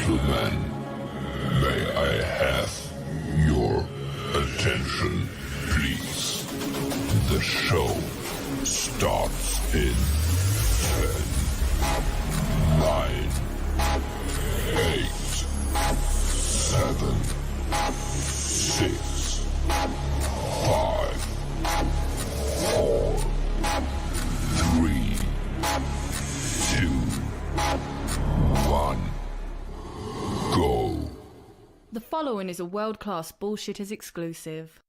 gentlemen, may I have your attention, please? The show starts in 10, 9, 8, 7, 6, 5, 4, 3, 2, 1, go. The following is a world-class Bullshitters exclusive.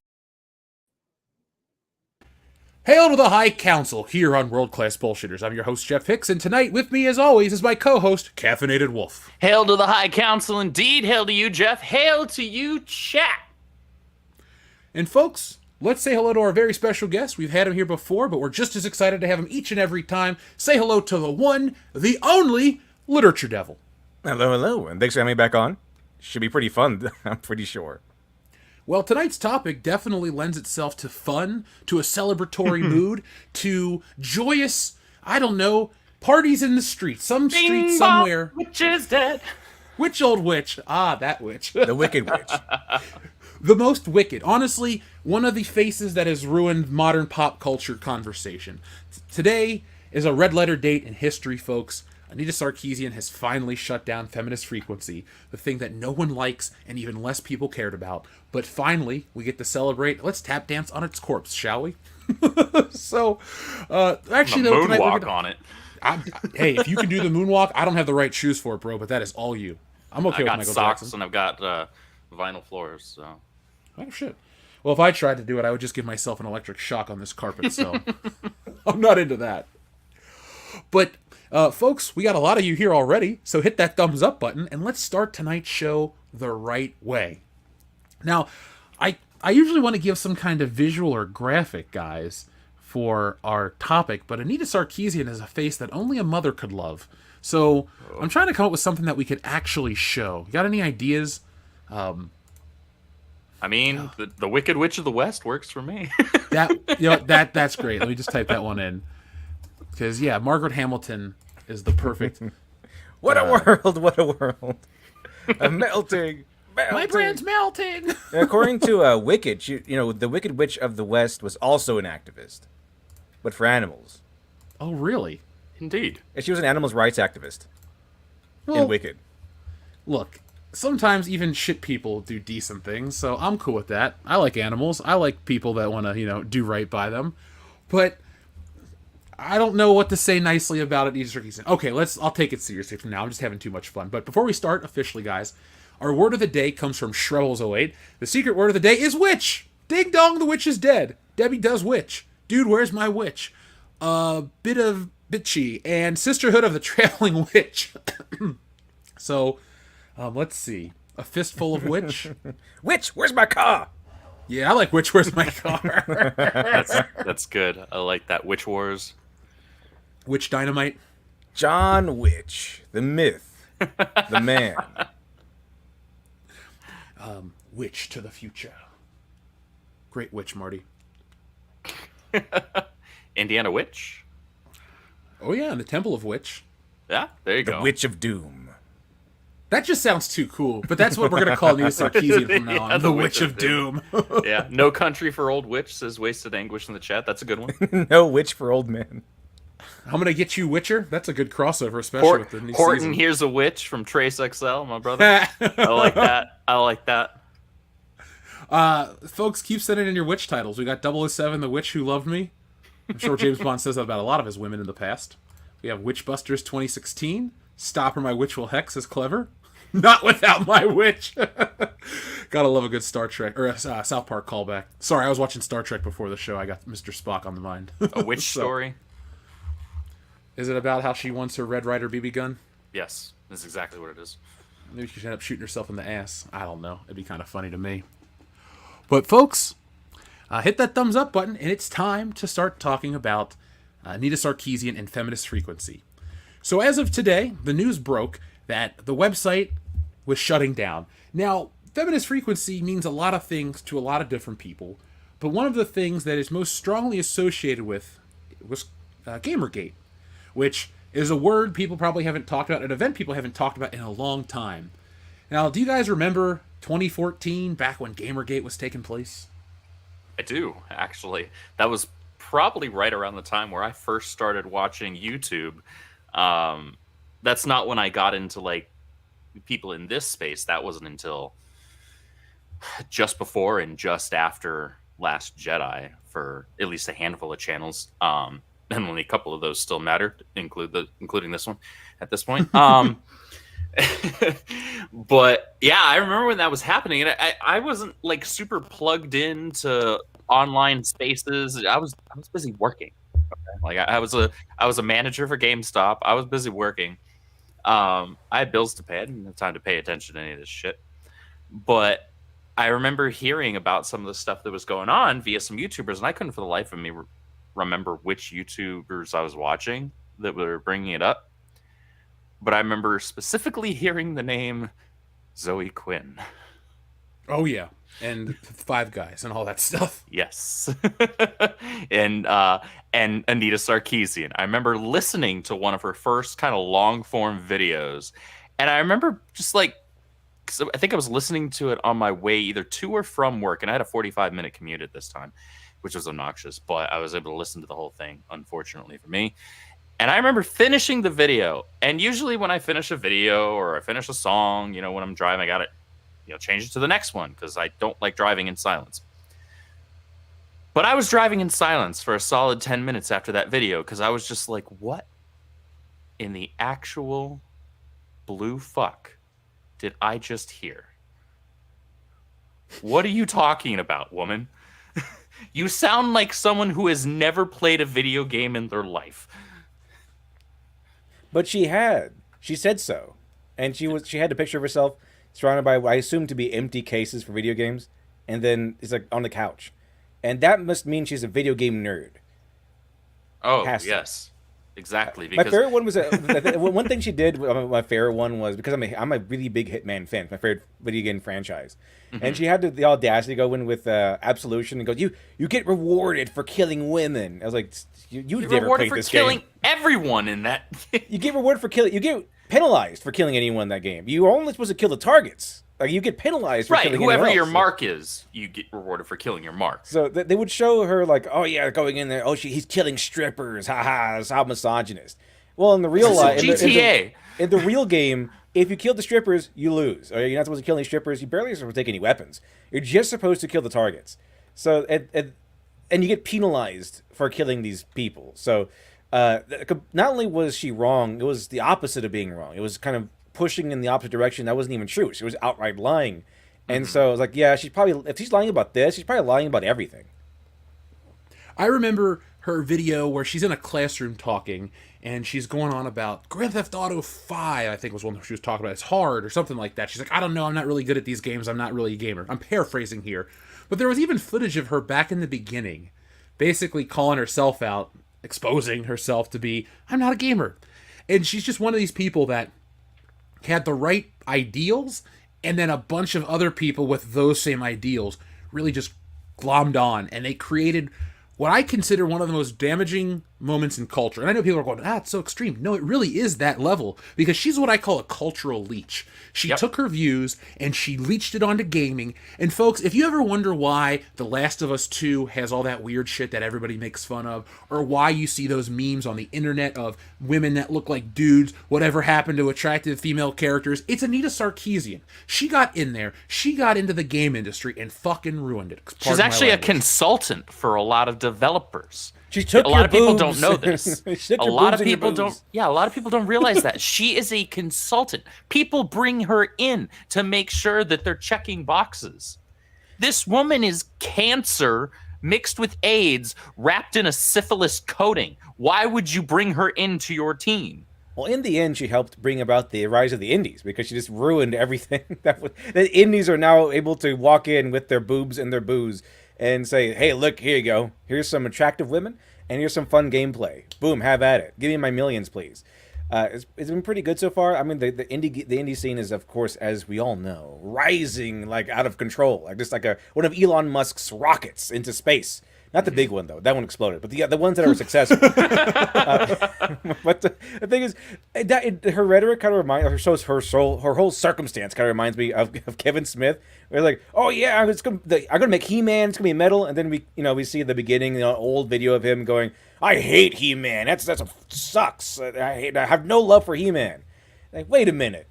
Hail to the High Council here on World Class Bullshitters. I'm your host, Jeff Hicks, and tonight with me, as always, is my co-host, Caffeinated Wolf. Hail to the High Council indeed. Hail to you, Jeff. Hail to you, chat. And folks, let's say hello to our very special guest. We've had him here before, but we're just as excited to have him each and every time. Say hello to the one, the only, Literature Devil. Hello, hello, and thanks for having me back on. Should be pretty fun, I'm pretty sure. Well, tonight's topic definitely lends itself to fun, to a celebratory mood, to joyous, I don't know, parties in the street. Some street somewhere. Witch is dead. Which old witch? Ah, that witch. The Wicked Witch. The most wicked. Honestly, one of the faces that has ruined modern pop culture conversation. Today is a red letter date in history, folks. Anita Sarkeesian has finally shut down Feminist Frequency, the thing that no one likes and even less people cared about. But finally, we get to celebrate. Let's tap dance on its corpse, shall we? So, actually, though, tonight we're Moonwalk gonna, on it. hey, if you can do the moonwalk, I don't have the right shoes for it, bro, but that is all you. I'm okay I with got Michael socks Jackson. and I've got vinyl floors. So Oh, shit. Well, if I tried to do it, I would just give myself an electric shock on this carpet, so I'm not into that. But, folks, we got a lot of you here already, so hit that thumbs up button, and let's start tonight's show the right way. Now, I usually want to give some kind of visual or graphic, guys, for our topic, but Anita Sarkeesian is a face that only a mother could love. So, I'm trying to come up with something that we could actually show. You got any ideas? I mean, the Wicked Witch of the West works for me. That's great. Let me just type that one in. Because, yeah, Margaret Hamilton is the perfect... What a world, what a world. A melting. My brand's melting! According to Wicked, the Wicked Witch of the West was also an activist, but for animals. Oh, really? Indeed. And she was an animals' rights activist Well, in Wicked. Look, sometimes even shit people do decent things, so I'm cool with that. I like animals. I like people that want to, do right by them. But I don't know what to say nicely about it. Okay, I'll take it seriously from now. I'm just having too much fun. But before we start officially, guys, our word of the day comes from Shrebels08. The secret word of the day is witch. Ding dong, the witch is dead. Debbie does witch. Dude, where's my witch? Bit of bitchy and Sisterhood of the Traveling Witch. So, let's see. A fistful of witch. Witch, where's my car? Yeah, I like witch. Where's my car? That's good. I like that. Witch Wars. Witch dynamite. John Witch, the myth, the man. Witch to the future. Great witch, Marty. Indiana Witch. Oh yeah, and the Temple of Witch. Yeah, there you The go. Witch of Doom. That just sounds too cool, but that's what we're going to call Anita Sarkeesian from now on. Yeah, the Witch of Doom. Yeah, No Country for Old Witch says Wasted Anguish in the chat. That's a good one. No witch for old men. I'm going to get you Witcher. That's a good crossover, especially with the new Horton, season. Here's a Witch from Trace XL, my brother. I like that. I like that. Folks, keep sending in your witch titles. We got 007, The Witch Who Loved Me. I'm sure James Bond says that about a lot of his women in the past. We have Witchbusters 2016. Stop or My Witch Will Hex is clever. Not without my witch. Gotta love a good Star Trek or South Park callback. Sorry, I was watching Star Trek before the show. I got Mr. Spock on the mind. A witch story. Is it about how she wants her Red Ryder BB gun? Yes, that's exactly what it is. Maybe she should end up shooting herself in the ass. I don't know. It'd be kind of funny to me. But folks, hit that thumbs up button, and it's time to start talking about Anita Sarkeesian and Feminist Frequency. So as of today, the news broke that the website was shutting down. Now, Feminist Frequency means a lot of things to a lot of different people, but one of the things that is most strongly associated with was Gamergate, which is a word people probably haven't talked about, an event people haven't talked about in a long time. Now, do you guys remember 2014, back when Gamergate was taking place? I do, actually. That was probably right around the time where I first started watching YouTube. Um, that's not when I got into like people in this space. That wasn't until just before and just after Last Jedi for at least a handful of channels. And only a couple of those still mattered, including this one at this point. But yeah, I remember when that was happening, and I wasn't like super plugged into online spaces. I was busy working. Okay? Like I was a manager for GameStop. I was busy working. I had bills to pay. I didn't have time to pay attention to any of this shit. But I remember hearing about some of the stuff that was going on via some YouTubers, and I couldn't for the life of me remember which YouTubers I was watching that were bringing it up. But I remember specifically hearing the name Zoe Quinn. Oh yeah, and Five Guys and all that stuff. Yes. and Anita Sarkeesian. I remember listening to one of her first kind of long form videos, and I remember just like, so I think I was listening to it on my way either to or from work, and I had a 45-minute commute at this time, which was obnoxious, but I was able to listen to the whole thing, unfortunately for me. And I remember finishing the video, and usually when I finish a video or I finish a song, you know, when I'm driving, I got to, you know, change it to the next one because I don't like driving in silence. But I was driving in silence for a solid 10 minutes after that video because I was just like, what in the actual blue fuck did I just hear? What are you talking about, woman? You sound like someone who has never played a video game in their life. But she had. She said so. And she had a picture of herself surrounded by what I assume to be empty cases for video games, and then it's like on the couch. And that must mean she's a video game nerd. Oh, yes. Exactly. My favorite one was one thing she did. My favorite one was because I'm a really big Hitman fan. It's my favorite video game franchise, and she had the audacity to go in with Absolution and go, "You get rewarded for killing women." I was like, "You never rewarded played for this killing game. everyone in that." You get rewarded for killing. You get penalized for killing anyone in that game. You're only supposed to kill the targets. Like you get penalized for killing whoever anyone your else. mark is, you get rewarded for killing your mark. So they would show her like, oh yeah, going in there. Oh, he's killing strippers. Ha ha. It's how misogynist. Well, in the real life, GTA. In the real game, if you kill the strippers, you lose. Or you're not supposed to kill any strippers. You barely supposed to take any weapons. You're just supposed to kill the targets. So and you get penalized for killing these people. So not only was she wrong, it was the opposite of being wrong. It was kind of pushing in the opposite direction. That wasn't even true. She was outright lying. And so I was like, yeah, she's probably, if she's lying about this, she's probably lying about everything. I remember her video where she's in a classroom talking, and she's going on about Grand Theft Auto 5, I think was one she was talking about. It's hard or something like that. She's like, I don't know, I'm not really good at these games. I'm not really a gamer. I'm paraphrasing here. But there was even footage of her back in the beginning, basically calling herself out, exposing herself to be, I'm not a gamer. And she's just one of these people that had the right ideals, and then a bunch of other people with those same ideals really just glommed on, and they created what I consider one of the most damaging moments in culture. And I know people are going, it's so extreme. No, it really is that level, because she's what I call a cultural leech. She took her views and she leached it onto gaming. And folks, if you ever wonder why The Last of Us 2 has all that weird shit that everybody makes fun of, or why you see those memes on the internet of women that look like dudes, whatever happened to attractive female characters, it's Anita Sarkeesian. She got in there. She got into the game industry and fucking ruined it. She's actually a consultant for a lot of developers. She took a lot of people boobs. don't know this. A lot of people don't. Yeah, a lot of people don't realize that she is a consultant. People bring her in to make sure that they're checking boxes. This woman is cancer mixed with AIDS, wrapped in a syphilis coating. Why would you bring her into your team? Well, in the end, she helped bring about the rise of the indies because she just ruined everything. The indies are now able to walk in with their boobs and their booze and say, hey, look, here you go. Here's some attractive women, and here's some fun gameplay. Boom, have at it. Give me my millions, please. It's been pretty good so far. I mean, the indie scene is, of course, as we all know, rising like out of control, like just like one of Elon Musk's rockets into space. Not the big one though. That one exploded. But the ones that are successful. But the thing is, her rhetoric kind of reminds her whole circumstance kind of reminds me of Kevin Smith. We're like, oh yeah, I'm gonna make He-Man. It's gonna be metal, and then we see at the beginning, old video of him going, I hate He-Man. That's sucks. I have no love for He-Man. Like, wait a minute.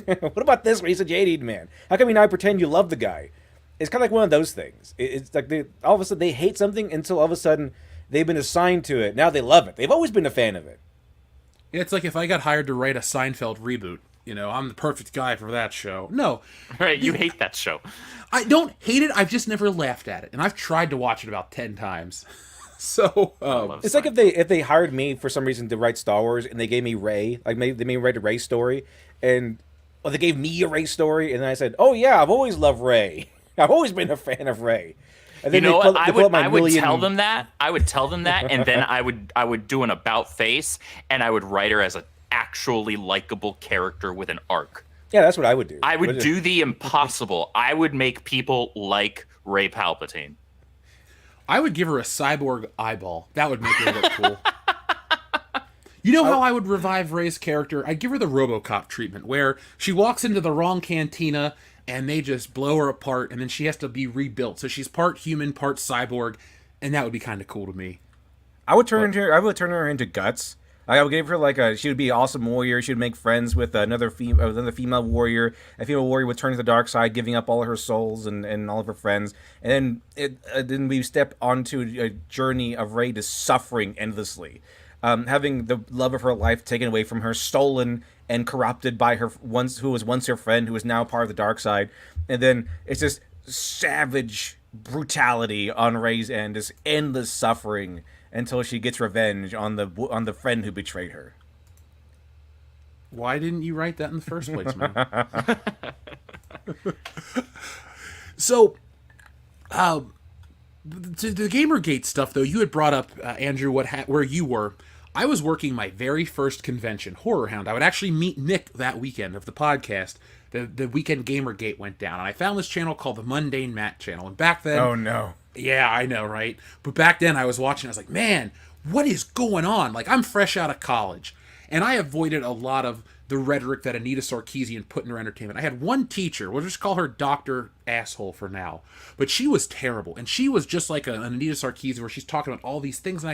What about this where he said you hate He-Man? How come you now pretend you love the guy? It's kind of like one of those things. It's like all of a sudden they hate something until all of a sudden they've been assigned to it. Now they love it. They've always been a fan of it. It's like if I got hired to write a Seinfeld reboot, I'm the perfect guy for that show. No. Right, you hate that show. I don't hate it. I've just never laughed at it. And I've tried to watch it about 10 times. So it's like if they hired me for some reason to write Star Wars and they gave me Rey, like they made me write a Rey story, and they gave me a Rey story, and then I said, oh yeah, I've always loved Rey. I've always been a fan of Rey. And then I would tell them that. I would tell them that, and then I would do an about face, and I would write her as an actually likable character with an arc. Yeah, that's what I would do. I would do the impossible. I would make people like Rey Palpatine. I would give her a cyborg eyeball. That would make her look cool. You know how I would revive Rey's character? I'd give her the RoboCop treatment, where she walks into the wrong cantina, and they just blow her apart, and then she has to be rebuilt. So she's part human, part cyborg, and that would be kind of cool to me. I would turn her into Guts. I would give her she would be an awesome warrior. She would make friends with another female warrior. A female warrior would turn to the dark side, giving up all of her souls and all of her friends. And then we step onto a journey of Rey to suffering endlessly, having the love of her life taken away from her, stolen and corrupted by who was once her friend, who is now part of the dark side. And then it's just savage brutality on Rey's end, this endless suffering until she gets revenge on the friend who betrayed her. Why didn't you write that in the first place, man? So, to the Gamergate stuff, though, you had brought up, Andrew, where you were. I was working my very first convention, Horror Hound. I would actually meet Nick that weekend of the podcast. The weekend Gamergate went down, and I found this channel called the Mundane Matt channel. And back then... Oh, no. Yeah, I know, right? But back then I was watching, I was like, man, what is going on? Like, I'm fresh out of college, and I avoided a lot of the rhetoric that Anita Sarkeesian put in her entertainment. I had one teacher, we'll just call her Dr. Asshole for now, but she was terrible, and she was just like an Anita Sarkeesian where she's talking about all these things, and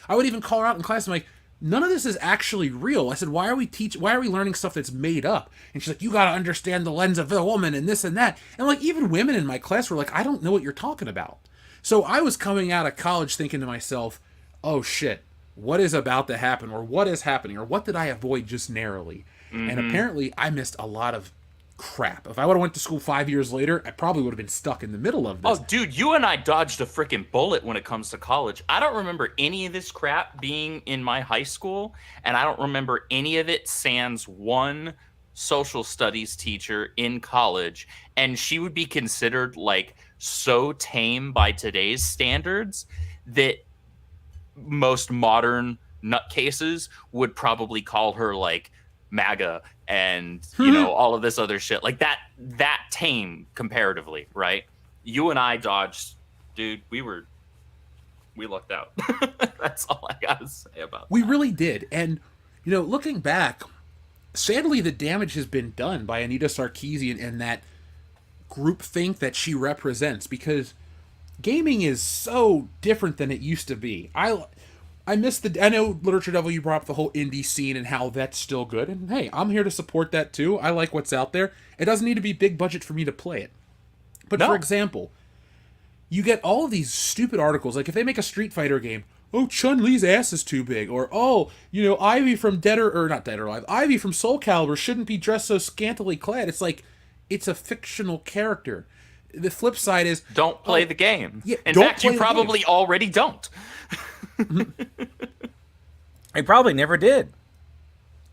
I would even call her out in class, I'm like, none of this is actually real. I said, why are we learning stuff that's made up? And she's like, you got to understand the lens of the woman and this and that. And like, even women in my class were like, I don't know what you're talking about. So I was coming out of college thinking to myself, oh shit, what is about to happen, or what is happening, or what did I avoid just narrowly? Mm-hmm. And apparently I missed a lot of crap. If I would have went to school 5 years later, I probably would have been stuck in the middle of this. Oh, dude, you and I dodged a freaking bullet when it comes to college. I don't remember any of this crap being in my high school, and I don't remember any of it sans one social studies teacher in college, and she would be considered like so tame by today's standards that most modern nutcases would probably call her like MAGA and all of this other shit, like that tame comparatively, right? You and I dodged, dude. We lucked out. That's all I gotta say about we that. Really did. And looking back, sadly the damage has been done by Anita Sarkeesian and that groupthink that she represents, gaming is so different than it used to be. I know Literature Devil, you brought up the whole indie scene and how that's still good, and hey, I'm here to support that too. I like what's out there. It doesn't need to be big budget for me to play it. But For example, you get all of these stupid articles, like if they make a Street Fighter game, oh, Chun-Li's ass is too big, or Ivy from Ivy from Soul Calibur shouldn't be dressed so scantily clad. It's like, it's a fictional character. The flip side is... Don't play the game. Yeah, in fact, you probably already don't. I probably never did.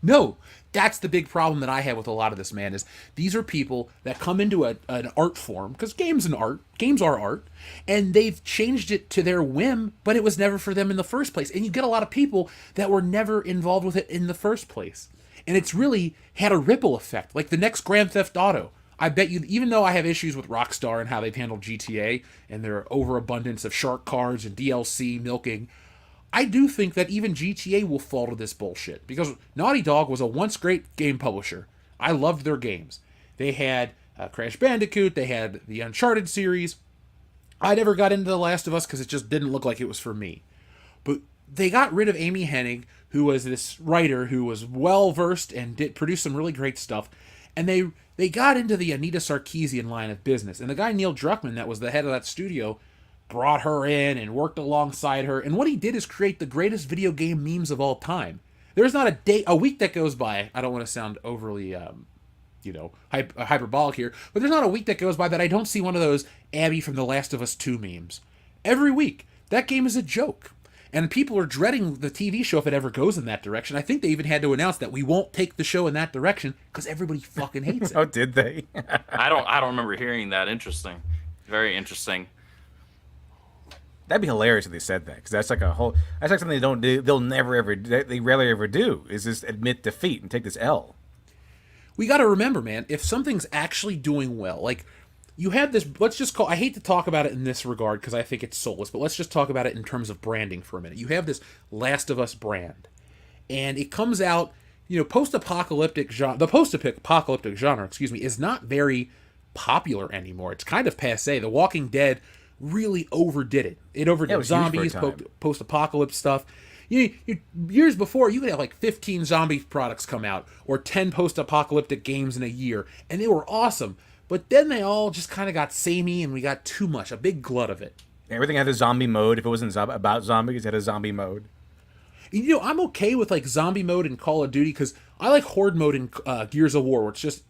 No, that's the big problem that I have with a lot of this, man, is these are people that come into an art form, because games are art, and they've changed it to their whim, but it was never for them in the first place. And you get a lot of people that were never involved with it in the first place. And it's really had a ripple effect. Like the next Grand Theft Auto. I bet you, even though I have issues with Rockstar and how they've handled GTA and their overabundance of shark cards and DLC milking, I do think that even GTA will fall to this bullshit. Because Naughty Dog was a once great game publisher. I loved their games. They had Crash Bandicoot, they had the Uncharted series. I never got into The Last of Us because it just didn't look like it was for me. But they got rid of Amy Hennig, who was this writer who was well-versed and did produce some really great stuff. And they got into the Anita Sarkeesian line of business. And the guy, Neil Druckmann, that was the head of that studio, brought her in and worked alongside her. And what he did is create the greatest video game memes of all time. There's not a week that goes by, I don't want to sound overly, hyperbolic here, but there's not a week that goes by that I don't see one of those Abby from The Last of Us 2 memes. Every week. That game is a joke. And people are dreading the TV show if it ever goes in that direction. I think they even had to announce that we won't take the show in that direction because everybody fucking hates it. Oh, did they? I don't remember hearing that. Interesting. Very interesting. That'd be hilarious if they said that, because that's like something they don't do. They'll never ever. They rarely ever do. Is just admit defeat and take this L. We got to remember, man, if something's actually doing well, like you have this, I hate to talk about it in this regard because I think it's soulless, but let's just talk about it in terms of branding for a minute. You have this Last of Us brand, and it comes out, post-apocalyptic genre, the post-apocalyptic genre, is not very popular anymore. It's kind of passé. The Walking Dead really overdid it. It overdid zombies, post-apocalypse stuff. Years before, you could have like 15 zombie products come out, or 10 post-apocalyptic games in a year, and they were awesome. But then they all just kind of got samey, and we got too much, a big glut of it. Everything had a zombie mode. If it wasn't about zombies, it had a zombie mode. I'm okay with like zombie mode in Call of Duty, because I like horde mode in Gears of War, where it's just,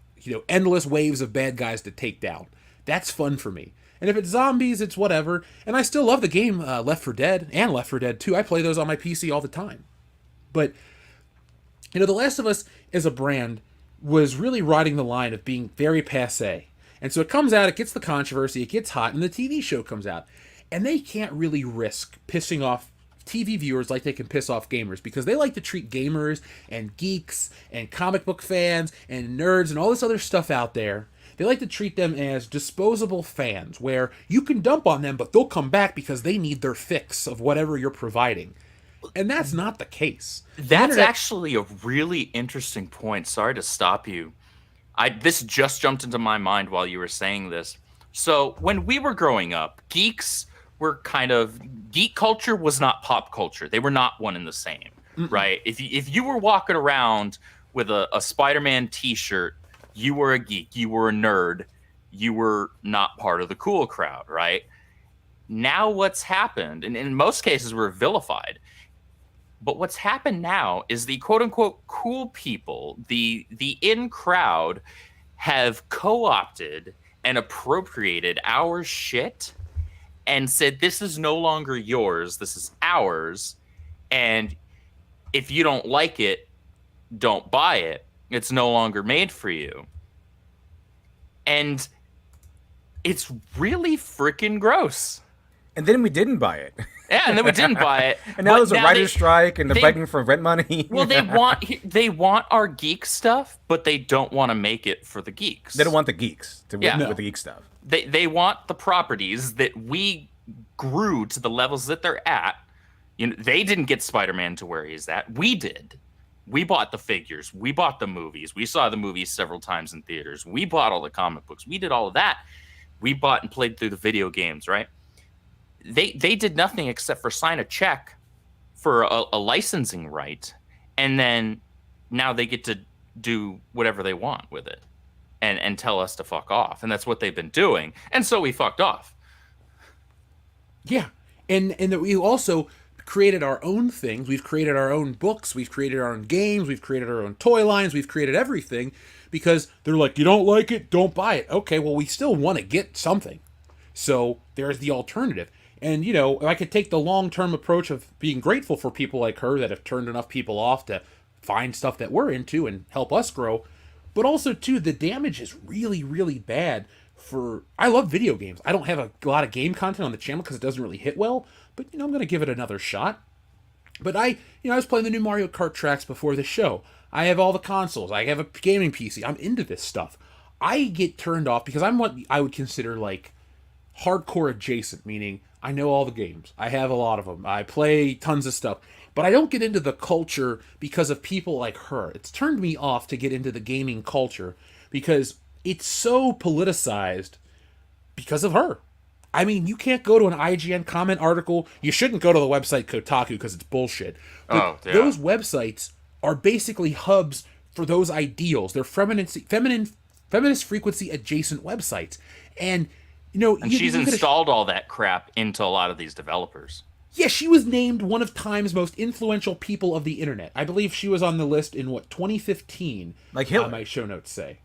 endless waves of bad guys to take down. That's fun for me. And if it's zombies, it's whatever. And I still love the game Left 4 Dead and Left 4 Dead 2. I play those on my PC all the time. But, The Last of Us as a brand was really riding the line of being very passé. And so it comes out, it gets the controversy, it gets hot, and the TV show comes out. And they can't really risk pissing off TV viewers like they can piss off gamers, because they like to treat gamers and geeks and comic book fans and nerds and all this other stuff out there. They like to treat them as disposable fans, where you can dump on them, but they'll come back because they need their fix of whatever you're providing. And that's not the case. That's actually a really interesting point. Sorry to stop you. This just jumped into my mind while you were saying this. So when we were growing up, geek culture was not pop culture. They were not one and the same, right? If you were walking around with a Spider-Man t-shirt, you were a geek, you were a nerd, you were not part of the cool crowd, right? Now what's happened, and in most cases we're vilified, but what's happened now is the quote-unquote cool people, the in crowd, have co-opted and appropriated our shit and said, this is no longer yours, this is ours, and if you don't like it, don't buy it. It's no longer made for you. And it's really freaking gross. And then we didn't buy it. Yeah, and then we didn't buy it. And now there's a writer's strike, and they're begging for rent money. Well, they want our geek stuff, but they don't want to make it for the geeks. They don't want the geeks with the geek stuff. They want the properties that we grew to the levels that they're at. They didn't get Spider-Man to where he's at. We did. We bought the figures. We bought the movies. We saw the movies several times in theaters. We bought all the comic books. We did all of that. We bought and played through the video games, right? They did nothing except for sign a check for a licensing right, and then now they get to do whatever they want with it and tell us to fuck off. And that's what they've been doing. And so we fucked off. Yeah. And that we also created our own things. We've created our own books. We've created our own games. We've created our own toy lines. We've created everything because they're like, you don't like it? Don't buy it. Okay, well, we still want to get something. So there's the alternative. And, I could take the long-term approach of being grateful for people like her that have turned enough people off to find stuff that we're into and help us grow. But also, too, the damage is really, really bad I love video games. I don't have a lot of game content on the channel because it doesn't really hit well. But, I'm going to give it another shot. But I was playing the new Mario Kart tracks before the show. I have all the consoles. I have a gaming PC. I'm into this stuff. I get turned off because I'm what I would consider like hardcore adjacent, meaning I know all the games. I have a lot of them. I play tons of stuff. But I don't get into the culture because of people like her. It's turned me off to get into the gaming culture because it's so politicized because of her. I mean, you can't go to an IGN comment article. You shouldn't go to the website Kotaku because it's bullshit. But those websites are basically hubs for those ideals. They're feminist frequency adjacent websites. And, you know... And she's installed all that crap into a lot of these developers. Yeah, she was named one of Time's most influential people of the internet. I believe she was on the list in, 2015? Like Hitler. My show notes say.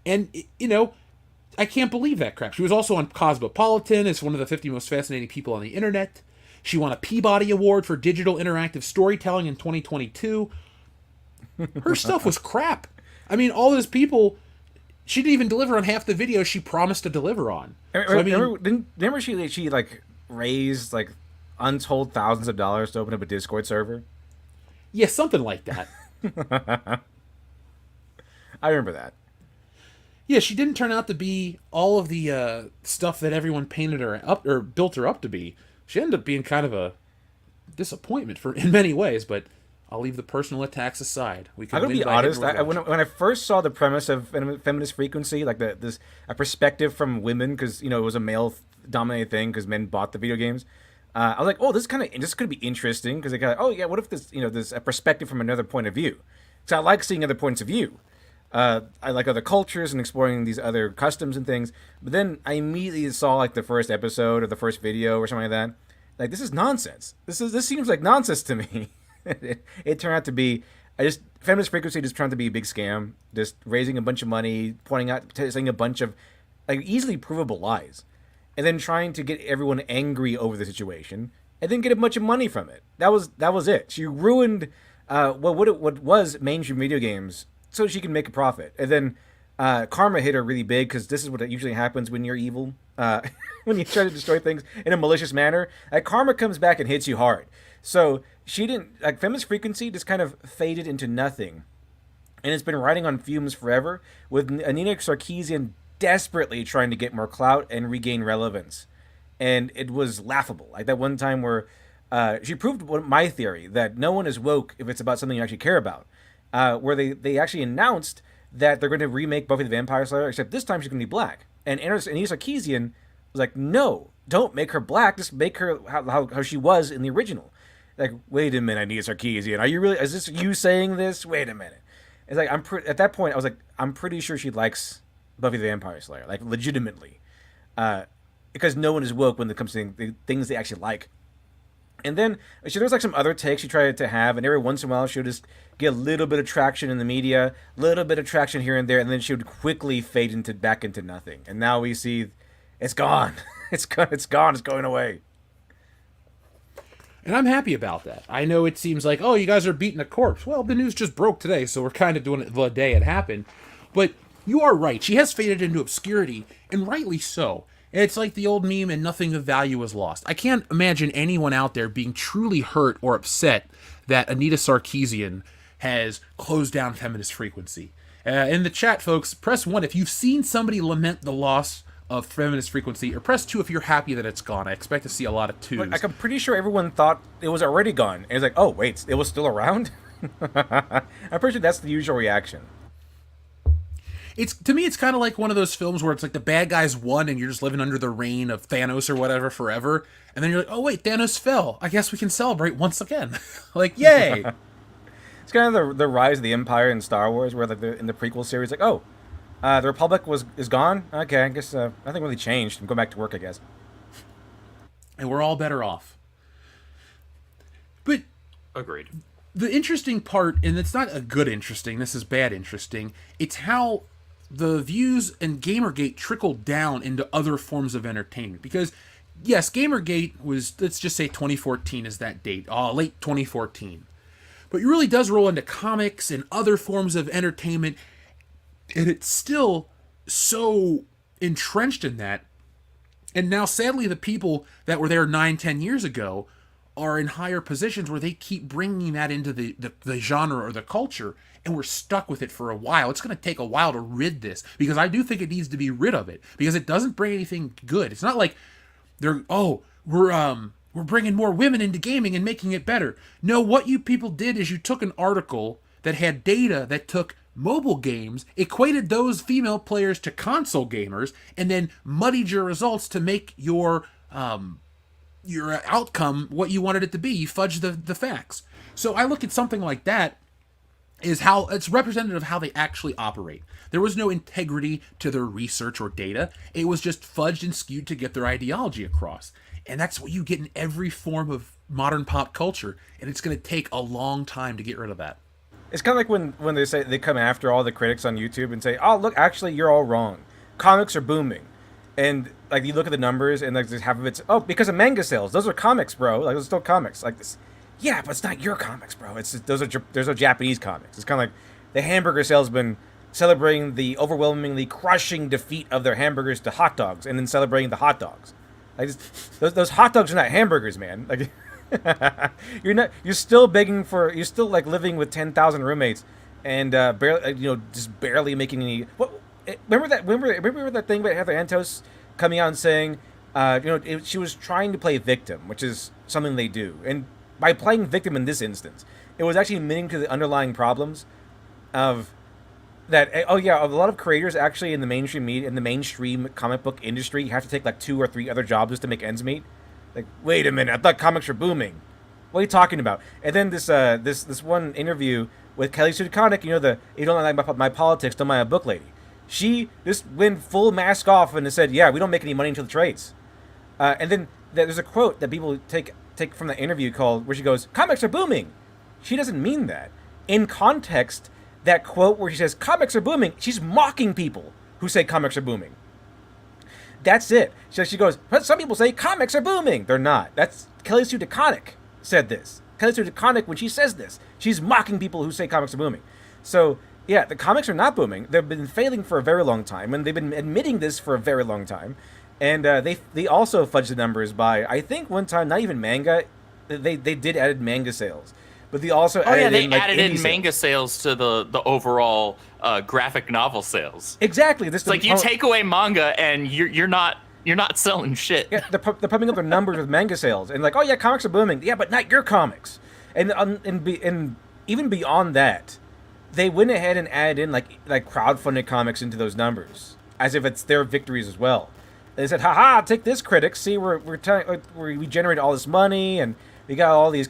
And, you know, I can't believe that crap. She was also on Cosmopolitan as one of the 50 most fascinating people on the internet. She won a Peabody Award for Digital Interactive Storytelling in 2022. Her stuff was crap. I mean, all those people... She didn't even deliver on half the videos she promised to deliver on. So, I mean, remember she like raised like untold thousands of dollars to open up a Discord server? Yeah, something like that. I remember that. Yeah, she didn't turn out to be all of the stuff that everyone painted her up or built her up to be. She ended up being kind of a disappointment in many ways, but I'll leave the personal attacks aside. I'm gonna be honest. When I first saw the premise of feminist frequency, like a perspective from women, because it was a male-dominated thing, because men bought the video games. I was like, oh, this could be interesting, because they got, oh yeah, what if there's a perspective from another point of view? Because I like seeing other points of view. I like other cultures and exploring these other customs and things. But then I immediately saw like the first episode or the first video or something like that. Like, this is nonsense. This seems like nonsense to me. It turned out to be feminist frequency just turned out to be a big scam, just raising a bunch of money, saying a bunch of like easily provable lies, and then trying to get everyone angry over the situation, and then get a bunch of money from it. That was it. She ruined what was mainstream video games so she can make a profit, and then karma hit her really big, because this is what usually happens when you're evil, when you try to destroy things in a malicious manner. Karma comes back and hits you hard. So she didn't, feminist frequency just kind of faded into nothing. And it's been riding on fumes forever, with Anita Sarkeesian desperately trying to get more clout and regain relevance. And it was laughable. Like that one time where she proved my theory, that no one is woke if it's about something you actually care about. Where they actually announced that they're going to remake Buffy the Vampire Slayer, except this time she's going to be black. And Anita Sarkeesian was like, no, don't make her black, just make her how she was in the original. Like, wait a minute, Anita Sarkeesian, is this you saying this? Wait a minute. It's like, at that point, I was like, I'm pretty sure she likes Buffy the Vampire Slayer, like, legitimately. Because no one is woke when it comes to the things they actually like. And then, there's like some other takes she tried to have, and every once in a while she'll just get a little bit of traction in the media, a little bit of traction here and there, and then she would quickly fade back into nothing. And now we see, it's gone. It's gone, it's going away. And I'm happy about that. I know it seems like, oh, you guys are beating a corpse. Well, the news just broke today, so we're kind of doing it the day it happened. But you are right. She has faded into obscurity, and rightly so. It's like the old meme, and nothing of value was lost. I can't imagine anyone out there being truly hurt or upset that Anita Sarkeesian has closed down feminist frequency. In the chat, folks, press 1 if you've seen somebody lament the loss of feminist frequency, or press 2 if you're happy that it's gone. I expect to see a lot of 2s. Like, I'm pretty sure everyone thought it was already gone. And it's like, oh, wait, it was still around? I'm pretty sure that's the usual reaction. To me, it's kind of like one of those films where it's like the bad guys won and you're just living under the reign of Thanos or whatever forever. And then you're like, oh, wait, Thanos fell. I guess we can celebrate once again. Like, yay! It's kind of the rise of the Empire in Star Wars, where like in the prequel series, like, oh, the Republic is gone? Okay, I guess nothing really changed. I'm going back to work, I guess. And we're all better off. But... Agreed. The interesting part, and it's not a good interesting, this is bad interesting, it's how the views and Gamergate trickled down into other forms of entertainment. Because, yes, Gamergate was, let's just say 2014 is that date, late 2014. But it really does roll into comics and other forms of entertainment, and it's still so entrenched in that. And now, sadly, the people that were there 9-10 years ago are in higher positions where they keep bringing that into the genre or the culture, and we're stuck with it for a while. It's going to take a while to rid this, because I do think it needs to be rid of it, because it doesn't bring anything good. It's not like we're bringing more women into gaming and making it better. No, what you people did is you took an article that had data that took mobile games, equated those female players to console gamers, and then muddied your results to make your outcome what you wanted it to be. You fudged the facts. So I look at something like that is how it's representative of how they actually operate. There was no integrity to their research or data. It was just fudged and skewed to get their ideology across. And that's what you get in every form of modern pop culture. And it's going to take a long time to get rid of that. It's kind of like when they say they come after all the critics on YouTube and say, "Oh, look, actually, you're all wrong. Comics are booming," and like you look at the numbers and like there's half of it's because of manga sales. Those are comics, bro. Like those are still comics. Like this, yeah, but it's not your comics, bro. It's those are Japanese comics. It's kind of like the hamburger salesman celebrating the overwhelmingly crushing defeat of their hamburgers to hot dogs, and then celebrating the hot dogs. Like those hot dogs are not hamburgers, man. Like. You're still like living with 10,000 roommates and barely making any. Remember that thing about Heather Antos coming out and saying she was trying to play victim, which is something they do, and by playing victim in this instance, it was actually admitting to the underlying problems of that. A lot of creators actually in the mainstream media, in the mainstream comic book industry, you have to take like 2 or 3 other jobs just to make ends meet. Like, wait a minute, I thought comics were booming. What are you talking about? And then this one interview with Kelly Sue DeConnick, you don't like my politics, don't mind a book lady. She just went full mask off and said, yeah, we don't make any money until the trades. And then there's a quote that people take from the interview where she goes, comics are booming. She doesn't mean that. In context, that quote where she says, comics are booming, she's mocking people who say comics are booming. That's it. So she goes, but some people say comics are booming. They're not. That's Kelly Sue DeConnick said this. Kelly Sue DeConnick, when she says this, she's mocking people who say comics are booming. So, yeah, the comics are not booming. They've been failing for a very long time, and they've been admitting this for a very long time. And they also fudged the numbers by, I think one time, not even manga, they did add manga sales. But they also added in manga sales to the overall graphic novel sales. Exactly. It's like you take away manga and you're not selling shit. Yeah, they're pumping up their numbers with manga sales and like, oh yeah, comics are booming. Yeah, but not your comics. And even beyond that, they went ahead and added in like crowdfunded comics into those numbers as if it's their victories as well. They said, haha, take this, critics. See, we generate all this money and we got all these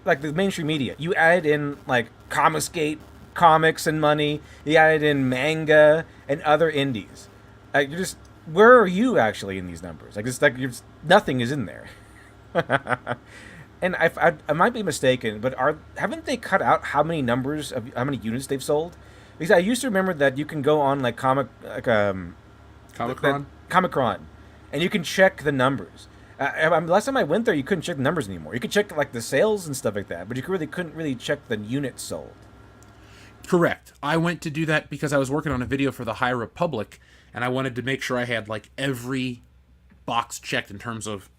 like the mainstream media. You added in like Comicsgate comics and money. You added in manga and other indies. You're just, where are you actually in these numbers? Like it's like nothing is in there. And I might be mistaken, but haven't they cut out how many units they've sold? Because I used to remember that you can go on like Comic-Con, and you can check the numbers. Last time I went there, you couldn't check the numbers anymore. You could check like the sales and stuff like that, but you couldn't really check the units sold. Correct. I went to do that because I was working on a video for the High Republic, and I wanted to make sure I had like every box checked in terms of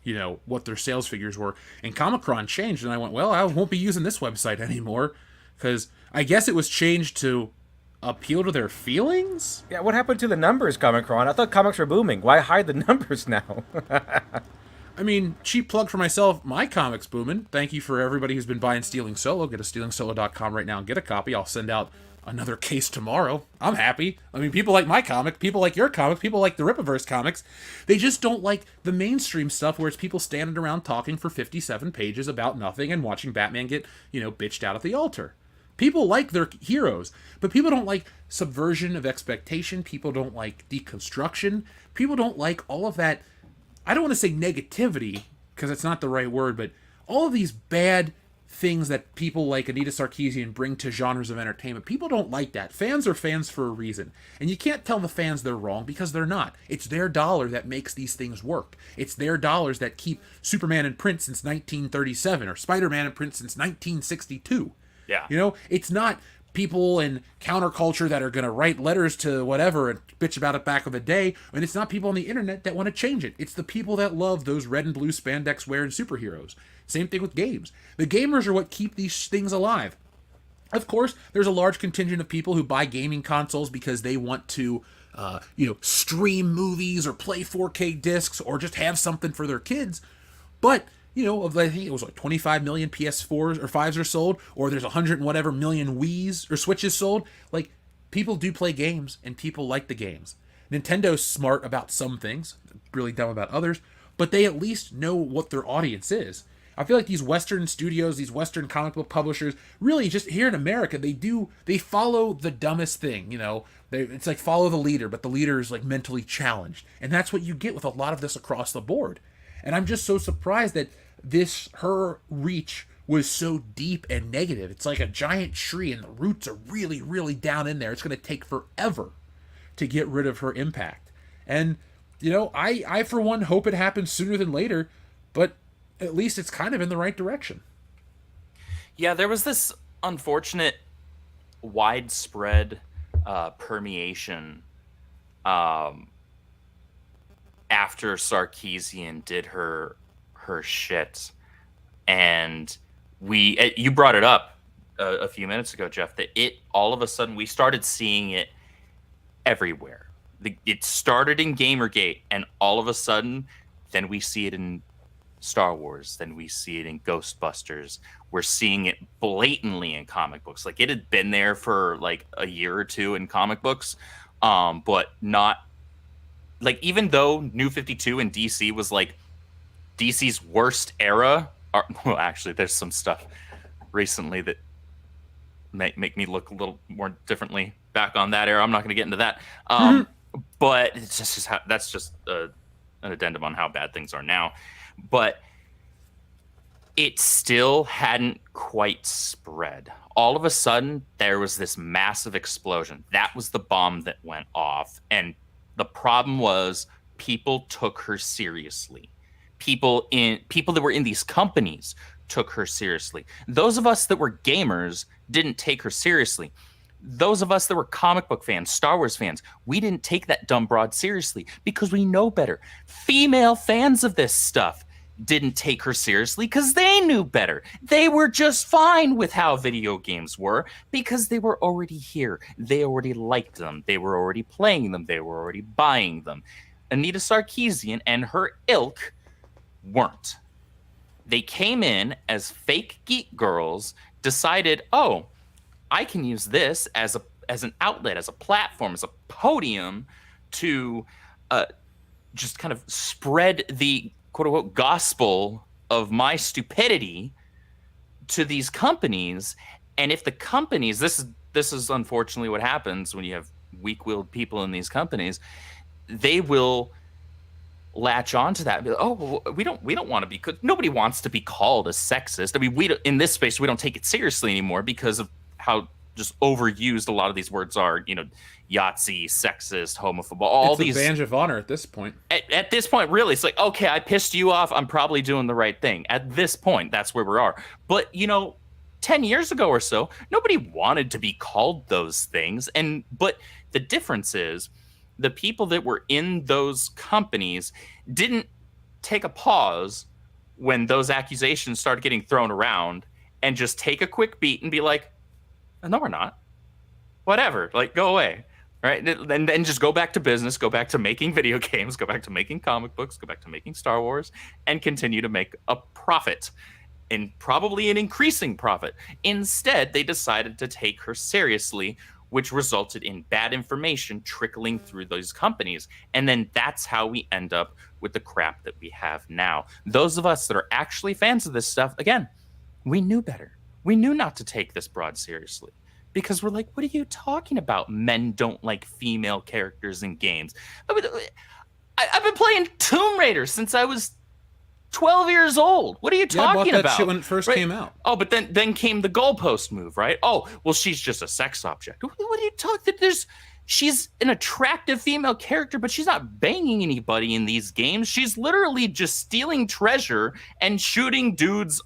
what their sales figures were. And Comic-Con changed, and I went, well, I won't be using this website anymore because I guess it was changed to appeal to their feelings. Yeah, what happened to the numbers, Comic-Con? I thought comics were booming. Why hide the numbers now? I mean, cheap plug for myself, my comic's booming. Thank you for everybody who's been buying Stealing Solo. Go to stealingsolo.com right now and get a copy. I'll send out another case tomorrow. I'm happy. I mean, people like my comic, people like your comic, people like the Rippaverse comics. They just don't like the mainstream stuff where it's people standing around talking for 57 pages about nothing and watching Batman get, bitched out at the altar. People like their heroes, but people don't like subversion of expectation. People don't like deconstruction. People don't like all of that. I don't want to say negativity, because it's not the right word, but all of these bad things that people like Anita Sarkeesian bring to genres of entertainment. People don't like that. Fans are fans for a reason. And you can't tell the fans they're wrong, because they're not. It's their dollar that makes these things work. It's their dollars that keep Superman in print since 1937, or Spider-Man in print since 1962. Yeah. It's not people in counterculture that are going to write letters to whatever and bitch about it back of the day. And it's not people on the internet that want to change it. It's the people that love those red and blue spandex wearing superheroes. Same thing with games. The gamers are what keep these things alive. Of course, there's a large contingent of people who buy gaming consoles because they want to, stream movies or play 4K discs or just have something for their kids. But, I think it was like 25 million PS4s or 5s are sold, or there's 100 and whatever million Wii's or Switches sold. Like, people do play games, and people like the games. Nintendo's smart about some things, really dumb about others, but they at least know what their audience is. I feel like these Western studios, these Western comic book publishers, really just here in America, they follow the dumbest thing, it's like follow the leader, but the leader is like mentally challenged. And that's what you get with a lot of this across the board. And I'm just so surprised that her reach was so deep and negative. It's like a giant tree and the roots are really, really down in there. It's going to take forever to get rid of her impact. And, I for one hope it happens sooner than later, but at least it's kind of in the right direction. Yeah, there was this unfortunate widespread permeation after Sarkeesian did her shit, and you brought it up a few minutes ago, Jeff, that all of a sudden we started seeing it everywhere. It started in Gamergate, and all of a sudden then we see it in Star Wars, then we see it in Ghostbusters. We're seeing it blatantly in comic books. Like, it had been there for like a year or two in comic books, but not like, even though New 52 and DC was like DC's worst era. Well, actually, there's some stuff recently that make me look a little more differently back on that era. I'm not going to get into that, but it's just that's just an addendum on how bad things are now. But it still hadn't quite spread. All of a sudden, there was this massive explosion. That was the bomb that went off. And the problem was people took her seriously. People that were in these companies took her seriously. Those of us that were gamers didn't take her seriously. Those of us that were comic book fans, Star Wars fans, we didn't take that dumb broad seriously because we know better. Female fans of this stuff didn't take her seriously because they knew better. They were just fine with how video games were because they were already here. They already liked them. They were already playing them. They were already buying them. Anita Sarkeesian and her ilk weren't. They came in as fake geek girls, decided, oh, I can use this as an outlet, as a platform, as a podium to just kind of spread the quote-unquote gospel of my stupidity to these companies. And if the companies, this is unfortunately what happens when you have weak-willed people in these companies, they will latch onto that and be like, oh, well, we don't want to be, nobody wants to be called a sexist. I mean, in this space, we don't take it seriously anymore because of how just overused a lot of these words are, Yahtzee, sexist, homophobic, all these. It's a badge of honor at this point. At this point, really, it's like, okay, I pissed you off. I'm probably doing the right thing. At this point, that's where we are. But, 10 years ago or so, nobody wanted to be called those things. But the difference is the people that were in those companies didn't take a pause when those accusations started getting thrown around and just take a quick beat and be like, no, we're not. Whatever, like, go away, right? And then just go back to business, go back to making video games, go back to making comic books, go back to making Star Wars, and continue to make a profit, and probably an increasing profit. Instead, they decided to take her seriously, which resulted in bad information trickling through those companies. And then that's how we end up with the crap that we have now. Those of us that are actually fans of this stuff, again, we knew better. We knew not to take this broad seriously because we're like, what are you talking about? Men don't like female characters in games. I've been playing Tomb Raider since I was 12 years old. What are you talking I bought that about? shit when it first came out. Oh, but then came the goalpost move, right? Oh, well, she's just a sex object. What are you talking? She's an attractive female character, but she's not banging anybody in these games. She's literally just stealing treasure and shooting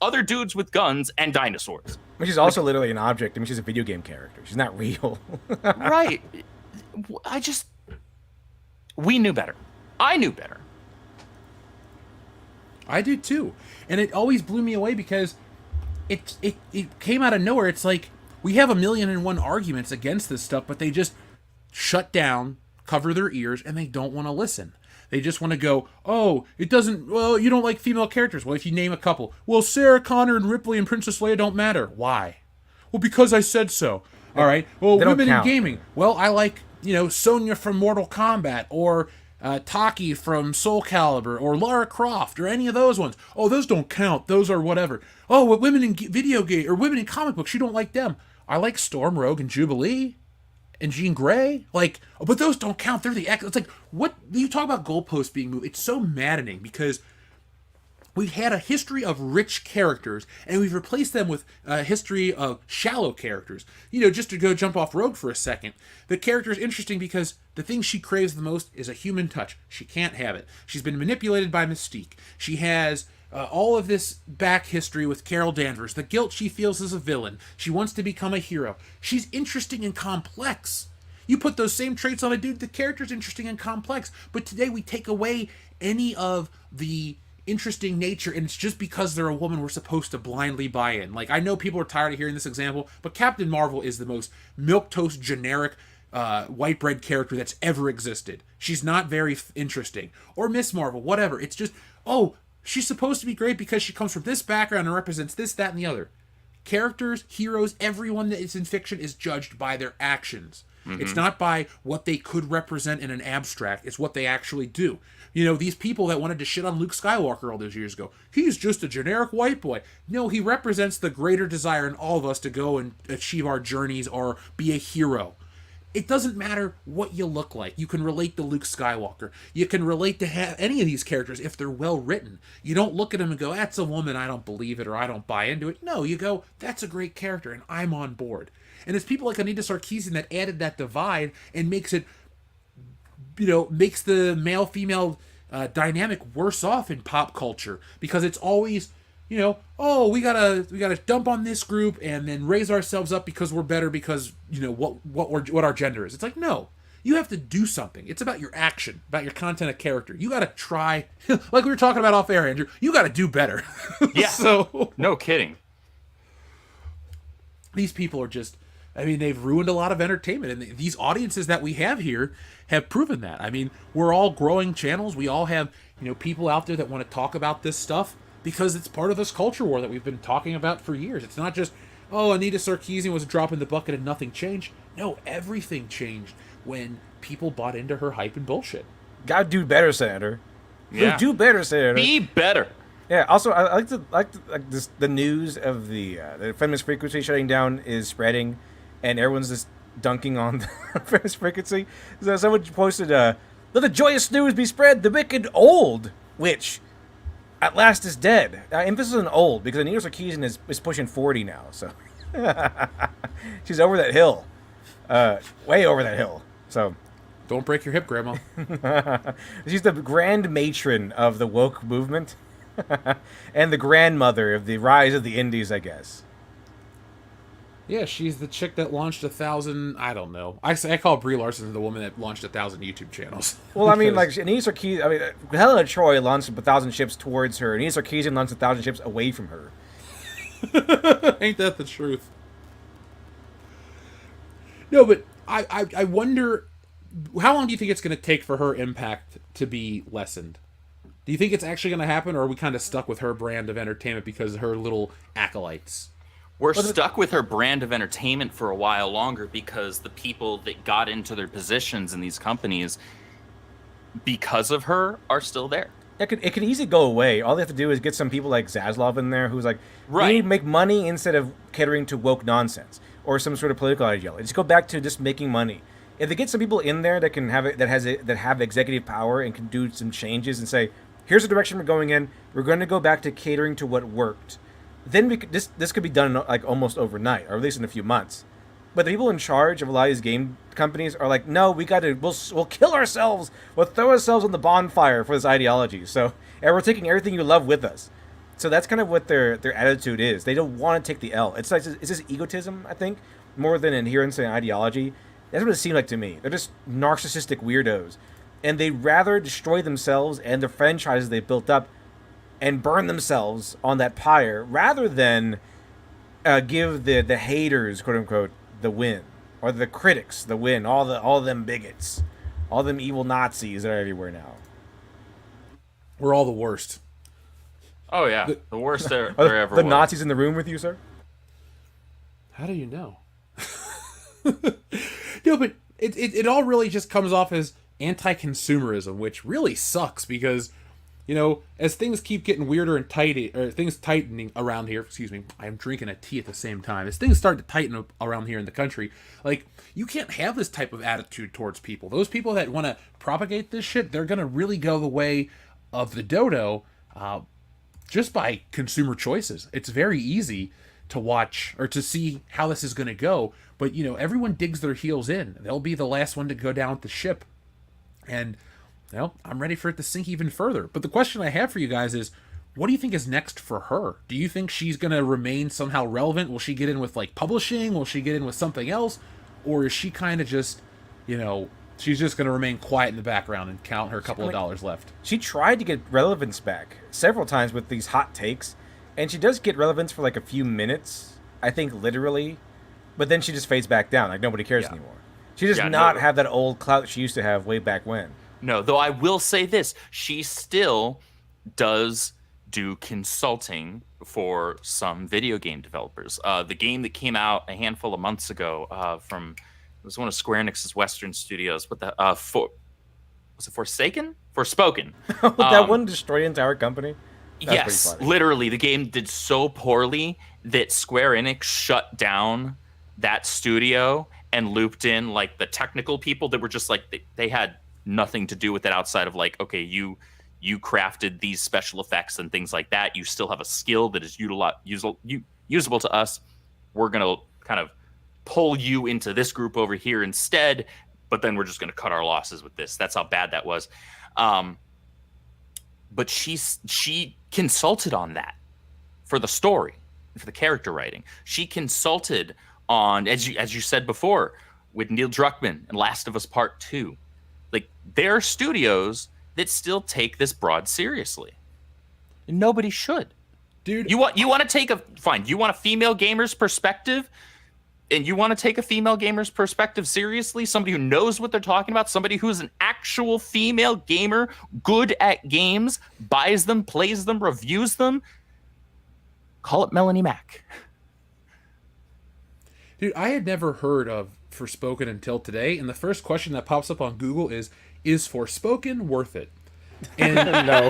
other dudes with guns and dinosaurs. I mean, she's also literally an object. I mean, she's a video game character. She's not real. Right. We knew better. I knew better. I do too, and it always blew me away because it came out of nowhere. It's like we have 1,000,001 arguments against this stuff, but they just shut down, cover their ears, and they don't want to listen. They just want to go, oh, it doesn't, well, you don't like female characters. Well, if you name a couple, well, Sarah Connor and Ripley and Princess Leia don't matter. Why? Well, because I said so. All right. Well, women in gaming. Well, I like, Sonya from Mortal Kombat, or Taki from Soul Calibur, or Lara Croft, or any of those ones. Oh, those don't count. Those are whatever. Oh, what women in video game, or women in comic books, you don't like them. I like Storm, Rogue, and Jubilee. And Jean Grey, but those don't count. They're the ex. It's like, what you talk about goalposts being moved? It's so maddening because we've had a history of rich characters and we've replaced them with a history of shallow characters. Just to go jump off Rogue for a second, the character is interesting because the thing she craves the most is a human touch. She can't have it. She's been manipulated by Mystique. She has all of this back history with Carol Danvers, the guilt she feels as a villain. She wants to become a hero. She's interesting and complex. You put those same traits on a dude, the character's interesting and complex. But today we take away any of the interesting nature, and it's just because they're a woman we're supposed to blindly buy in. I know people are tired of hearing this example, but Captain Marvel is the most milquetoast generic white bread character that's ever existed. She's not very interesting. Or Miss Marvel, whatever. It's just, she's supposed to be great because she comes from this background and represents this, that, and the other. Characters, heroes, everyone that is in fiction is judged by their actions. Mm-hmm. It's not by what they could represent in an abstract. It's what they actually do. These people that wanted to shit on Luke Skywalker all those years ago, he's just a generic white boy. No, he represents the greater desire in all of us to go and achieve our journeys or be a hero. It doesn't matter what you look like. You can relate to Luke Skywalker. You can relate to any of these characters if they're well written. You don't look at them and go, that's a woman, I don't believe it, or I don't buy into it. No, you go, that's a great character, and I'm on board. And it's people like Anita Sarkeesian that added that divide and makes it, makes the male-female dynamic worse off in pop culture. Because it's always, we gotta dump on this group and then raise ourselves up because we're better because what our gender is. It's like, no, you have to do something. It's about your action, about your content of character. You gotta try, like we were talking about off air, Andrew. You gotta do better. Yeah. So no kidding. These people are just, they've ruined a lot of entertainment, and these audiences that we have here have proven that. We're all growing channels. We all have people out there that want to talk about this stuff. Because it's part of this culture war that we've been talking about for years. It's not just, Anita Sarkeesian was a drop in the bucket and nothing changed. No, everything changed when people bought into her hype and bullshit. Gotta do better, Senator. Yeah. Do better, Senator. Be better. Yeah. Also, I like this. The news of the feminist frequency shutting down is spreading, and everyone's just dunking on the feminist frequency. So someone posted, "Let the joyous news be spread: the wicked old witch at last is dead." Emphasis on old, because Anita Sarkeesian is pushing 40 now, so she's over that hill, way over that hill. So don't break your hip, Grandma. She's the grand matron of the woke movement, and the grandmother of the rise of the indies, I guess. Yeah, she's the chick that launched 1,000. I don't know. I call Brie Larson the woman that launched 1,000 YouTube channels. Well, Anita Sarkeesian. Helena Troy launched 1,000 ships towards her. Anita Sarkeesian launched 1,000 ships away from her. Ain't that the truth? No, but I wonder, how long do you think it's going to take for her impact to be lessened? Do you think it's actually going to happen, or are we kind of stuck with her brand of entertainment because of her little acolytes? We're stuck with her brand of entertainment for a while longer because the people that got into their positions in these companies because of her are still there. It could easily go away. All they have to do is get some people like Zaslav in there who's like, right, we need to make money instead of catering to woke nonsense or some sort of political ideology. Just go back to just making money. If they get some people in there that can have it, that have executive power and can do some changes and say, here's the direction we're going in. We're going to go back to catering to what worked. Then this could be done like almost overnight, or at least in a few months. But the people in charge of a lot of these game companies are like, no, we'll kill ourselves. We'll throw ourselves on the bonfire for this ideology. So, and we're taking everything you love with us. So that's kind of what their attitude is. They don't want to take the L. It's just egotism, I think, more than adherence and ideology. That's what it seemed like to me. They're just narcissistic weirdos, and they'd rather destroy themselves and the franchises they built up, and burn themselves on that pyre rather than give the haters, quote unquote, the win, or the critics the win. All them bigots, all them evil Nazis that are everywhere now. We're all the worst. Oh yeah, the worst there Are ever the was. Nazis in the room with you, sir? How do you know? No, but it all really just comes off as anti-consumerism, which really sucks because, you know, as things keep getting weirder and things tightening around here, excuse me, I'm drinking a tea at the same time. As things start to tighten up around here in the country, like, you can't have this type of attitude towards people. Those people that want to propagate this shit, they're going to really go the way of the dodo, just by consumer choices. It's very easy to watch or to see how this is going to go, but, you know, everyone digs their heels in. They'll be the last one to go down with the ship. And, well, I'm ready for it to sink even further. But the question I have for you guys is, what do you think is next for her? Do you think she's going to remain somehow relevant? Will she get in with, like, publishing? Will she get in with something else? Or is she kind of just, you know, she's just going to remain quiet in the background and count her couple of dollars left? She tried to get relevance back several times with these hot takes, and she does get relevance for like a few minutes, I think literally, but then she just fades back down, like nobody cares anymore. She does not have that old clout she used to have way back when. No, though I will say this, she still does do consulting for some video game developers. The game that came out a handful of months ago it was one of Square Enix's Western studios. What the was it Forsaken? Forspoken. That one destroyed the entire company. Yes, literally, the game did so poorly that Square Enix shut down that studio and looped in like the technical people that were just like they had nothing to do with it outside of like, okay, you crafted these special effects and things like that. You still have a skill that is usable to us. We're gonna kind of pull you into this group over here instead, but then we're just gonna cut our losses with this. That's how bad that was. But she consulted on that for the story, for the character writing. She consulted on, as you said before, with Neil Druckmann and Last of Us Part 2. Like, there are studios that still take this broad seriously. And nobody should. Dude, you want to take you want a female gamer's perspective? And you want to take a female gamer's perspective seriously? Somebody who knows what they're talking about? Somebody who's an actual female gamer, good at games, buys them, plays them, reviews them? Call it Melanie Mack. Dude, I had never heard of Forspoken until today, and the first question that pops up on Google is Forspoken worth it? And No.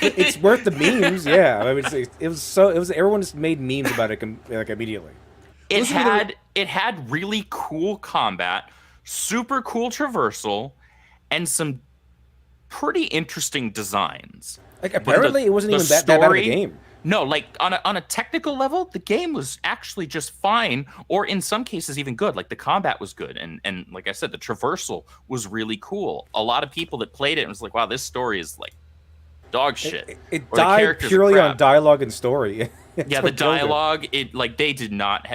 It's worth the memes, yeah. I mean, it was everyone just made memes about it like immediately. It had really cool combat, super cool traversal, and some pretty interesting designs. Like, apparently it wasn't even that bad of a game. No, like on a technical level, the game was actually just fine, or in some cases even good. Like the combat was good, and like I said, the traversal was really cool. A lot of people that played it was like, wow, this story is like dog shit. It died purely on dialogue and story. Yeah, the dialogue, they did not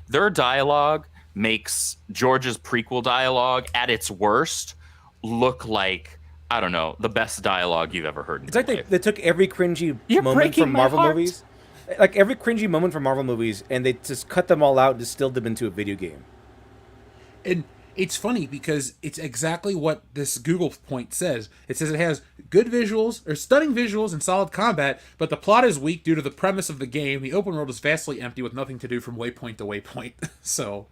their dialogue makes George's prequel dialogue at its worst look like, I don't know, the best dialogue you've ever heard in your life. They took every cringy moment from Marvel movies. Like every cringy moment from Marvel movies, and they just cut them all out and distilled them into a video game. And it's funny because it's exactly what this Google point says. It says it has good visuals, or stunning visuals and solid combat, but the plot is weak due to the premise of the game. The open world is vastly empty with nothing to do from waypoint to waypoint. So,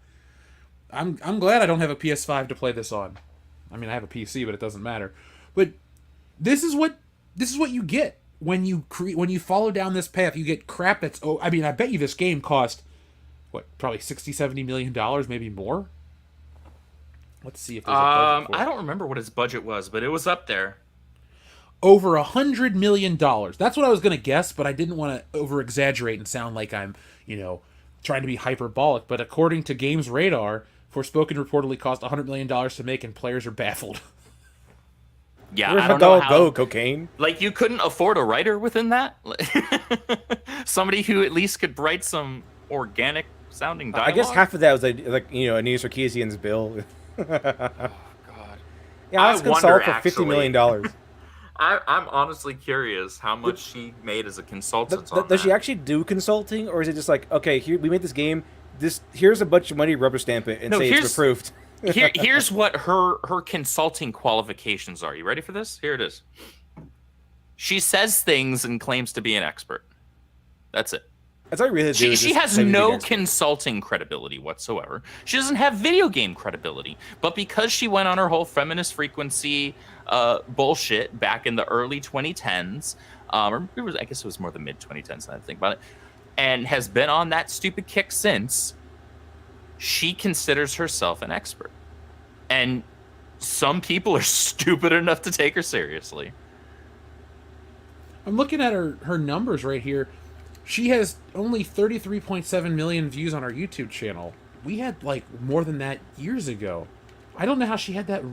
I'm glad I don't have a PS5 to play this on. I mean, I have a PC, but it doesn't matter. But this is what you get when you follow down this path. You get crap that's I mean, I bet you this game cost probably $60-70 million, maybe more. Let's see if there's a budget for it. I don't remember what his budget was, but it was up there. Over $100 million. That's what I was going to guess, but I didn't want to over-exaggerate and sound like I'm, trying to be hyperbolic. But according to Games Radar, Forspoken reportedly cost $100 million to make, and players are baffled. Yeah, Where'd I my don't know dog how. go? Cocaine? Like, you couldn't afford a writer within that? Somebody who at least could write some organic sounding dialogue? I guess half of that was like Anita Sarkeesian's bill. God. Yeah, let's I consult wonder, for $50 million. I'm honestly curious how much she made as a consultant on Does she that. actually do consulting, or is it just like, okay, here we made this game. Here's a bunch of money, rubber stamp it, and No, say it's approved. Here's what her consulting qualifications are. You ready for this? Here it is. She says things and claims to be an expert. That's it. That's all I really do. She is just has claim to be an no expert. consulting credibility whatsoever. She doesn't have video game credibility. But because she went on her whole feminist frequency bullshit back in the early 2010s, or I guess it was more the mid 2010s now that I think about it, and has been on that stupid kick since, she considers herself an expert. And some people are stupid enough to take her seriously. I'm looking at her numbers right here. She has only 33.7 million views on our YouTube channel. We had like more than that years ago. I don't know how she had that.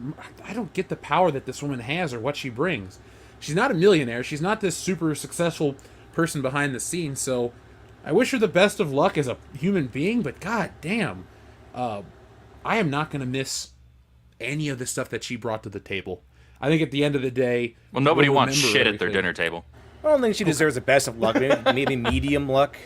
I don't get the power that this woman has or what she brings. She's not a millionaire. She's not this super successful person behind the scenes. So I wish her the best of luck as a human being. But god damn, I am not going to miss any of the stuff that she brought to the table. I think at the end of the day, Well, nobody we'll wants remember shit at their everything. dinner table. I don't think she deserves the best of luck. Maybe medium luck,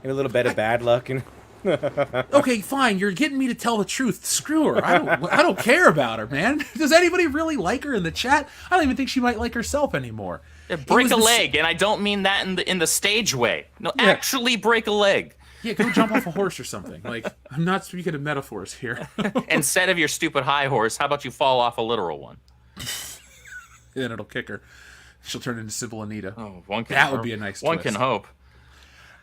maybe a little bit of bad luck. And Okay, fine. You're getting me to tell the truth. Screw her. I don't care about her, man. Does anybody really like her in the chat? I don't even think she might like herself anymore. Yeah, break It a was the leg, and I don't mean that in the stage way. No, Yeah. actually break a leg. Yeah, go jump off a horse or something. Like, I'm not speaking of metaphors here. Instead of your stupid high horse, how about you fall off a literal one? Then it'll kick her. She'll turn into Sybil Anita. Oh, one can That hope. would be a nice One twist. can hope.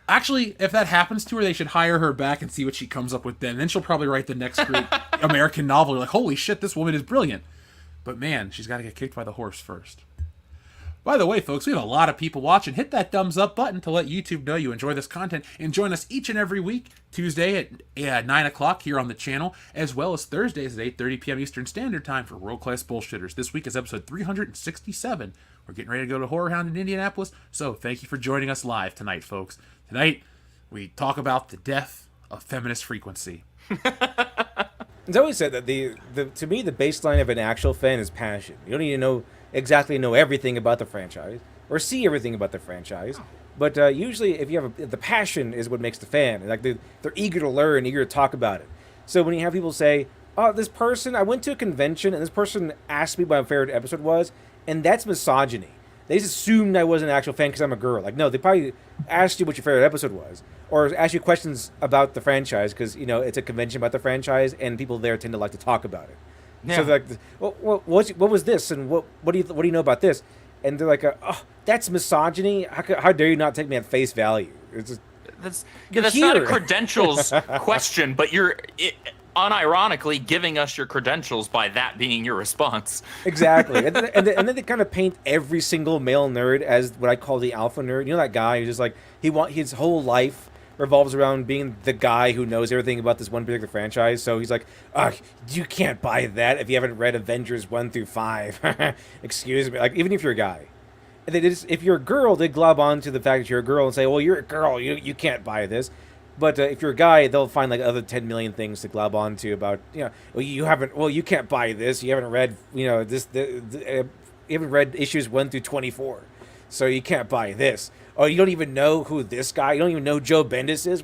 Actually, if that happens to her, they should hire her back and see what she comes up with then. Then she'll probably write the next great American novel. You're like, holy shit, this woman is brilliant. But man, she's got to get kicked by the horse first. By the way, folks, we have a lot of people watching. Hit that thumbs up button to let YouTube know you enjoy this content. And join us each and every week, Tuesday at 9 o'clock here on the channel, as well as Thursdays at 8:30 p.m. Eastern Standard Time for World Class Bullshitters. This week is episode 367. We're getting ready to go to Horror Hound in Indianapolis, so thank you for joining us live tonight, folks. Tonight, we talk about the death of feminist frequency. it's always said that to me the baseline of an actual fan is passion. You don't need to exactly know everything about the franchise or see everything about the franchise, but usually if you have the passion is what makes the fan. Like they're eager to learn, eager to talk about it. So when you have people say, "Oh, this person, I went to a convention and this person asked me what my favorite episode was," and that's misogyny. They just assumed I was an actual fan because I'm a girl. Like, no, they probably asked you what your favorite episode was, or asked you questions about the franchise because it's a convention about the franchise, and people there tend to like to talk about it. Yeah. So they're like, what was this, and what do you know about this? And they're like, oh, that's misogyny. How dare you not take me at face value? It's just, That's You're not a here. credentials question, but you're unironically giving us your credentials by that being your response. exactly. and then they kind of paint every single male nerd as what I call the alpha nerd. You know that guy who's just like his whole life revolves around being the guy who knows everything about this one particular franchise. So he's like, you can't buy that if you haven't read Avengers 1 through 5. Excuse me. Like, even if you're a guy. And if you're a girl, they glob on to the fact that you're a girl and say, well, you're a girl, you can't buy this. But if you're a guy, they'll find like other 10 million things to glob on to about, you can't buy this. You haven't read, you haven't read issues 1 through 24. So you can't buy this. Oh, you don't even know who this guy, you don't even know Joe Bendis is.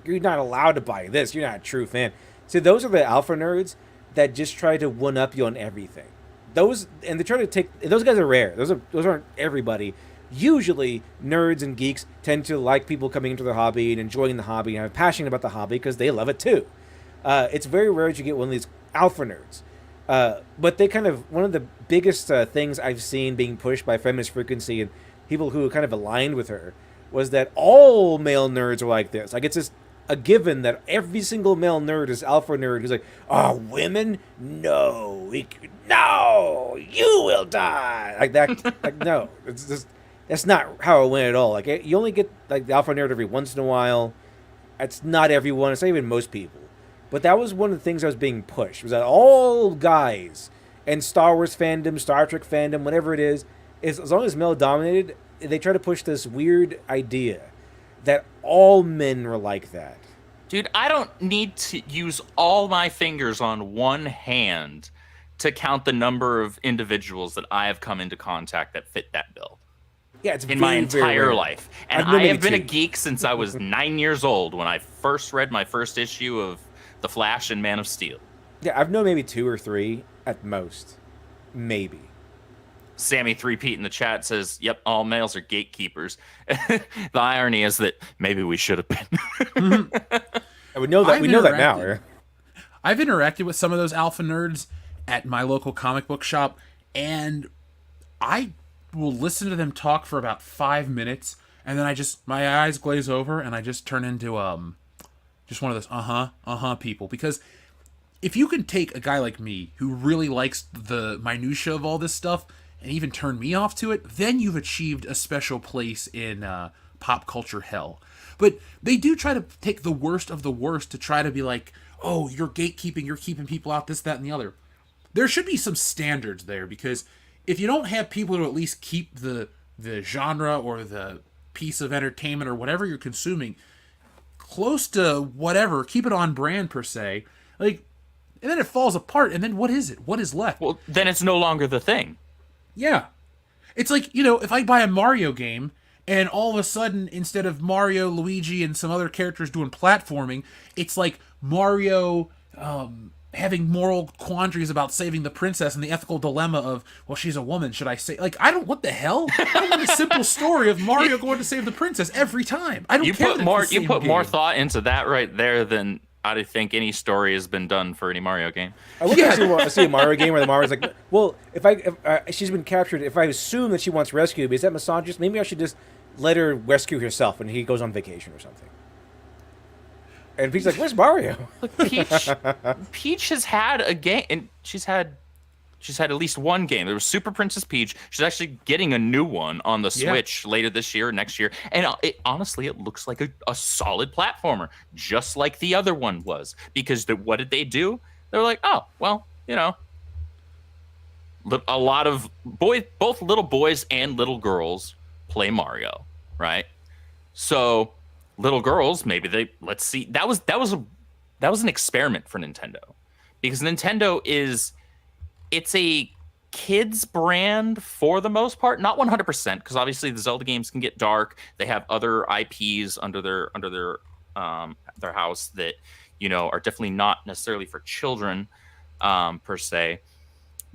You're not allowed to buy this. You're not a true fan. So those are the alpha nerds that just try to one-up you on everything. Those guys are rare. Those aren't everybody. Usually, nerds and geeks tend to like people coming into their hobby and enjoying the hobby and are passionate about the hobby because they love it too. It's very rare that you get one of these alpha nerds. But they kind of, one of the biggest things I've seen being pushed by feminist frequency and people who kind of aligned with her was that all male nerds are like this. Like, it's just a given that every single male nerd is alpha nerd who's like, oh, women? No, you will die. Like that, like, no. It's just, that's not how it went at all. Like, you only get like the alpha nerd every once in a while. It's not everyone. It's not even most people. But that was one of the things that was being pushed, was that all guys And Star Wars fandom, Star Trek fandom, whatever it is as long as male dominated, they try to push this weird idea that all men are like that. Dude, I don't need to use all my fingers on one hand to count the number of individuals that I have come into contact that fit that bill. Yeah, it's in very, my very entire rare. life. And I've known I have maybe been a two. geek since I was 9 years old when I first read my first issue of The Flash and Man of Steel. Yeah, I've known maybe 2 or 3 at most. Maybe. Sammy 3-Pete in the chat says, yep, all males are gatekeepers. The irony is that maybe we should have been. We know that. We know that now. interacted- I've interacted with some of those alpha nerds at my local comic book shop, and I will listen to them talk for about 5 minutes, and then my eyes glaze over, and I just turn into just one of those people. Because if you can take a guy like me who really likes the minutia of all this stuff and even turn me off to it, then you've achieved a special place in pop culture hell. But they do try to take the worst of the worst to try to be like, oh, you're gatekeeping, you're keeping people out, this, that, and the other. There should be some standards there, because if you don't have people who at least keep the genre or the piece of entertainment or whatever you're consuming close to whatever, keep it on brand per se, like, and then it falls apart, and then what is it? What is left? Well, then it's no longer the thing. Yeah. It's like, if I buy a Mario game and all of a sudden, instead of Mario, Luigi, and some other characters doing platforming, it's like Mario having moral quandaries about saving the princess and the ethical dilemma of, well, she's a woman, should I say? Like, what the hell? I want a simple story of Mario going to save the princess every time. I don't care. You put more thought into that right there than I think any story has been done for any Mario game. I would actually want to see a Mario game where the Mario's like, well, if she's been captured, if I assume that she wants rescue, is that misogynist? Maybe I should just let her rescue herself when he goes on vacation or something. And Peach's like, where's Mario? Peach has had a game, and she's had at least one game. There was Super Princess Peach. She's actually getting a new one on the Switch later this year, next year. And honestly, it looks like a solid platformer, just like the other one was. Because what did they do? They were like, oh, well, a lot of both little boys and little girls play Mario, right? So little girls, maybe let's see. That was an experiment for Nintendo, because Nintendo it's a kids brand for the most part, not 100%, because obviously the Zelda games can get dark. They have other IPs under their house that are definitely not necessarily for children per se,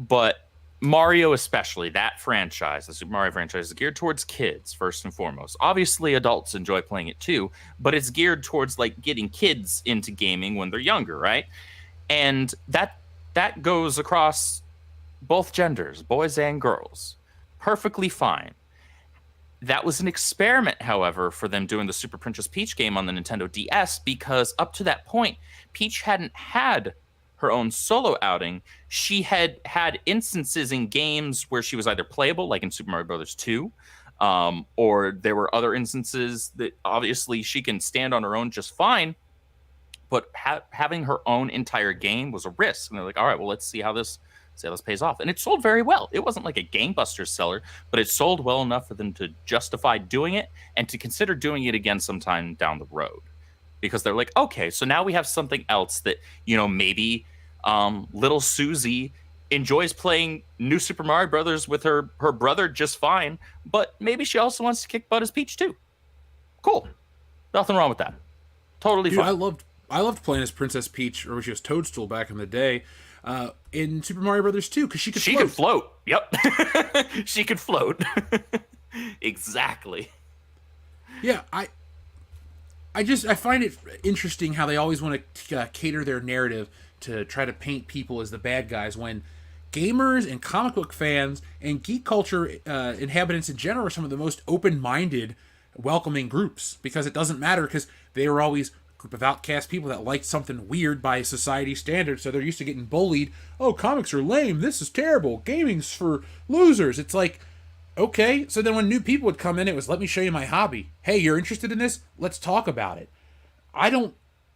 but Mario, especially that franchise, the Super Mario franchise, is geared towards kids first and foremost. Obviously, adults enjoy playing it too, but it's geared towards like getting kids into gaming when they're younger, right? And that goes across both genders, boys and girls, perfectly fine. That was an experiment, however, for them doing the Super Princess Peach game on the Nintendo DS, because up to that point, Peach hadn't had her own solo outing. She had had instances in games where she was either playable, like in Super Mario Brothers 2, or there were other instances that obviously she can stand on her own just fine, but having her own entire game was a risk. And they're like, all right, well, let's see how this pays off. And it sold very well. It wasn't like a gangbusters seller, but it sold well enough for them to justify doing it and to consider doing it again sometime down the road. Because they're like, okay, so now we have something else that, maybe little Susie enjoys playing New Super Mario Brothers with her brother just fine, but maybe she also wants to kick butt as Peach too. Cool. Nothing wrong with that. Totally Dude, fine. I loved playing as Princess Peach, or she was Toadstool back in the day, in Super Mario Brothers 2, because she could float. Yep. She could float. Exactly. Yeah, I find it interesting how they always want to cater their narrative to try to paint people as the bad guys, when gamers and comic book fans and geek culture inhabitants in general are some of the most open-minded, welcoming groups, because it doesn't matter, because they were always a group of outcast people that liked something weird by society standards, so they're used to getting bullied. Oh, comics are lame, this is terrible, gaming's for losers. It's like, okay, so then when new people would come in, it was, let me show you my hobby. Hey, you're interested in this? Let's talk about it.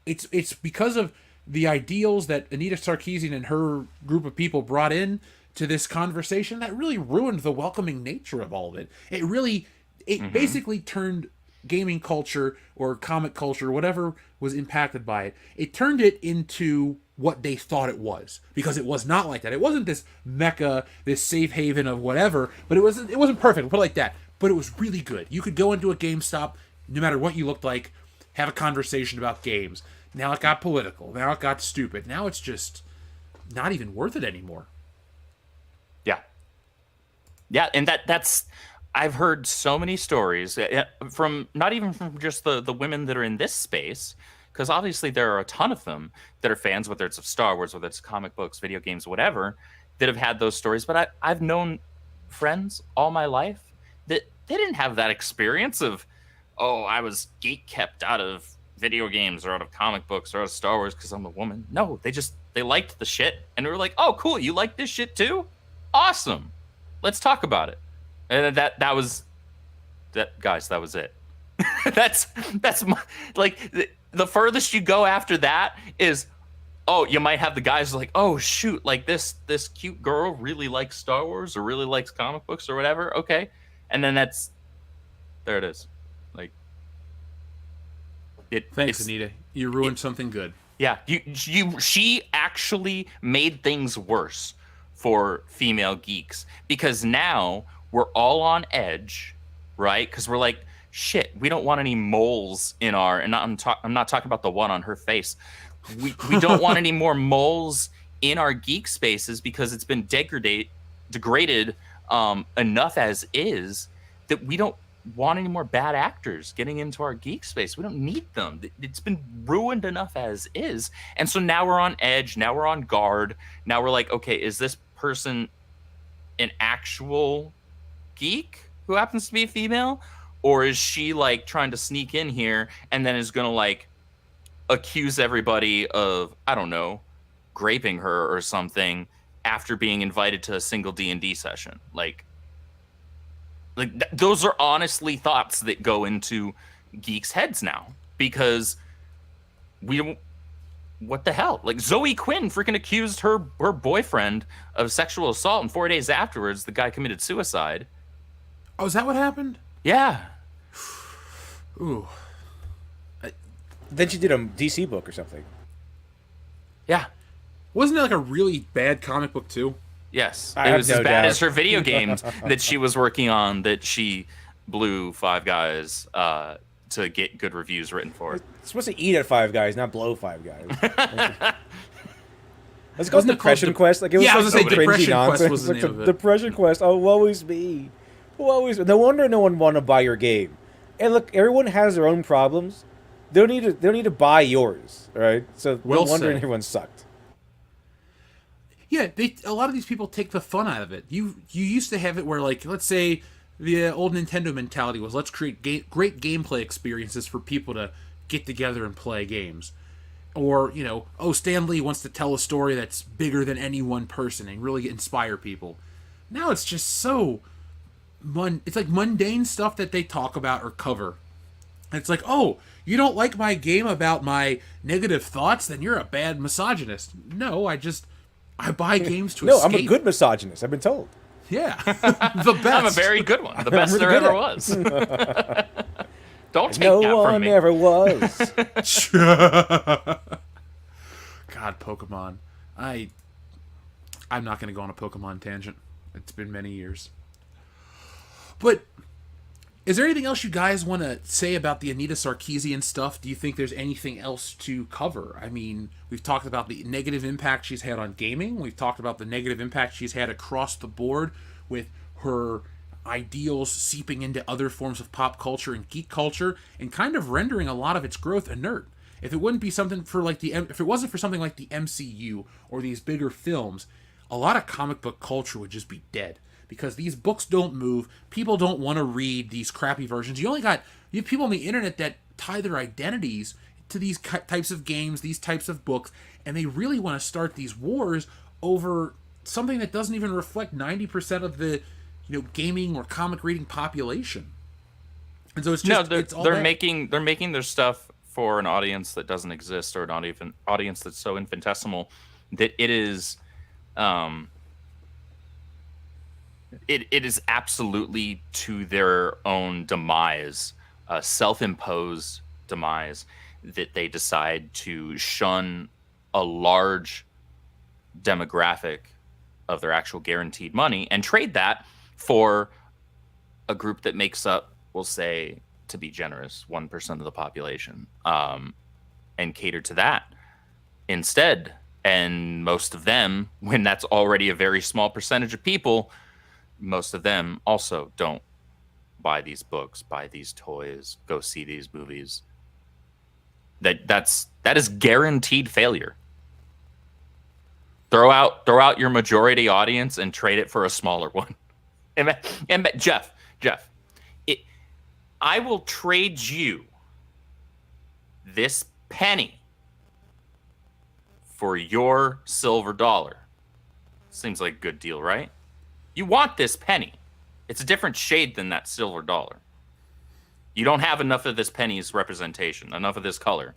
It's because of the ideals that Anita Sarkeesian and her group of people brought in to this conversation that really ruined the welcoming nature of all of it. It basically turned gaming culture or comic culture, whatever was impacted by it, it turned it into what they thought it was, because it was not like that. It wasn't this mecca, this safe haven of whatever, but it wasn't perfect, put it like that, but it was really good. You could go into a GameStop, no matter what you looked like, have a conversation about games. Now it got political, now it got stupid, now it's just not even worth it anymore. Yeah, and that's I've heard so many stories from not even from just the women that are in this space, because obviously there are a ton of them that are fans, whether it's of Star Wars, whether it's comic books, video games, whatever, that have had those stories. But I've known friends all my life that they didn't have that experience of, oh, I was geek kept out of video games or out of comic books or out of Star Wars because I'm a woman. No, they liked the shit, and they were like, oh, cool, you like this shit too? Awesome. Let's talk about it. And that was that, guys. That was it. that's my, like the furthest you go after that is, oh, you might have the guys like, oh shoot, like this cute girl really likes Star Wars or really likes comic books or whatever. Okay, and then there it is. Like Thanks, Anita. You ruined something good. Yeah, she actually made things worse for female geeks, because now we're all on edge, right? Because we're like, shit, we don't want any moles in our, and I'm not talking about the one on her face. We don't want any more moles in our geek spaces, because it's been degraded enough as is, that we don't want any more bad actors getting into our geek space. We don't need them. It's been ruined enough as is. And so now we're on edge. Now we're on guard. Now we're like, okay, is this person an actual geek who happens to be a female? Or is she like trying to sneak in here and then is going to like accuse everybody of, I don't know, graping her or something after being invited to a single D&D session? Like those are honestly thoughts that go into geeks' heads now, because we don't, what the hell? Like Zoe Quinn freaking accused her boyfriend of sexual assault, and 4 days afterwards, the guy committed suicide. Oh, is that what happened? Yeah. Ooh. Then she did a DC book or something. Yeah. Wasn't it like a really bad comic book too? Yes. I It was have as no bad doubt. as her video games that she was working on, that she blew Five Guys to get good reviews written for. It's supposed to eat at Five Guys, not blow Five Guys. Was it called Wasn't it Depression called Quest? Like it was Yeah, I was supposed gonna to say be cringy Depression Quest nonsense. was the Like name of it. Depression Quest. Oh, woe is me. Woe is me. No wonder no one want to buy your game. And look, everyone has their own problems. They don't need to buy yours. All right. So Well no wonder said. everyone sucked. Yeah, a lot of these people take the fun out of it. You used to have it where, like, let's say the old Nintendo mentality was, let's create great gameplay experiences for people to get together and play games. Or, you know, oh, Stan Lee wants to tell a story that's bigger than any one person and really inspire people. Now it's just so it's like mundane stuff that they talk about or cover. And it's like, oh, you don't like my game about my negative thoughts? Then you're a bad misogynist. No, I buy games to No, escape. I'm a good misogynist. I've been told. Yeah, the best. I'm a very good one. The best really there good ever at was. Don't take No that from one me. ever was. God, Pokemon. I'm not going to go on a Pokemon tangent. It's been many years. But is there anything else you guys want to say about the Anita Sarkeesian stuff? Do you think there's anything else to cover? I mean, we've talked about the negative impact she's had on gaming. We've talked about the negative impact she's had across the board with her ideals seeping into other forms of pop culture and geek culture and kind of rendering a lot of its growth inert. If it wasn't for something like the MCU or these bigger films, a lot of comic book culture would just be dead, because these books don't move. People don't want to read these crappy versions. You have people on the internet that tie their identities to these types of games, these types of books, and they really want to start these wars over something that doesn't even reflect 90% of the gaming or comic reading population. And so it's just they're making their stuff for an audience that doesn't exist, or not even audience that's so infinitesimal that it is it is absolutely to their own demise, self-imposed demise, that they decide to shun a large demographic of their actual guaranteed money and trade that for a group that makes up, we'll say, to be generous, 1% of the population, and cater to that instead. And most of them, when that's already a very small percentage of people, most of them also don't buy these books, buy these toys, go see these movies. That is guaranteed failure. Throw out your majority audience and trade it for a smaller one. And Jeff, I will trade you this penny for your silver dollar. Seems like a good deal, right? You want this penny. It's a different shade than that silver dollar. You don't have enough of this penny's representation, enough of this color.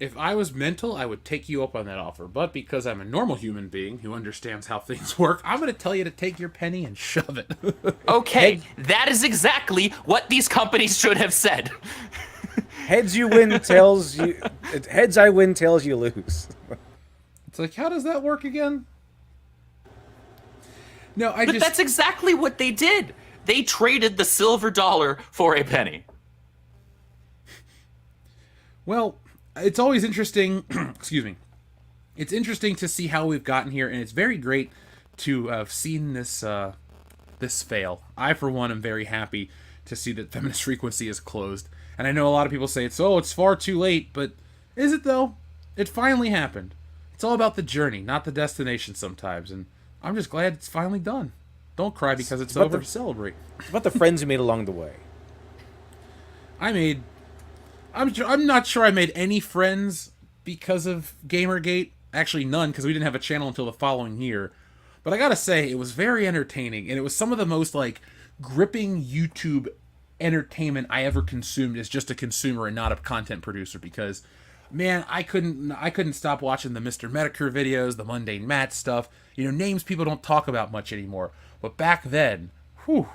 If I was mental, I would take you up on that offer. But because I'm a normal human being who understands how things work, I'm going to tell you to take your penny and shove it. Okay, that is exactly what these companies should have said. Heads you win, tails you... Heads I win, tails you lose. It's like, how does that work again? No, But that's exactly what they did. They traded the silver dollar for a penny. Well, it's always interesting, excuse me, it's interesting to see how we've gotten here, and it's very great to have seen this this fail. I, for one, am very happy to see that Feminist Frequency is closed. And I know a lot of people say it's far too late, but is it though? It finally happened. It's all about the journey, not the destination sometimes, and I'm just glad it's finally done. Don't cry because it's over. Celebrate. It's about the friends you made along the way. I'm not sure I made any friends because of Gamergate. Actually, none, because we didn't have a channel until the following year. But I gotta say, it was very entertaining, and it was some of the most, like, gripping YouTube entertainment I ever consumed as just a consumer and not a content producer, because, man, I couldn't stop watching the Mr. Medicare videos, the Mundane Matt stuff, names people don't talk about much anymore. But back then, whew,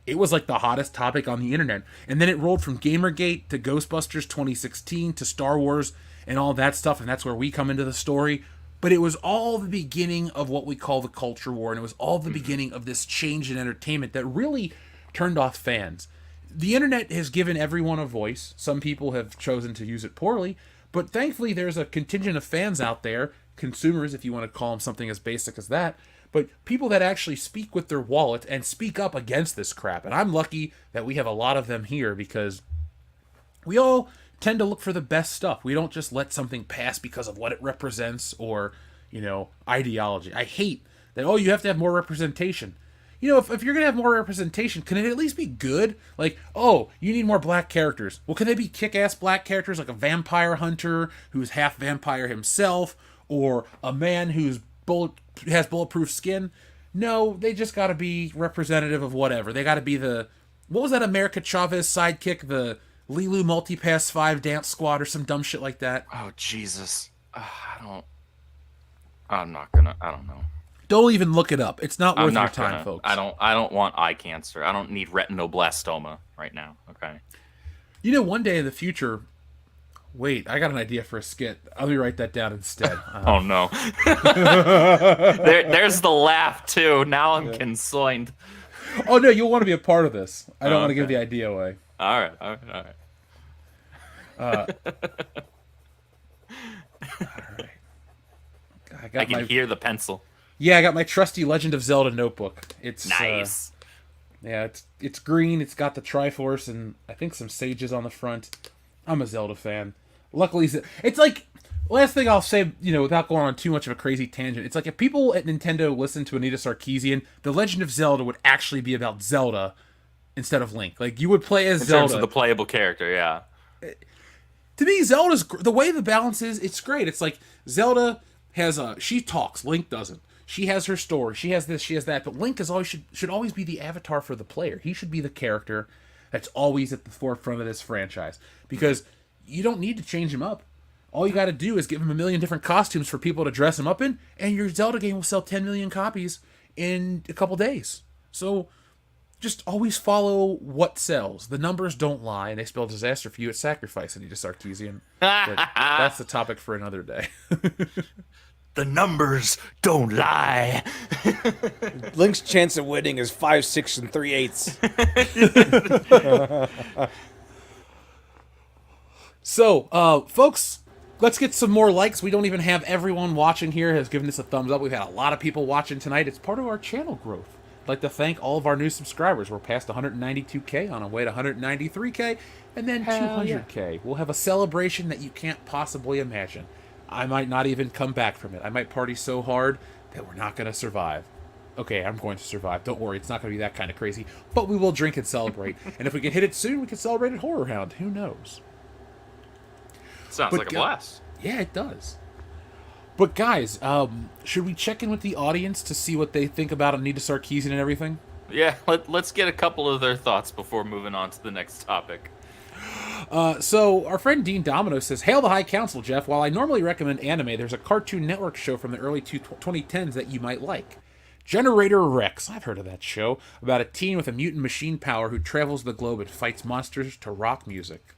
it was like the hottest topic on the internet. And then it rolled from Gamergate to Ghostbusters 2016 to Star Wars and all that stuff, and that's where we come into the story. But it was all the beginning of what we call the culture war, and it was all the beginning of this change in entertainment that really turned off fans. The internet has given everyone a voice. Some people have chosen to use it poorly, but thankfully there's a contingent of fans out there, consumers if you want to call them something as basic as that, but people that actually speak with their wallet and speak up against this crap. And I'm lucky that we have a lot of them here, because we all tend to look for the best stuff. We don't just let something pass because of what it represents or, ideology. I hate that, you have to have more representation. If you're going to have more representation, can it at least be good? Like, you need more black characters. Well, can they be kick-ass black characters, like a vampire hunter who's half vampire himself, or a man who's has bulletproof skin? No, they just got to be representative of whatever. They got to be what was that America Chavez sidekick, the Lilu Multipass 5 Dance Squad or some dumb shit like that? Oh, Jesus. I don't know. Don't even look it up. It's not worth your time, gonna, folks. I don't want eye cancer. I don't need retinoblastoma right now. Okay. One day in the future. Wait, I got an idea for a skit. Let me write that down instead. Oh no. There's the laugh too. Now I'm concerned. Oh no, you'll want to be a part of this. I don't want to give the idea away. All right. All right. I can hear the pencil. Yeah, I got my trusty Legend of Zelda notebook. It's nice. It's green. It's got the Triforce and I think some sages on the front. I'm a Zelda fan. Luckily, it's like, last thing I'll say, without going on too much of a crazy tangent, it's like if people at Nintendo listen to Anita Sarkeesian, The Legend of Zelda would actually be about Zelda instead of Link. Like, you would play as Zelda. In terms of the playable character, yeah. To me, Zelda's, the way the balance is, it's great. It's like, Zelda has she talks, Link doesn't. She has her story, she has this, she has that, but Link should always be the avatar for the player. He should be the character that's always at the forefront of this franchise. Because you don't need to change him up. All you got to do is give him a million different costumes for people to dress him up in, and your Zelda game will sell 10 million copies in a couple days. So just always follow what sells. The numbers don't lie, and they spell disaster for you at sacrifice, Anita Sarkeesian. But that's the topic for another day. The numbers don't lie. Link's chance of winning is 5, 6, and 3/8. So, folks, let's get some more likes. We don't even have everyone watching here has given this a thumbs up. We've had a lot of people watching tonight. It's part of our channel growth. I'd like to thank all of our new subscribers. We're past 192K, on our way to 193K, and then 200K. We'll have a celebration that you can't possibly imagine. I might not even come back from it. I might party so hard that we're not going to survive. Okay, I'm going to survive. Don't worry, it's not going to be that kind of crazy. But we will drink and celebrate. And if we can hit it soon, we can celebrate at Horror Hound. Who knows? Sounds like a blast. Yeah, it does. But guys, should we check in with the audience to see what they think about Anita Sarkeesian and everything? Yeah, let's get a couple of their thoughts before moving on to the next topic. So our friend Dean Domino says, "Hail the High Council, Jeff. While I normally recommend anime, there's a Cartoon Network show from the early 2010s that you might like. Generator Rex. I've heard of that show. About a teen with a mutant machine power who travels the globe and fights monsters to rock music."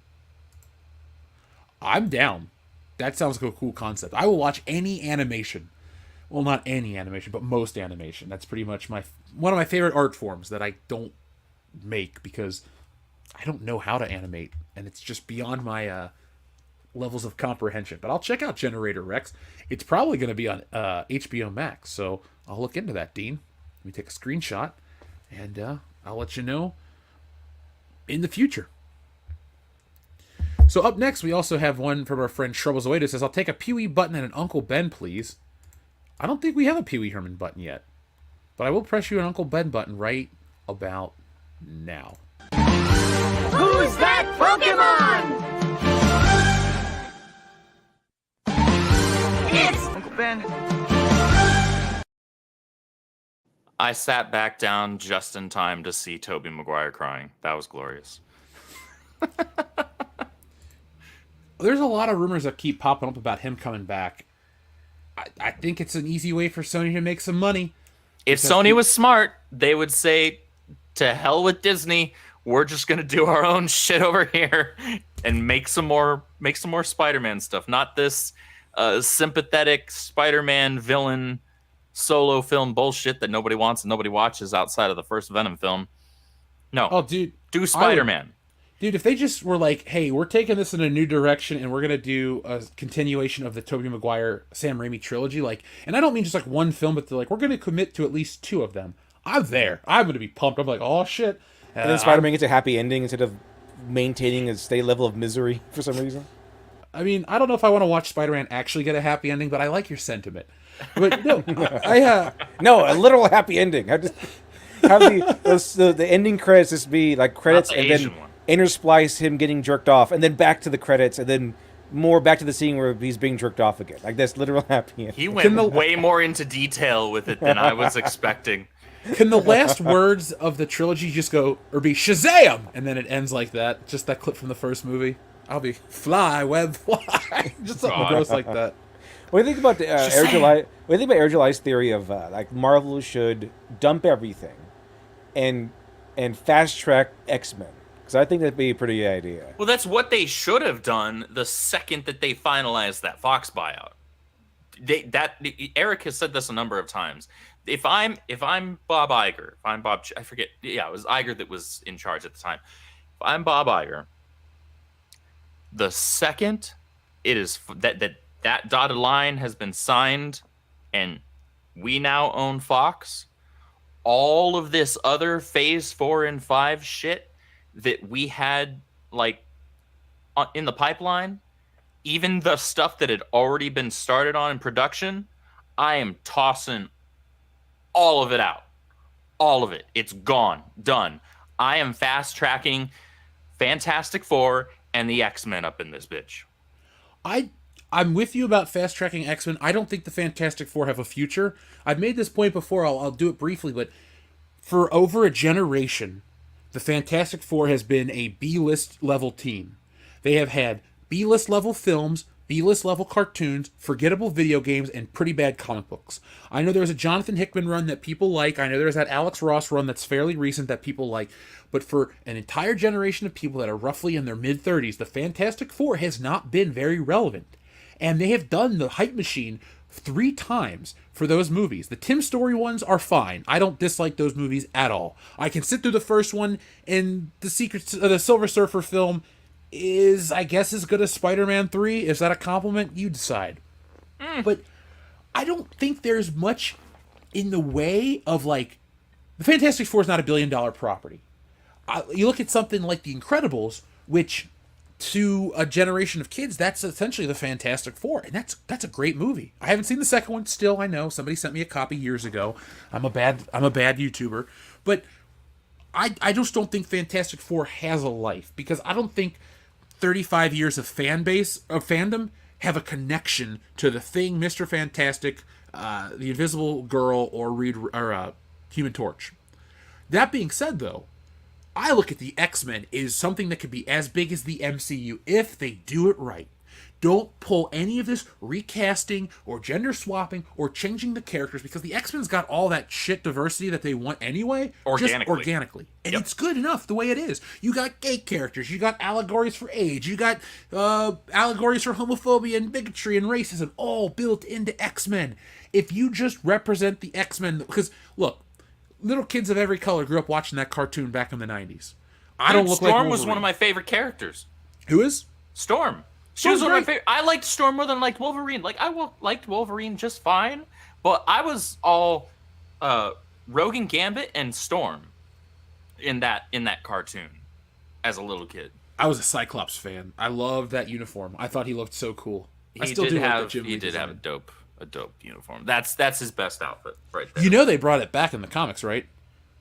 I'm down. That sounds like a cool concept. I will watch any animation. Well, not any animation, but most animation. That's pretty much one of my favorite art forms that I don't make because I don't know how to animate, and it's just beyond my levels of comprehension. But I'll check out Generator Rex. It's probably going to be on HBO Max, so I'll look into that, Dean. Let me take a screenshot, and I'll let you know in the future. So up next, we also have one from our friend Troublesaway that says, "I'll take a Pee-wee button and an Uncle Ben, please." I don't think we have a Pee-wee Herman button yet, but I will press you an Uncle Ben button right about now. Who's that Pokemon? It's Uncle Ben. I sat back down just in time to see Tobey Maguire crying. That was glorious. There's a lot of rumors that keep popping up about him coming back. I think it's an easy way for Sony to make some money. If Sony was smart, they would say, to hell with Disney. We're just gonna do our own shit over here and make some more Spider-Man stuff. Not this sympathetic Spider-Man villain solo film bullshit that nobody wants and nobody watches outside of the first Venom film. No. Oh, dude. Do Spider-Man. Dude, if they just were like, "Hey, we're taking this in a new direction and we're going to do a continuation of the Tobey Maguire, Sam Raimi trilogy," and I don't mean just like one film, but they're like, "We're going to commit to at least 2 of them." I'm there. I'm going to be pumped. I'm like, "Oh, shit." And then Spider-Man gets a happy ending instead of maintaining a steady level of misery for some reason. I mean, I don't know if I want to watch Spider-Man actually get a happy ending, but I like your sentiment. But no, No, a literal happy ending. Have the ending credits just be like credits and then intersplice him getting jerked off, and then back to the credits, and then more back to the scene where he's being jerked off again. Like that's literal happy ending. He went way more into detail with it than I was expecting. Can the last words of the trilogy just go, or be Shazam, and then it ends like that? Just that clip from the first movie. I'll be fly, web, fly. Just something gross like that. What do you think about Air July? What do you think about Air July's theory of like Marvel should dump everything and fast track X-Men? Because I think that'd be a pretty good idea. Well, that's what they should have done the second that they finalized that Fox buyout. Eric has said this a number of times. If I'm Bob Iger, I forget. Yeah, it was Iger that was in charge at the time. If I'm Bob Iger, the second it is that dotted line has been signed, and we now own Fox, all of this other Phase 4 and 5 shit that we had like in the pipeline, even the stuff that had already been started on in production, I am tossing all of it out. All of it. It's gone. Done. I am fast tracking Fantastic Four and the X-Men up in this bitch. I'm with you about fast tracking X-Men. I don't think the Fantastic Four have a future. I've made this point before. I'll do it briefly, but for over a generation, the Fantastic Four has been a B-list level team. They have had B-list level films, B-list level cartoons, forgettable video games, and pretty bad comic books. I know there's a Jonathan Hickman run that people like. I know there's that Alex Ross run that's fairly recent that people like. But for an entire generation of people that are roughly in their mid-30s, the Fantastic Four has not been very relevant. And they have done the hype machine 3 times for those movies. The Tim Story ones are fine. I don't dislike those movies at all. I can sit through the first one, and the Silver Surfer film is, I guess, as good as Spider-Man 3. Is that a compliment? You decide. But I don't think there's much in the way of, like, the Fantastic Four is not a billion-dollar property. You look at something like The Incredibles, which, to a generation of kids, that's essentially the Fantastic Four, and that's a great movie. I haven't seen the second one still. I know somebody sent me a copy years ago. I'm a bad YouTuber, but I just don't think Fantastic Four has a life, because I don't think 35 years of fandom have a connection to the Thing, Mr. Fantastic, the Invisible Girl, or Human Torch. That being said, though, I look at the X-Men as something that could be as big as the MCU if they do it right. Don't pull any of this recasting or gender swapping or changing the characters, because the X-Men's got all that shit diversity that they want anyway. Just organically. And it's good enough the way it is. You got gay characters. You got allegories for age. You got allegories for homophobia and bigotry and racism all built into X-Men. If you just represent the X-Men... Because, look, little kids of every color grew up watching that cartoon back in the 90s. I don't look like Storm was one of my favorite characters. Who is? Storm. She was one of my favorite. I liked Storm more than I liked Wolverine. Like, I liked Wolverine just fine, but I was all Rogue and Gambit and Storm in that cartoon as a little kid. I was a Cyclops fan. I loved that uniform. I thought he looked so cool. He did have a dope uniform. That's his best outfit right there. You know they brought it back in the comics, right?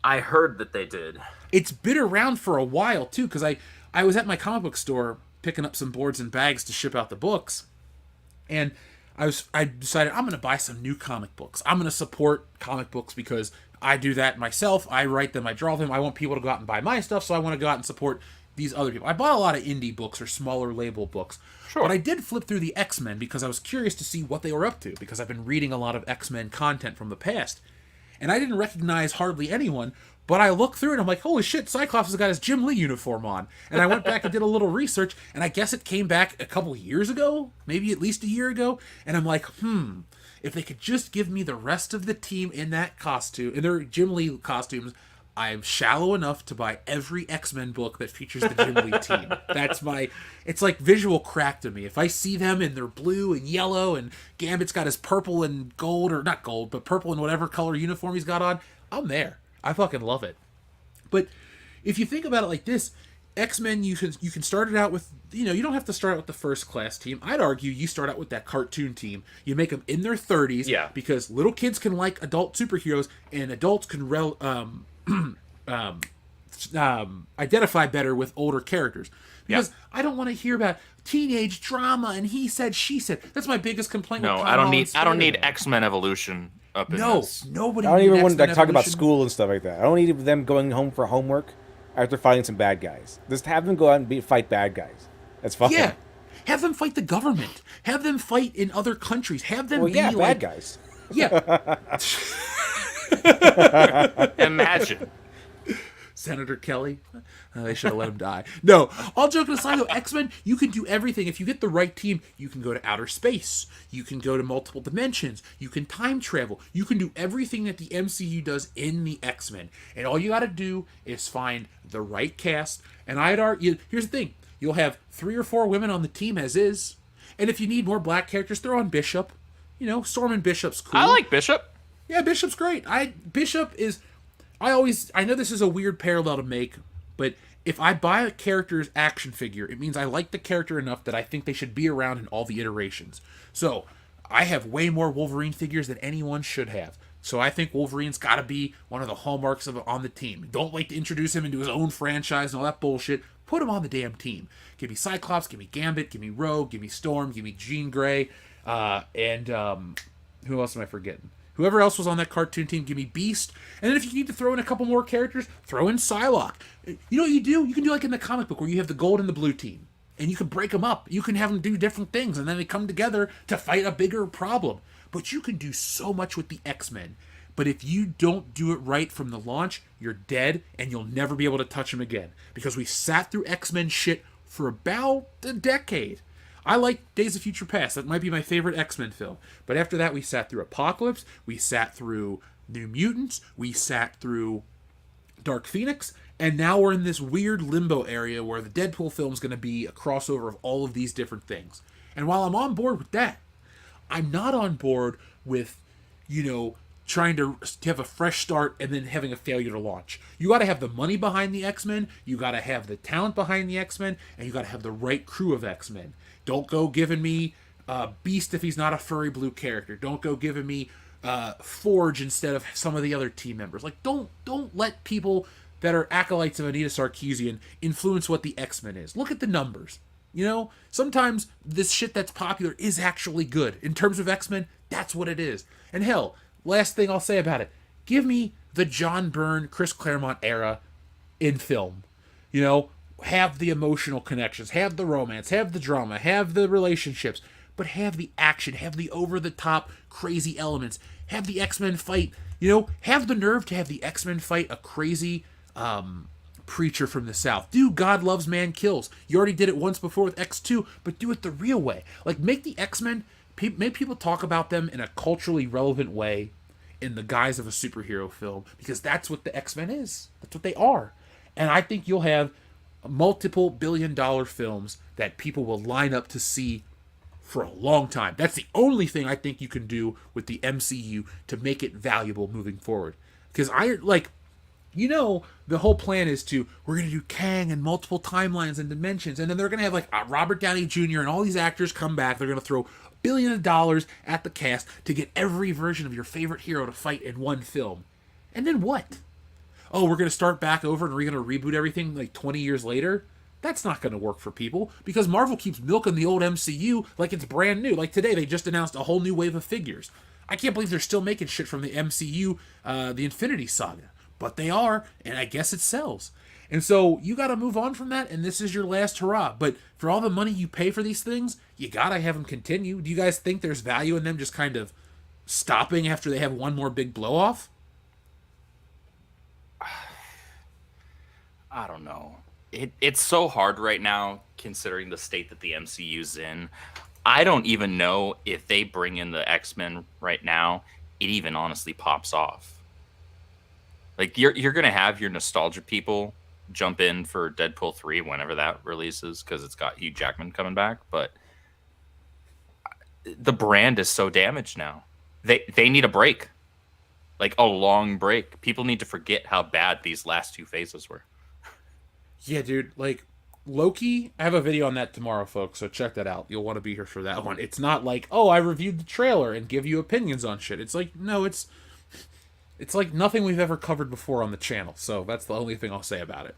I heard that they did. It's been around for a while too, because I was at my comic book store picking up some boards and bags to ship out the books, and I decided I'm going to buy some new comic books. I'm going to support comic books because I do that myself. I write them, I draw them. I want people to go out and buy my stuff, so I want to go out and support these other people. I bought a lot of indie books or smaller label books. Sure. But I did flip through the X-Men because I was curious to see what they were up to, because I've been reading a lot of X-Men content from the past. And I didn't recognize hardly anyone, but I looked through it and I'm like, holy shit, Cyclops has got his Jim Lee uniform on. And I went back and did a little research, and I guess it came back a couple years ago, maybe at least a year ago, and I'm like, if they could just give me the rest of the team in that costume, in their Jim Lee costumes, I'm shallow enough to buy every X-Men book that features the Jim Lee team. It's like visual crack to me. If I see them in their blue and yellow, and Gambit's got his purple and gold, or not gold, but purple and whatever color uniform he's got on, I'm there. I fucking love it. But if you think about it like this, X-Men, you can start it out with, you don't have to start out with the first class team. I'd argue you start out with that cartoon team. You make them in their 30s, because little kids can like adult superheroes, and adults can identify better with older characters. Because I don't want to hear about teenage drama and he said, she said. That's my biggest complaint. No, I don't need X-Men Evolution up in this. Nobody. I don't even want to talk about school and stuff like that. I don't need them going home for homework after fighting some bad guys. Just have them go out and fight bad guys. That's fine. Yeah, have them fight the government. Have them fight in other countries. Have them be bad like guys. Yeah. Imagine. Senator Kelly. They should have let him die. No, all joking aside, though, X-Men, you can do everything. If you get the right team, you can go to outer space. You can go to multiple dimensions. You can time travel. You can do everything that the MCU does in the X-Men. And all you got to do is find the right cast. And I'd argue, here's the thing. You'll have 3 or 4 women on the team as is. And if you need more black characters, throw on Bishop. Storm and Bishop's cool. I like Bishop. Yeah, Bishop's great. Bishop is... I know this is a weird parallel to make, but if I buy a character's action figure, it means I like the character enough that I think they should be around in all the iterations. So, I have way more Wolverine figures than anyone should have. So I think Wolverine's got to be one of the hallmarks on the team. Don't wait to introduce him into his own franchise and all that bullshit. Put him on the damn team. Give me Cyclops, give me Gambit, give me Rogue, give me Storm, give me Jean Grey, and who else am I forgetting? Whoever else was on that cartoon team, give me Beast. And then if you need to throw in a couple more characters, throw in Psylocke. You know what you do? You can do like in the comic book where you have the gold and the blue team. and you can break them up. You can have them do different things, and then they come together to fight a bigger problem. But you can do so much with the X-Men. But if you don't do it right from the launch, you're dead, and you'll never be able to touch them again. Because we sat through X-Men shit for about a decade. I like Days of Future Past. That might be my favorite X-Men film. But after that, we sat through Apocalypse. We sat through New Mutants. We sat through Dark Phoenix. And now we're in this weird limbo area where the Deadpool film is going to be a crossover of all of these different things. And while I'm on board with that, I'm not on board with, trying to have a fresh start and then having a failure to launch. You got to have the money behind the X-Men, you got to have the talent behind the X-Men, and you got to have the right crew of X-Men. Don't go giving me Beast if he's not a furry blue character. Don't go giving me Forge instead of some of the other team members. Like, don't let people that are acolytes of Anita Sarkeesian influence what the X-Men is. Look at the numbers. Sometimes this shit that's popular is actually good. In terms of X-Men, that's what it is. And hell, last thing I'll say about it, give me the John Byrne, Chris Claremont era in film. Have the emotional connections, have the romance, have the drama, have the relationships, but have the action, have the over-the-top crazy elements, have the X-Men fight, have the nerve to have the X-Men fight a crazy preacher from the South. Do God Loves, Man Kills. You already did it once before with X2, but do it the real way. Like, make the X-Men, make people talk about them in a culturally relevant way in the guise of a superhero film, because that's what the X-Men is. That's what they are. And I think you'll have multiple billion-dollar films that people will line up to see for a long time. That's the only thing I think you can do with the MCU to make it valuable moving forward. Because the whole plan is we're going to do Kang and multiple timelines and dimensions, and then they're going to have Robert Downey Jr. and all these actors come back. They're going to throw $1 billion at the cast to get every version of your favorite hero to fight in one film. And then what? Oh, we're going to start back over and we're going to reboot everything 20 years later? That's not going to work for people, because Marvel keeps milking the old MCU like it's brand new. Like today, they just announced a whole new wave of figures. I can't believe they're still making shit from the MCU, the Infinity Saga. But they are, and I guess it sells. And so you got to move on from that, and this is your last hurrah. But for all the money you pay for these things, you got to have them continue. Do you guys think there's value in them just kind of stopping after they have one more big blow-off? I don't know. It's so hard right now, considering the state that the MCU's in. I don't even know if they bring in the X-Men right now, it even honestly pops off. Like, you're going to have your nostalgia people jump in for Deadpool 3 whenever that releases, because it's got Hugh Jackman coming back. But the brand is so damaged now. They need a break. Like, a long break. People need to forget how bad these last two phases were. Yeah, dude. Like, Loki, I have a video on that tomorrow, folks, so check that out. You'll want to be here for that one. It's not like, oh, I reviewed the trailer and give you opinions on shit. It's like, no, it's like nothing we've ever covered before on the channel, so that's the only thing I'll say about it.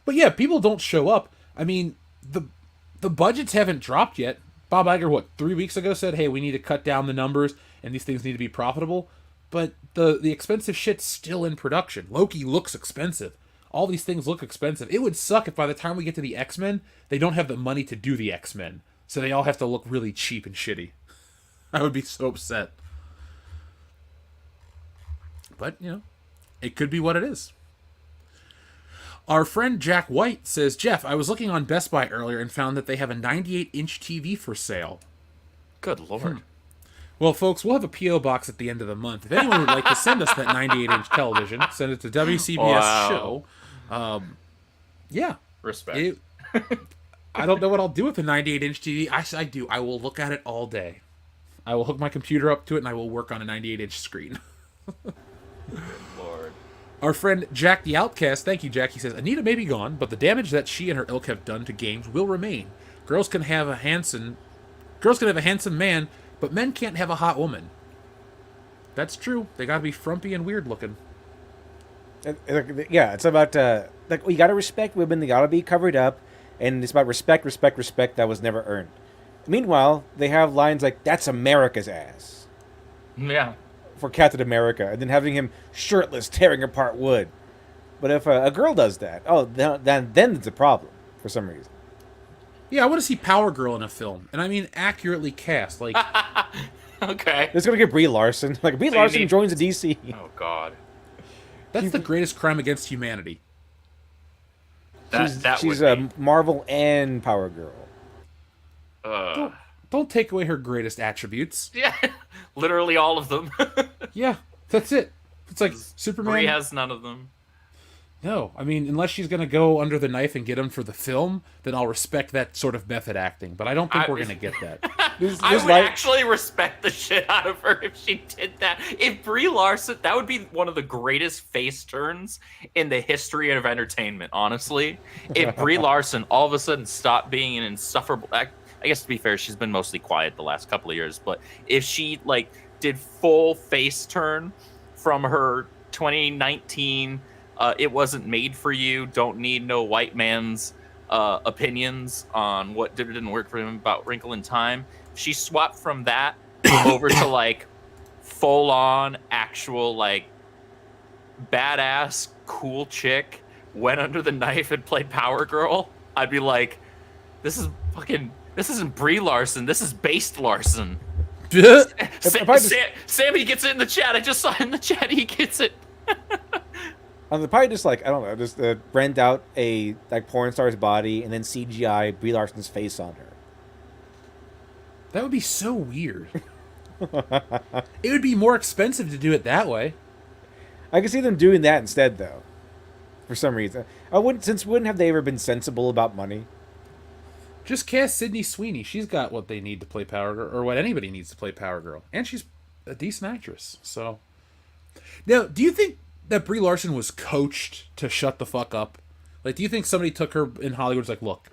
But yeah, people don't show up. I mean, the budgets haven't dropped yet. Bob Iger, 3 weeks ago said, hey, we need to cut down the numbers and these things need to be profitable. But the expensive shit's still in production. Loki looks expensive. All these things look expensive. It would suck if by the time we get to the X-Men, they don't have the money to do the X-Men. So they all have to look really cheap and shitty. I would be so upset. But, it could be what it is. Our friend Jack White says, Jeff, I was looking on Best Buy earlier and found that they have a 98-inch TV for sale. Good Lord. Well, folks, we'll have a P.O. box at the end of the month. If anyone would like to send us that 98-inch television, send it to WCBS Show. Yeah. Respect. I don't know what I'll do with a 98-inch TV. I do. I will look at it all day. I will hook my computer up to it, and I will work on a 98-inch screen. Lord. Our friend Jack the Outcast, thank you, Jack. He says, Anita may be gone, but the damage that she and her ilk have done to games will remain. Girls can have a handsome man, but men can't have a hot woman. That's true. They gotta be frumpy and weird looking. Yeah, it's about you gotta respect women. They gotta be covered up, and it's about respect that was never earned. Meanwhile, they have lines like "That's America's ass." Yeah. For Captain America, and then having him shirtless tearing apart wood. But if a girl does that, then it's a problem for some reason. Yeah, I want to see Power Girl in a film, and I mean accurately cast. Like, Okay. It's gonna get Brie Larson. Like Brie So you Larson need- joins the DC. Oh God. that's the greatest crime against humanity. She's would be. Marvel and Power Girl. Don't take away her greatest attributes. Yeah, literally all of them. Yeah, that's it. It's like Superman. Brie has none of them. No, I mean, unless she's gonna go under the knife and get him for the film, then I'll respect that sort of method acting. But I don't think we're gonna get that. I would actually respect the shit out of her if she did that. If Brie Larson, that would be one of the greatest face turns in the history of entertainment, honestly. If Brie Larson all of a sudden stopped being an insufferable, I guess to be fair, she's been mostly quiet the last couple of years, but if she like did full face turn from her 2019 it wasn't made for you, don't need no white man's opinions on what did or didn't work for him about Wrinkle in Time. She swapped from that over to like full on actual like badass cool chick, went under the knife and played Power Girl. I'd be like, this isn't Brie Larson, this is Based Larson. Sammy gets it in the chat. I just saw it in the chat. He gets it. Probably just like I don't know, just rent out a like porn star's body and then CGI Brie Larson's face on her. That would be so weird. It would be more expensive to do it that way. I can see them doing that instead, though. For some reason, wouldn't have they ever been sensible about money? Just cast Sydney Sweeney. She's got what they need to play Power Girl, or what anybody needs to play Power Girl, and she's a decent actress. So, now, do you think that Brie Larson was coached to shut the fuck up? Like, do you think somebody took her in Hollywood and was like, look,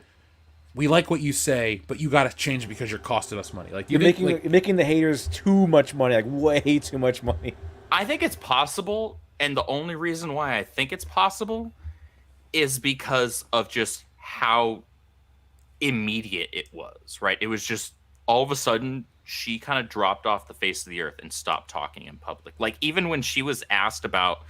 we like what you say, but you got to change it because you're costing us money? Like, you're making the haters too much money, like way too much money. I think it's possible, and the only reason why I think it's possible is because of just how immediate it was, right? It was just all of a sudden she kind of dropped off the face of the earth and stopped talking in public. Like, even when she was asked about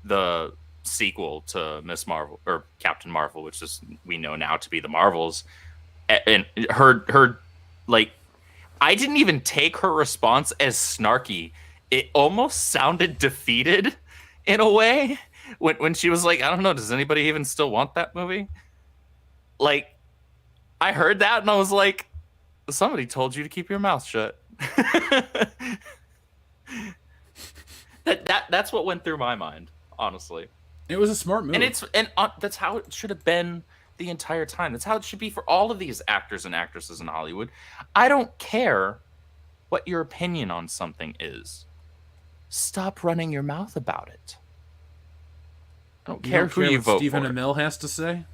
the sequel to Miss Marvel or Captain Marvel, which is we know now to be the Marvels, and her like, I didn't even take her response as snarky. It almost sounded defeated in a way when she was like, I don't know, does anybody even still want that movie? Like, I heard that and I was like, somebody told you to keep your mouth shut. That's what went through my mind, honestly. It was a smart move. And that's how it should have been the entire time. That's how it should be for all of these actors and actresses in Hollywood. I don't care what your opinion on something is. Stop running your mouth about it. I don't care who you vote Stephen for. Amell has to say.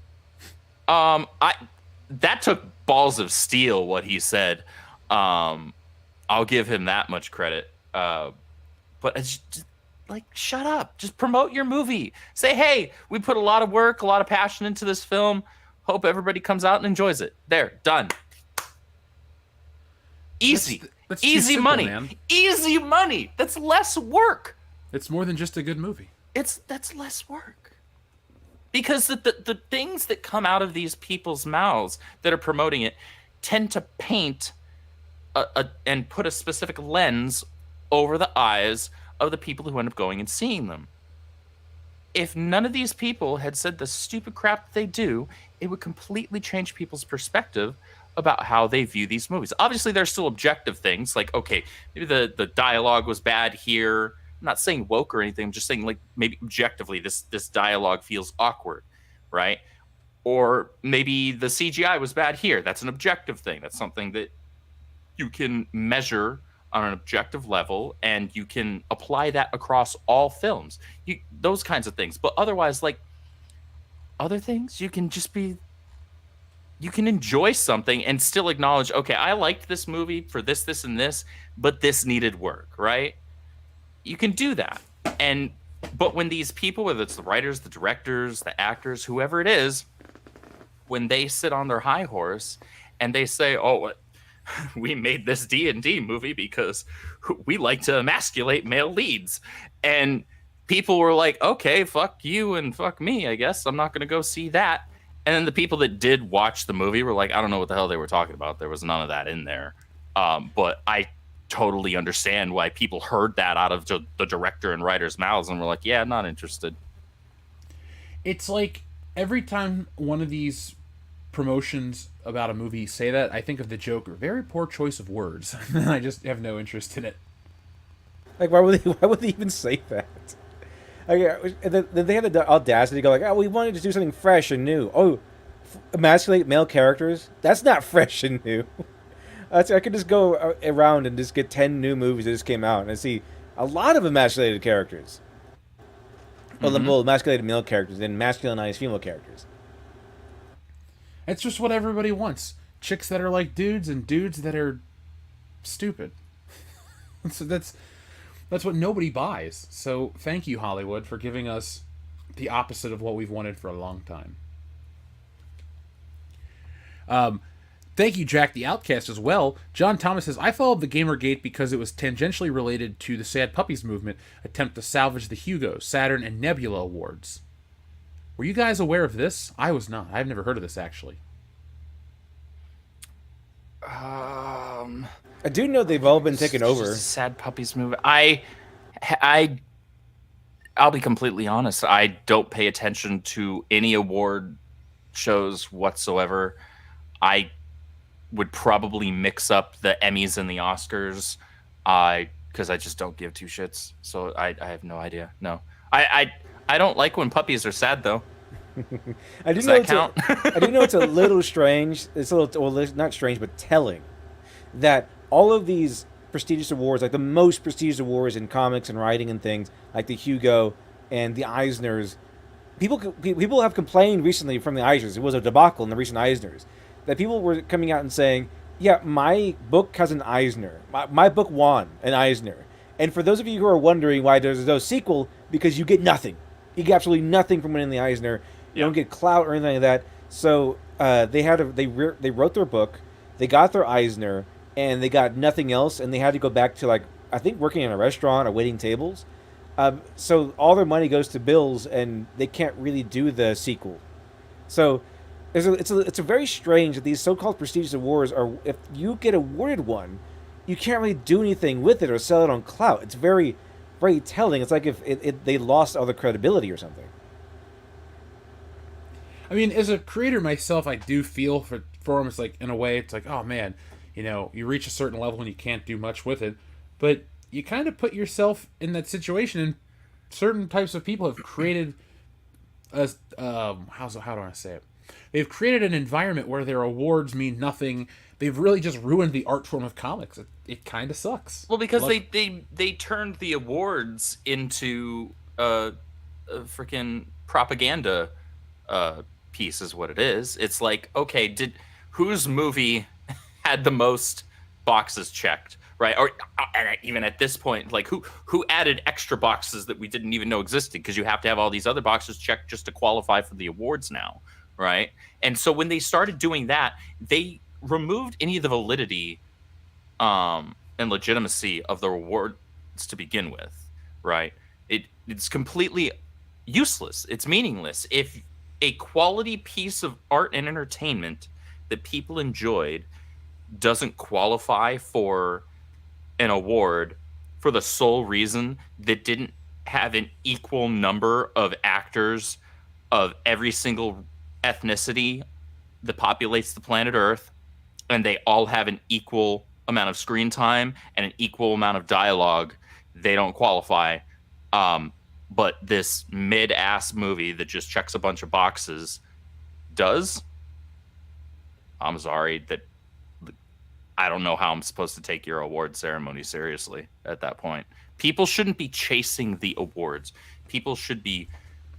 That took balls of steel what he said. I'll give him that much credit. But it's just, like, shut up. Just promote your movie. Say, hey, we put a lot of work, a lot of passion into this film. Hope everybody comes out and enjoys it. There, done. Easy. That's too Easy simple, money. man. Easy money. That's less work. It's more than just a good movie. That's less work. Because the things that come out of these people's mouths that are promoting it tend to paint and put a specific lens over the eyes of the people who end up going and seeing them. If none of these people had said the stupid crap that they do, it would completely change people's perspective about how they view these movies. Obviously, there's still objective things, like, okay, maybe the dialogue was bad here. I'm not saying woke or anything. I'm just saying, like, maybe objectively this dialogue feels awkward, right? Or maybe the CGI was bad here. That's an objective thing. That's something that you can measure on an objective level, and you can apply that across all films. Those kinds of things. But otherwise, like, other things, you can enjoy something and still acknowledge, okay, I liked this movie for this, and this, but this needed work, right? You can do that. But when these people, whether it's the writers, the directors, the actors, whoever it is, when they sit on their high horse and they say, oh, we made this D&D movie because we like to emasculate male leads. And people were like, okay, fuck you and fuck me, I guess. I'm not going to go see that. And then the people that did watch the movie were like, I don't know what the hell they were talking about. There was none of that in there. But I totally understand why people heard that out of the director and writer's mouths and were like, yeah, not interested. It's like every time one of these promotions about a movie say that, I think of the Joker. Very poor choice of words. I just have no interest in it. Like, why would they even say that? Like, then they had the audacity to go like, oh, we wanted to do something fresh and new. Oh, emasculate male characters? That's not fresh and new. I could just go around and just get 10 new movies that just came out and I see a lot of emasculated characters. Well, emasculated male characters and masculinized female characters. It's just what everybody wants. Chicks that are like dudes and dudes that are stupid. So that's what nobody buys. So thank you, Hollywood, for giving us the opposite of what we've wanted for a long time. Thank you, Jack the Outcast, as well. John Thomas says, I followed the Gamergate because it was tangentially related to the Sad Puppies movement attempt to salvage the Hugo, Saturn, and Nebula awards. Were you guys aware of this? I was not. I've never heard of this, actually. I do know they've all been taken over. Sad Puppies movie. I'll be completely honest. I don't pay attention to any award shows whatsoever. I would probably mix up the Emmys and the Oscars because I just don't give two shits. So I have no idea. No. I don't like when puppies are sad, though. Does that count? I do know it's a little strange. It's a little, well, not strange, but telling that all of these prestigious awards, like the most prestigious awards in comics and writing and things, like the Hugo and the Eisners, people have complained recently from the Eisners. It was a debacle in the recent Eisners that people were coming out and saying, yeah, my book has an Eisner. My book won an Eisner. And for those of you who are wondering why there's no sequel, because you get nothing. You get absolutely nothing from winning the Eisner. You don't get clout or anything like that. So they wrote their book, they got their Eisner, and they got nothing else, and they had to go back to, like, I think working in a restaurant or waiting tables. So all their money goes to bills, and they can't really do the sequel. So it's a very strange that these so-called prestigious awards are, if you get awarded one, you can't really do anything with it or sell it on clout. It's very, very telling. It's like if they lost all the credibility or something. I mean, as a creator myself, I do feel for them. It's like, in a way, it's like, oh man, you reach a certain level and you can't do much with it. But you kind of put yourself in that situation, and certain types of people have created how do I say it? They've created an environment where their awards mean nothing. They've really just ruined the art form of comics. It kind of sucks. Well, because they turned the awards into a freaking propaganda piece is what it is. It's like, okay, whose movie had the most boxes checked, right? Or and even at this point, like who added extra boxes that we didn't even know existed, because you have to have all these other boxes checked just to qualify for the awards now, right? And so when they started doing that, they removed any of the validity and legitimacy of the awards to begin with, right? It's completely useless. It's meaningless. If a quality piece of art and entertainment that people enjoyed doesn't qualify for an award for the sole reason that didn't have an equal number of actors of every single ethnicity that populates the planet Earth, and they all have an equal amount of screen time and an equal amount of dialogue, they don't qualify. But this mid-ass movie that just checks a bunch of boxes does. I'm sorry that I don't know how I'm supposed to take your award ceremony seriously at that point. People shouldn't be chasing the awards. People should be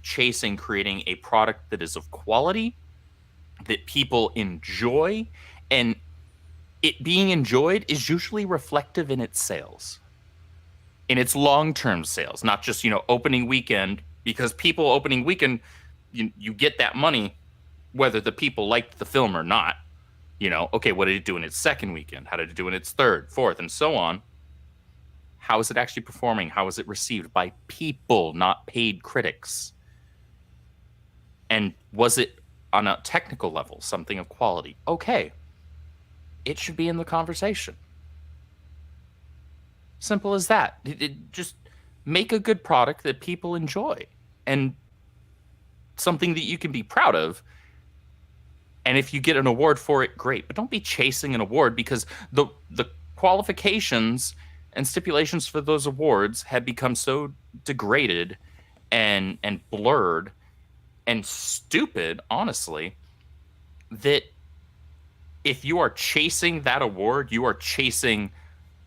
chasing creating a product that is of quality, that people enjoy, and it being enjoyed is usually reflective in its sales. In its long-term sales, not just, opening weekend, because people opening weekend, you get that money whether the people liked the film or not. Okay, what did it do in its second weekend? How did it do in its third, fourth, and so on? How is it actually performing? How is it received by people, not paid critics? And was it on a technical level, something of quality, okay, it should be in the conversation. Simple as that. Just make a good product that people enjoy and something that you can be proud of. And if you get an award for it, great. But don't be chasing an award, because the qualifications and stipulations for those awards have become so degraded and blurred and stupid, honestly, that if you are chasing that award, you are chasing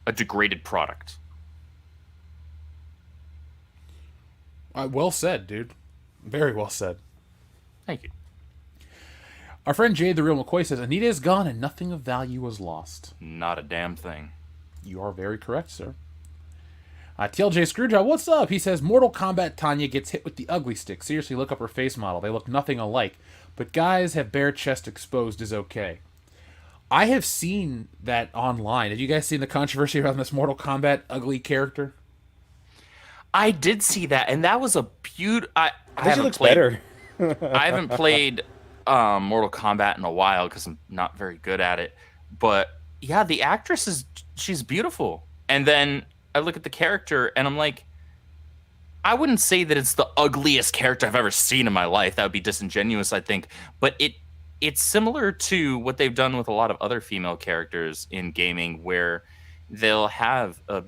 a degraded product. Well said, dude. Very well said. Thank you. Our friend Jade the Real McCoy says, Anita is gone and nothing of value was lost. Not a damn thing. You are very correct, sir. TLJ Screwjob, what's up? He says, Mortal Kombat Tanya gets hit with the ugly stick. Seriously, look up her face model. They look nothing alike. But guys have bare chest exposed is okay. I have seen that online. Have you guys seen the controversy around this Mortal Kombat ugly character? I did see that, and that was a beautiful... I think she looks better. I haven't played Mortal Kombat in a while because I'm not very good at it. But yeah, the actress she's beautiful. And then I look at the character and I'm like, I wouldn't say that it's the ugliest character I've ever seen in my life. That would be disingenuous, I think. But it's similar to what they've done with a lot of other female characters in gaming, where they'll have a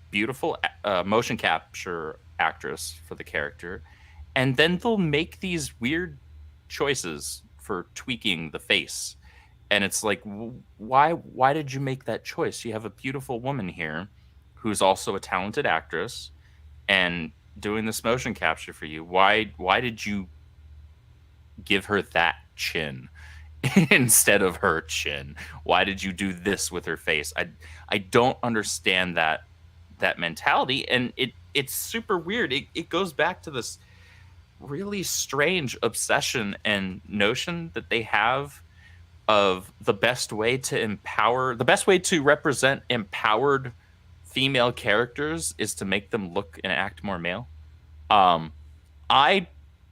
beautiful motion capture actress for the character, and then they'll make these weird choices for tweaking the face. And it's like, why did you make that choice? You have a beautiful woman here who's also a talented actress and doing this motion capture for you. Why did you give her that chin instead of her chin? Why did you do this with her face? I don't understand that mentality, and it's super weird. It goes back to this really strange obsession and notion that they have of the best way to represent empowered female characters is to make them look and act more male. I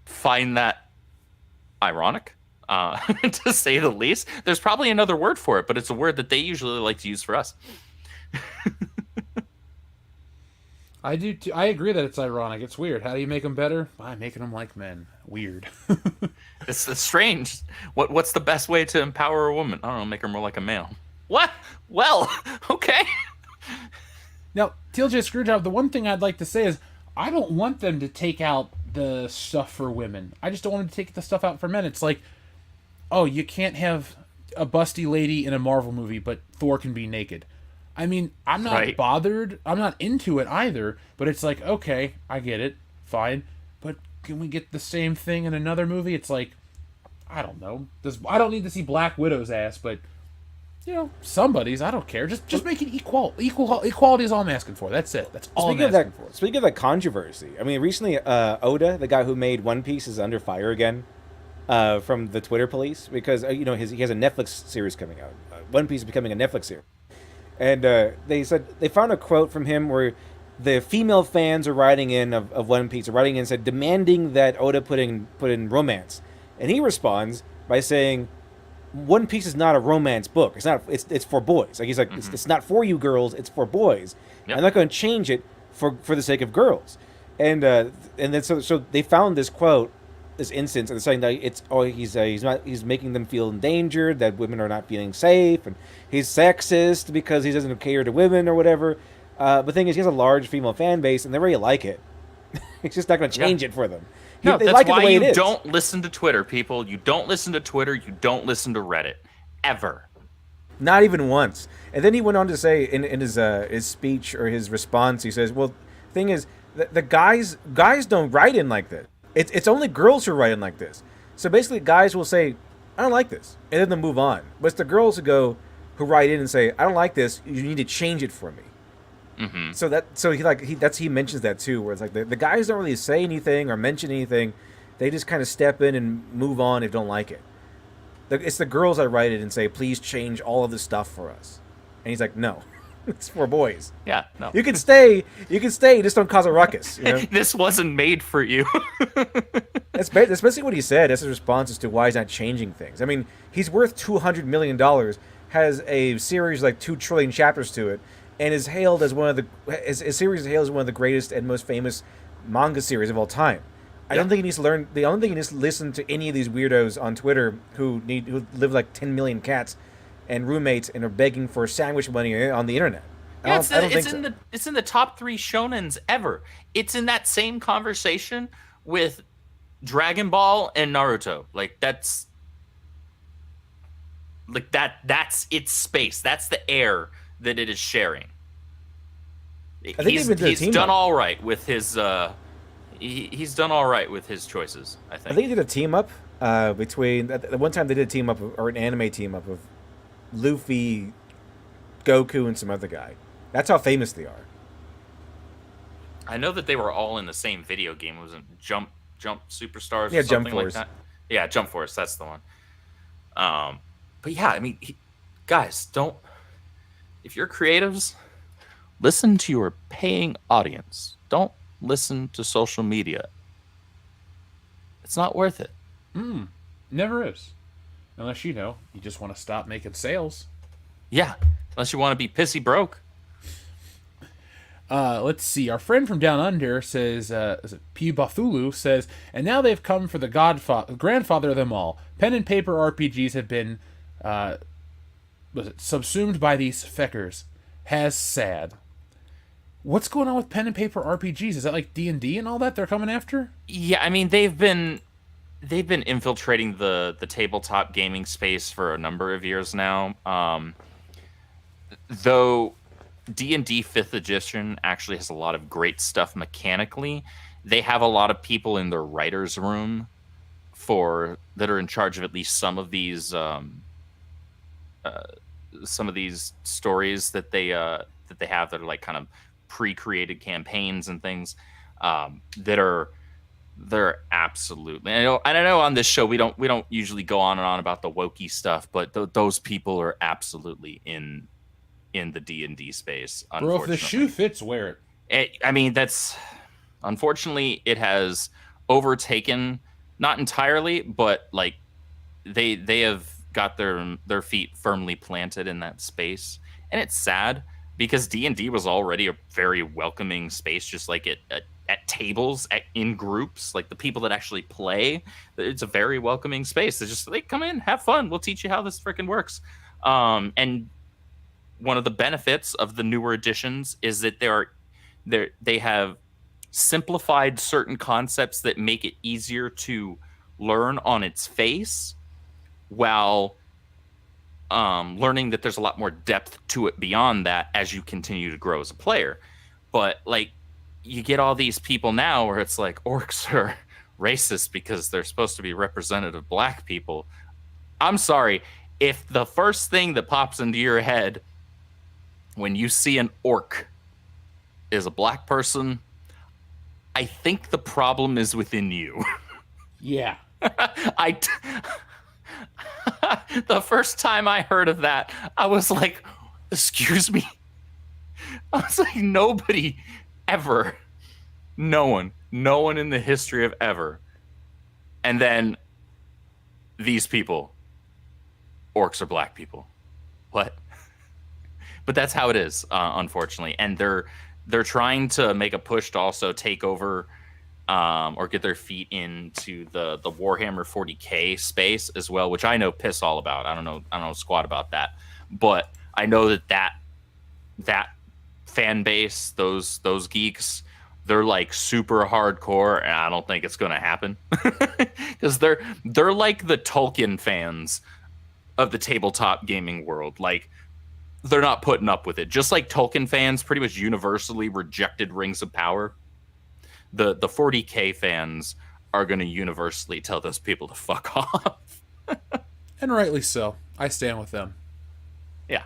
find that ironic, to say the least. There's probably another word for it, but it's a word that they usually like to use for us. I do too. I agree that it's ironic. It's weird. How do you make them better? By making them like men. Weird. It's strange. What's the best way to empower a woman? I don't know, make her more like a male. What? Well, okay. Now, TLJ Screwjob, the one thing I'd like to say is I don't want them to take out the stuff for women. I just don't want them to take the stuff out for men. It's like, oh, you can't have a busty lady in a Marvel movie, but Thor can be naked. I mean, I'm not bothered. I'm not into it either, but it's like, okay, I get it. Fine. But can we get the same thing in another movie? It's like, I don't know. I don't need to see Black Widow's ass, but, you know, somebody's. I don't care. Just make it equal. Equality is all I'm asking for. That's it. That's all I'm asking for. Speaking of that controversy, I mean, recently Oda, the guy who made One Piece, is under fire again from the Twitter police because, he has a Netflix series coming out. One Piece is becoming a Netflix series. And they said they found a quote from him where the female fans are writing in of One Piece, said demanding that Oda put in romance, and he responds by saying, "One Piece is not a romance book. It's not. It's for boys. Like he's like it's not for you girls. It's for boys. Yep. I'm not going to change it for the sake of girls." And then so they found this quote, this instance, and saying that he's making them feel endangered, that women are not feeling safe, and he's sexist because he doesn't cater to women or whatever. But the thing is, he has a large female fan base, and they really like it. He's just not going to change it for them. No, they that's like why it the way you it is. don't listen to Twitter, people. You don't listen to Twitter. You don't listen to Reddit. Ever. Not even once. And then he went on to say in his speech or his response, he says, well, thing is, the guys don't write in like this. It's only girls who write in like this. So basically, guys will say, I don't like this, and then they'll move on. But it's the girls who write in and say, I don't like this. You need to change it for me. Mm-hmm. So he mentions that too, where it's like the guys don't really say anything or mention anything. They just kind of step in and move on if they don't like it. It's the girls that write it and say, please change all of this stuff for us. And he's like, no. It's for boys. Yeah, no. You can stay, just don't cause a ruckus. You know? This wasn't made for you. That's basically what he said. That's his response as to why he's not changing things. I mean, he's worth $200 million, has a series like 2 trillion chapters to it, and is hailed as his series is hailed as one of the greatest and most famous manga series of all time. I don't think he needs to learn. The only thing he needs to listen to any of these weirdos on Twitter who live like 10 million cats and roommates and are begging for sandwich money on the internet. Yeah, I don't think so. it's in the top 3 shonens ever. It's in that same conversation with Dragon Ball and Naruto. That's its space. That's the air that it is sharing. I think he's done all right with his he's done all right with his choices, I think. I think he did a team up between the one time they did a team up or an anime team up of Luffy, Goku, and some other guy. That's how famous they are. I know that they were all in the same video game. It was Jump Superstars Yeah, or something Jump Force. like that. Yeah, Jump Force, that's the one. But yeah, I mean, guys, don't, if you're creatives, listen to your paying audience. Don't listen to social media. It's not worth it. Never is. Unless, you just want to stop making sales. Yeah, unless you want to be pissy broke. Let's see. Our friend from down under says, Pubathulu says, and now they've come for the grandfather of them all. Pen and paper RPGs have been, subsumed by these feckers. Has sad. What's going on with pen and paper RPGs? Is that like D&D and all that they're coming after? Yeah, I mean, they've been infiltrating the tabletop gaming space for a number of years now. Though D&D 5th edition actually has a lot of great stuff mechanically, they have a lot of people in their writer's room that are in charge of at least some of these stories that they have that are like kind of pre-created campaigns and things they're absolutely. I know on this show we don't usually go on and on about the wokey stuff, but those people are absolutely in the D&D space. Bro, if the shoe fits, wear it. I mean, unfortunately it has overtaken, not entirely, but like they have got their feet firmly planted in that space, and it's sad because D&D was already a very welcoming space, just like at tables, in groups, like the people that actually play. It's a very welcoming space. It's just come in, have fun. We'll teach you how this freaking works. And one of the benefits of the newer editions is that they have simplified certain concepts that make it easier to learn on its face, while learning that there's a lot more depth to it beyond that as you continue to grow as a player. But like, you get all these people now where it's like orcs are racist because they're supposed to be representative of black people. I'm sorry, if the first thing that pops into your head when you see an orc is a black person, I think the problem is within you. Yeah. The first time I heard of that, I was like, excuse me? I was like, nobody ever, no one in the history of ever. And then these people, orcs are black people. What? But that's how it is, unfortunately. And they're trying to make a push to also take over or get their feet into the Warhammer 40K space as well, which I know piss all about. I don't know squat about that. But I know that fan base, those geeks, they're like super hardcore, and I don't think it's going to happen. Because they're like the Tolkien fans of the tabletop gaming world. Like, they're not putting up with it. Just like Tolkien fans pretty much universally rejected Rings of Power, the 40K fans are going to universally tell those people to fuck off. And rightly so. I stand with them. Yeah.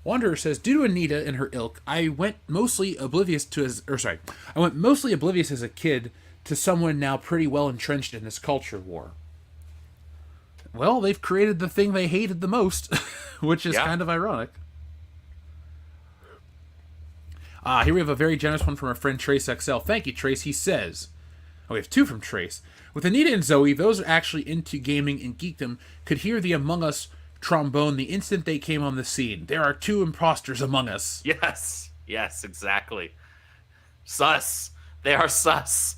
Wanderer says, due to Anita and her ilk, I went mostly oblivious as a kid to someone now pretty well entrenched in this culture war. Well, they've created the thing they hated the most, which is kind of ironic. Here we have a very generous one from our friend Trace XL. Thank you, Trace. He says, we have two from Trace. With Anita and Zoe, those are actually into gaming and geekdom could hear the Among Us trombone the instant they came on the scene. There are two imposters among us. Yes. Yes, exactly. Sus. They are sus.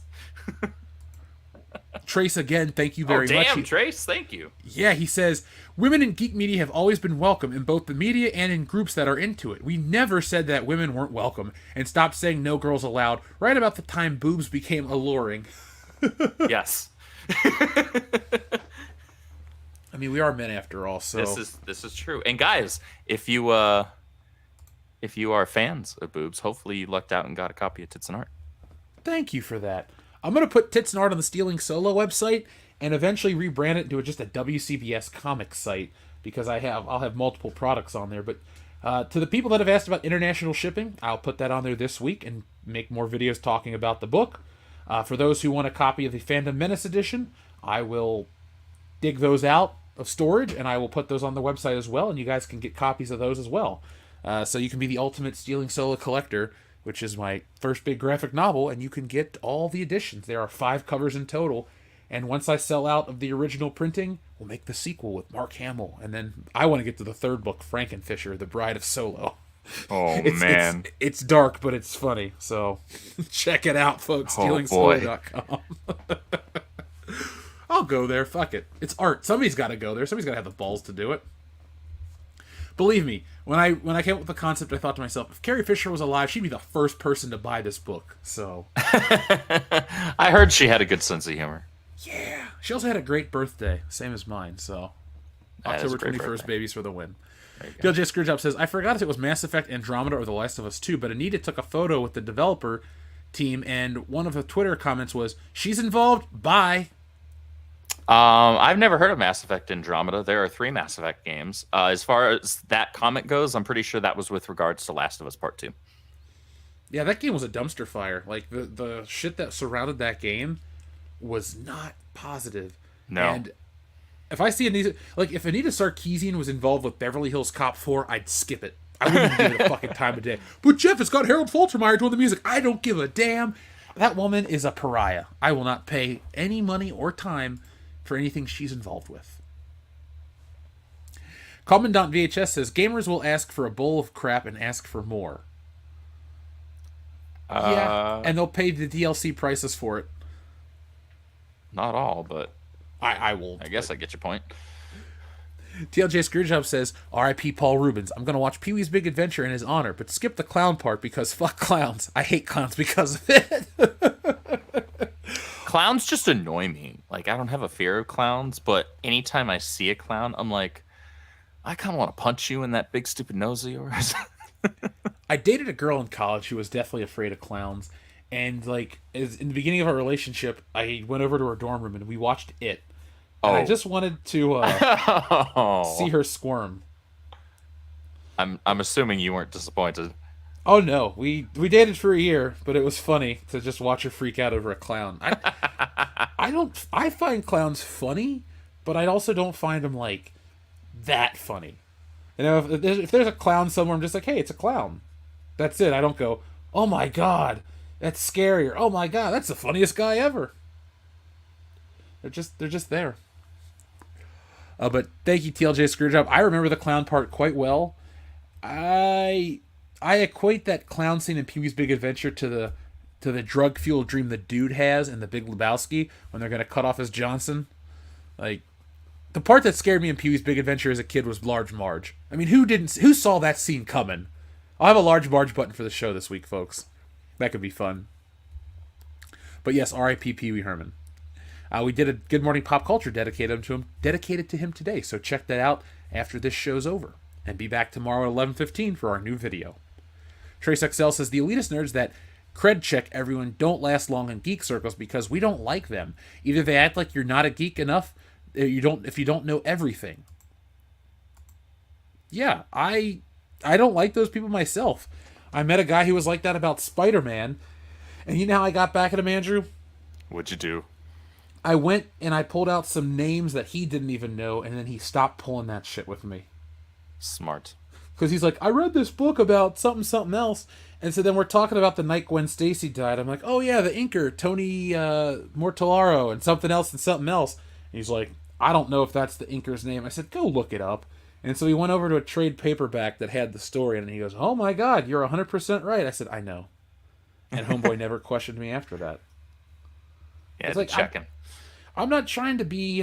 Trace, again, thank you very much. Damn, Trace, thank you. Yeah, he says, women in geek media have always been welcome in both the media and in groups that are into it. We never said that women weren't welcome and stopped saying no girls allowed right about the time boobs became alluring. Yes. I mean, we are men after all, so This is true. And guys, if you are fans of boobs, hopefully you lucked out and got a copy of Tits and Art. thank you for that. I'm going to put Tits and Art on the Stealing Solo website and eventually rebrand it into just a WCBS comic site because I'll have multiple products on there. But to the people that have asked about international shipping, I'll put that on there this week and make more videos talking about the book. For those who want a copy of the Fandom Menace edition, I will dig those out of storage and I will put those on the website as well, and you guys can get copies of those as well. So you can be the ultimate Stealing Solo collector, which is my first big graphic novel, and you can get all the editions. There are 5 covers in total, and once I sell out of the original printing, we'll make the sequel with Mark Hamill, and then I want to get to the third book, Frankenfisher, The Bride of Solo. Oh, man. It's dark, but it's funny, so check it out, folks. StealingSolo.com. I'll go there. Fuck it. It's art. Somebody's got to go there. Somebody's got to have the balls to do it. Believe me, when I came up with the concept, I thought to myself, if Carrie Fisher was alive, she'd be the first person to buy this book. So I heard she had a good sense of humor. yeah, she also had a great birthday, same as mine. So October 21st, babies for the win. DLJ Screwjob says, I forgot if it was Mass Effect, Andromeda, or The Last of Us 2, but Anita took a photo with the developer team, and one of the Twitter comments was, she's involved, bye. I've never heard of Mass Effect Andromeda. There are 3 Mass Effect games. As far as that comment goes, I'm pretty sure that was with regards to Last of Us Part 2. Yeah, that game was a dumpster fire. Like, the shit that surrounded that game was not positive. No. And if I see Anita... Like, if Anita Sarkeesian was involved with Beverly Hills Cop 4, I'd skip it. I wouldn't even give it a fucking time of day. But Jeff, it's got Harold Faltermeyer doing the music. I don't give a damn. That woman is a pariah. I will not pay any money or time for anything she's involved with. Commandant VHS says, gamers will ask for a bowl of crap and ask for more. Yeah, and they'll pay the DLC prices for it. Not all, but I will. I guess I get your point. TLJ Screwjob says, R.I.P. Paul Rubens. I'm going to watch Pee-wee's Big Adventure in his honor, but skip the clown part because fuck clowns. I hate clowns because of it. Clowns just annoy me. Like, I don't have a fear of clowns, but anytime I see a clown, I'm like, I kind of want to punch you in that big stupid nose of yours. I dated a girl in college who was definitely afraid of clowns. And, like, in the beginning of our relationship, I went over to her dorm room and we watched It. And I just wanted to see her squirm. I'm assuming you weren't disappointed. Oh no, we dated for a year, but it was funny to just watch her freak out over a clown. I find clowns funny, but I also don't find them like that funny. You know, if there's a clown somewhere, I'm just like, hey, it's a clown. That's it. I don't go, oh my god, that's scary, or oh my god, that's the funniest guy ever. They're just there. But thank you, TLJ Screwjob. I remember the clown part quite well. I equate that clown scene in Pee-wee's Big Adventure to the drug-fueled dream the dude has in The Big Lebowski when they're gonna cut off his Johnson. Like, the part that scared me in Pee-wee's Big Adventure as a kid was Large Marge. I mean, who saw that scene coming? I'll have a Large Marge button for the show this week, folks. That could be fun. But yes, R.I.P. Pee-wee Herman. We did a Good Morning Pop Culture dedicated to him today, so check that out after this show's over. And be back tomorrow at 11:15 for our new video. Trace XL says, the elitist nerds that cred check everyone don't last long in geek circles because we don't like them. Either they act like you're not a geek enough, if you don't know everything. Yeah, I don't like those people myself. I met a guy who was like that about Spider-Man, and you know how I got back at him, Andrew? What'd you do? I went and I pulled out some names that he didn't even know, and then he stopped pulling that shit with me. Smart. because he's like, I read this book about something else, and so then we're talking about the night Gwen Stacy died. I'm like, oh yeah, the inker Tony Mortallaro and something else. And he's like, I don't know if that's the inker's name. I said, go look it up. And so he went over to a trade paperback that had the story, and he goes, oh my god, you're 100% right. I said, I know. And homeboy never questioned me after that. Yeah, it's like, checking. I'm not trying to be,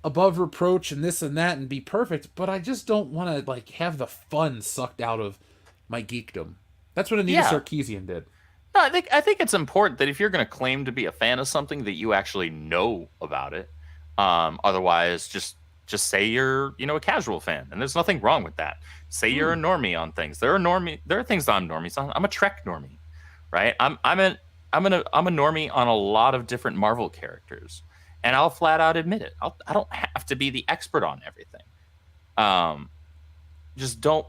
above reproach and this and that and be perfect, but I just don't want to like have the fun sucked out of my geekdom. That's what Anita Sarkeesian did. No, I think it's important that if you're going to claim to be a fan of something, that you actually know about it. Otherwise, just say you're a casual fan, and there's nothing wrong with that. Say you're a normie on things. There are things that I'm normies on. I'm a Trek normie, right? I'm a normie on a lot of different Marvel characters, and I'll flat out admit it. I don't have to be the expert on everything. Just don't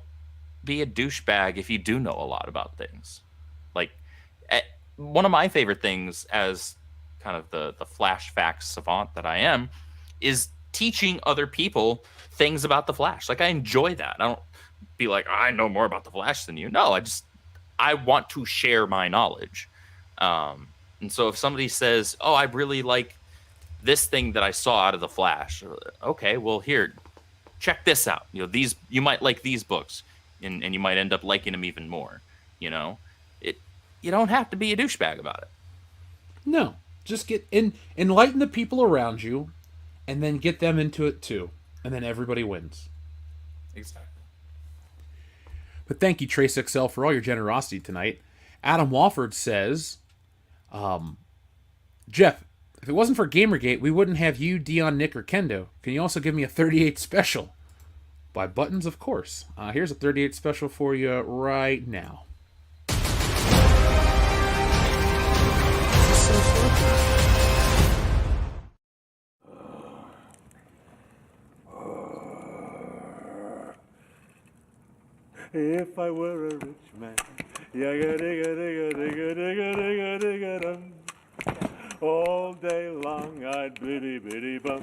be a douchebag if you do know a lot about things. Like, one of my favorite things as kind of the Flash facts savant that I am is teaching other people things about the Flash. Like, I enjoy that. I don't be like, I know more about the Flash than you. No, I want to share my knowledge. And so if somebody says, oh, I really like this thing that I saw out of the Flash. Okay, well, here, check this out. You might like these books, and you might end up liking them even more. You don't have to be a douchebag about it. No, just enlighten the people around you, and then get them into it too, and then everybody wins. Exactly. But thank you, TraceXL, for all your generosity tonight. Adam Wofford says, Jeff, if it wasn't for Gamergate, we wouldn't have you, Dion, Nick, or Kendo. Can you also give me a 38 special? By buttons, of course. Here's a 38 special for you right now. If I were a rich man, yagga digga digga digga digga digga digga dum. All day long I'd biddy biddy bum.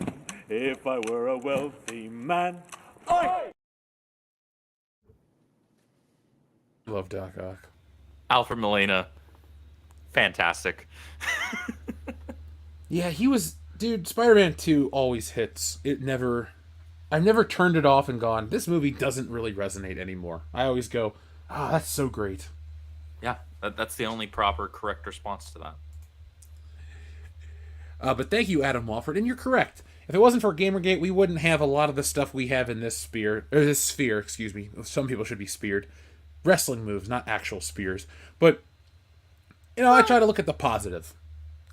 If I were a wealthy man. Oi! Love Doc Ock. Alfred Molina, fantastic. Yeah, he was... Dude, Spider-Man 2 always hits. I've never turned it off and gone, this movie doesn't really resonate anymore. I always go, that's so great. Yeah, that's the only proper, correct response to that. But thank you, Adam Walford, and you're correct. If it wasn't for Gamergate, we wouldn't have a lot of the stuff we have in this sphere, excuse me. Some people should be speared. Wrestling moves, not actual spears. But, I try to look at the positive.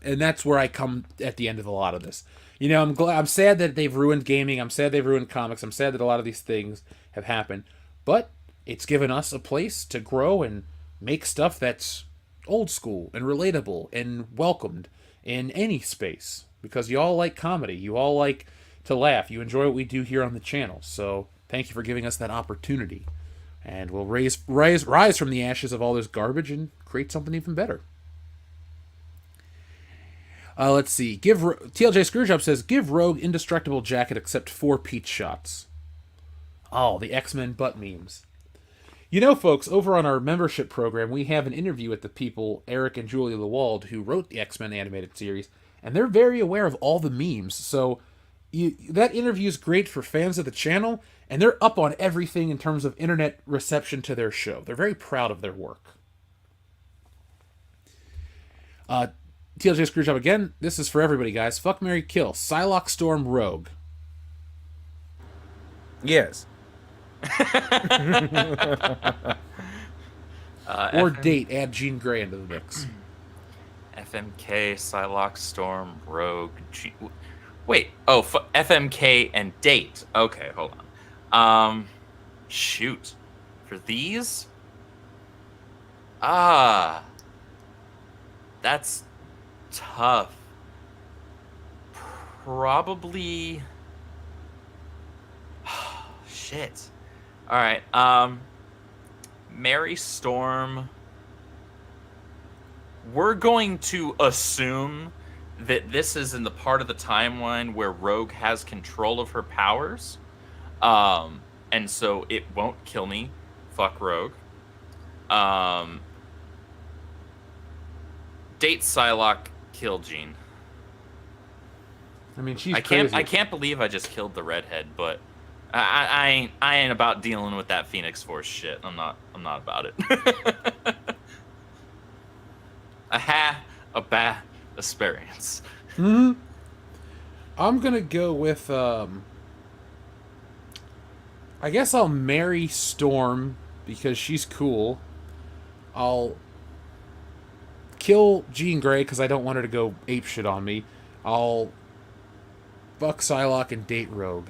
And that's where I come at the end of a lot of this. I'm sad that they've ruined gaming. I'm sad they've ruined comics. I'm sad that a lot of these things have happened. But it's given us a place to grow and make stuff that's old school and relatable and welcomed in any space. Because you all like comedy. You all like to laugh. You enjoy what we do here on the channel. So thank you for giving us that opportunity. And we'll rise from the ashes of all this garbage and create something even better. Let's see. TLJ Screwjob says, give Rogue indestructible jacket except 4 Peach shots. Oh, the X-Men butt memes. Folks, over on our membership program, we have an interview with the people, Eric and Julia Lewald, who wrote the X-Men animated series, and they're very aware of all the memes. So that interview is great for fans of the channel, and they're up on everything in terms of internet reception to their show. They're very proud of their work. TLJ Screwjob again. This is for everybody, guys. Fuck, marry, kill. Psylocke, Storm, Rogue. Yes. Or date. Add Jean Grey into the mix. FMK, Psylocke, Storm, Rogue. Wait. Oh, FMK and date. Okay, hold on. Shoot. For these? That's tough. Probably. Shit. All right. Mary Storm. We're going to assume that this is in the part of the timeline where Rogue has control of her powers. And and so it won't kill me. Fuck Rogue. Date Psylocke, kill Jean. I mean, she's I can't believe I just killed the redhead, but I ain't about dealing with that Phoenix Force shit. I'm not about it. A bad experience. I'm gonna go with I guess I'll marry Storm because she's cool. I'll kill Jean Grey because I don't want her to go apeshit on me. I'll fuck Psylocke and date Rogue.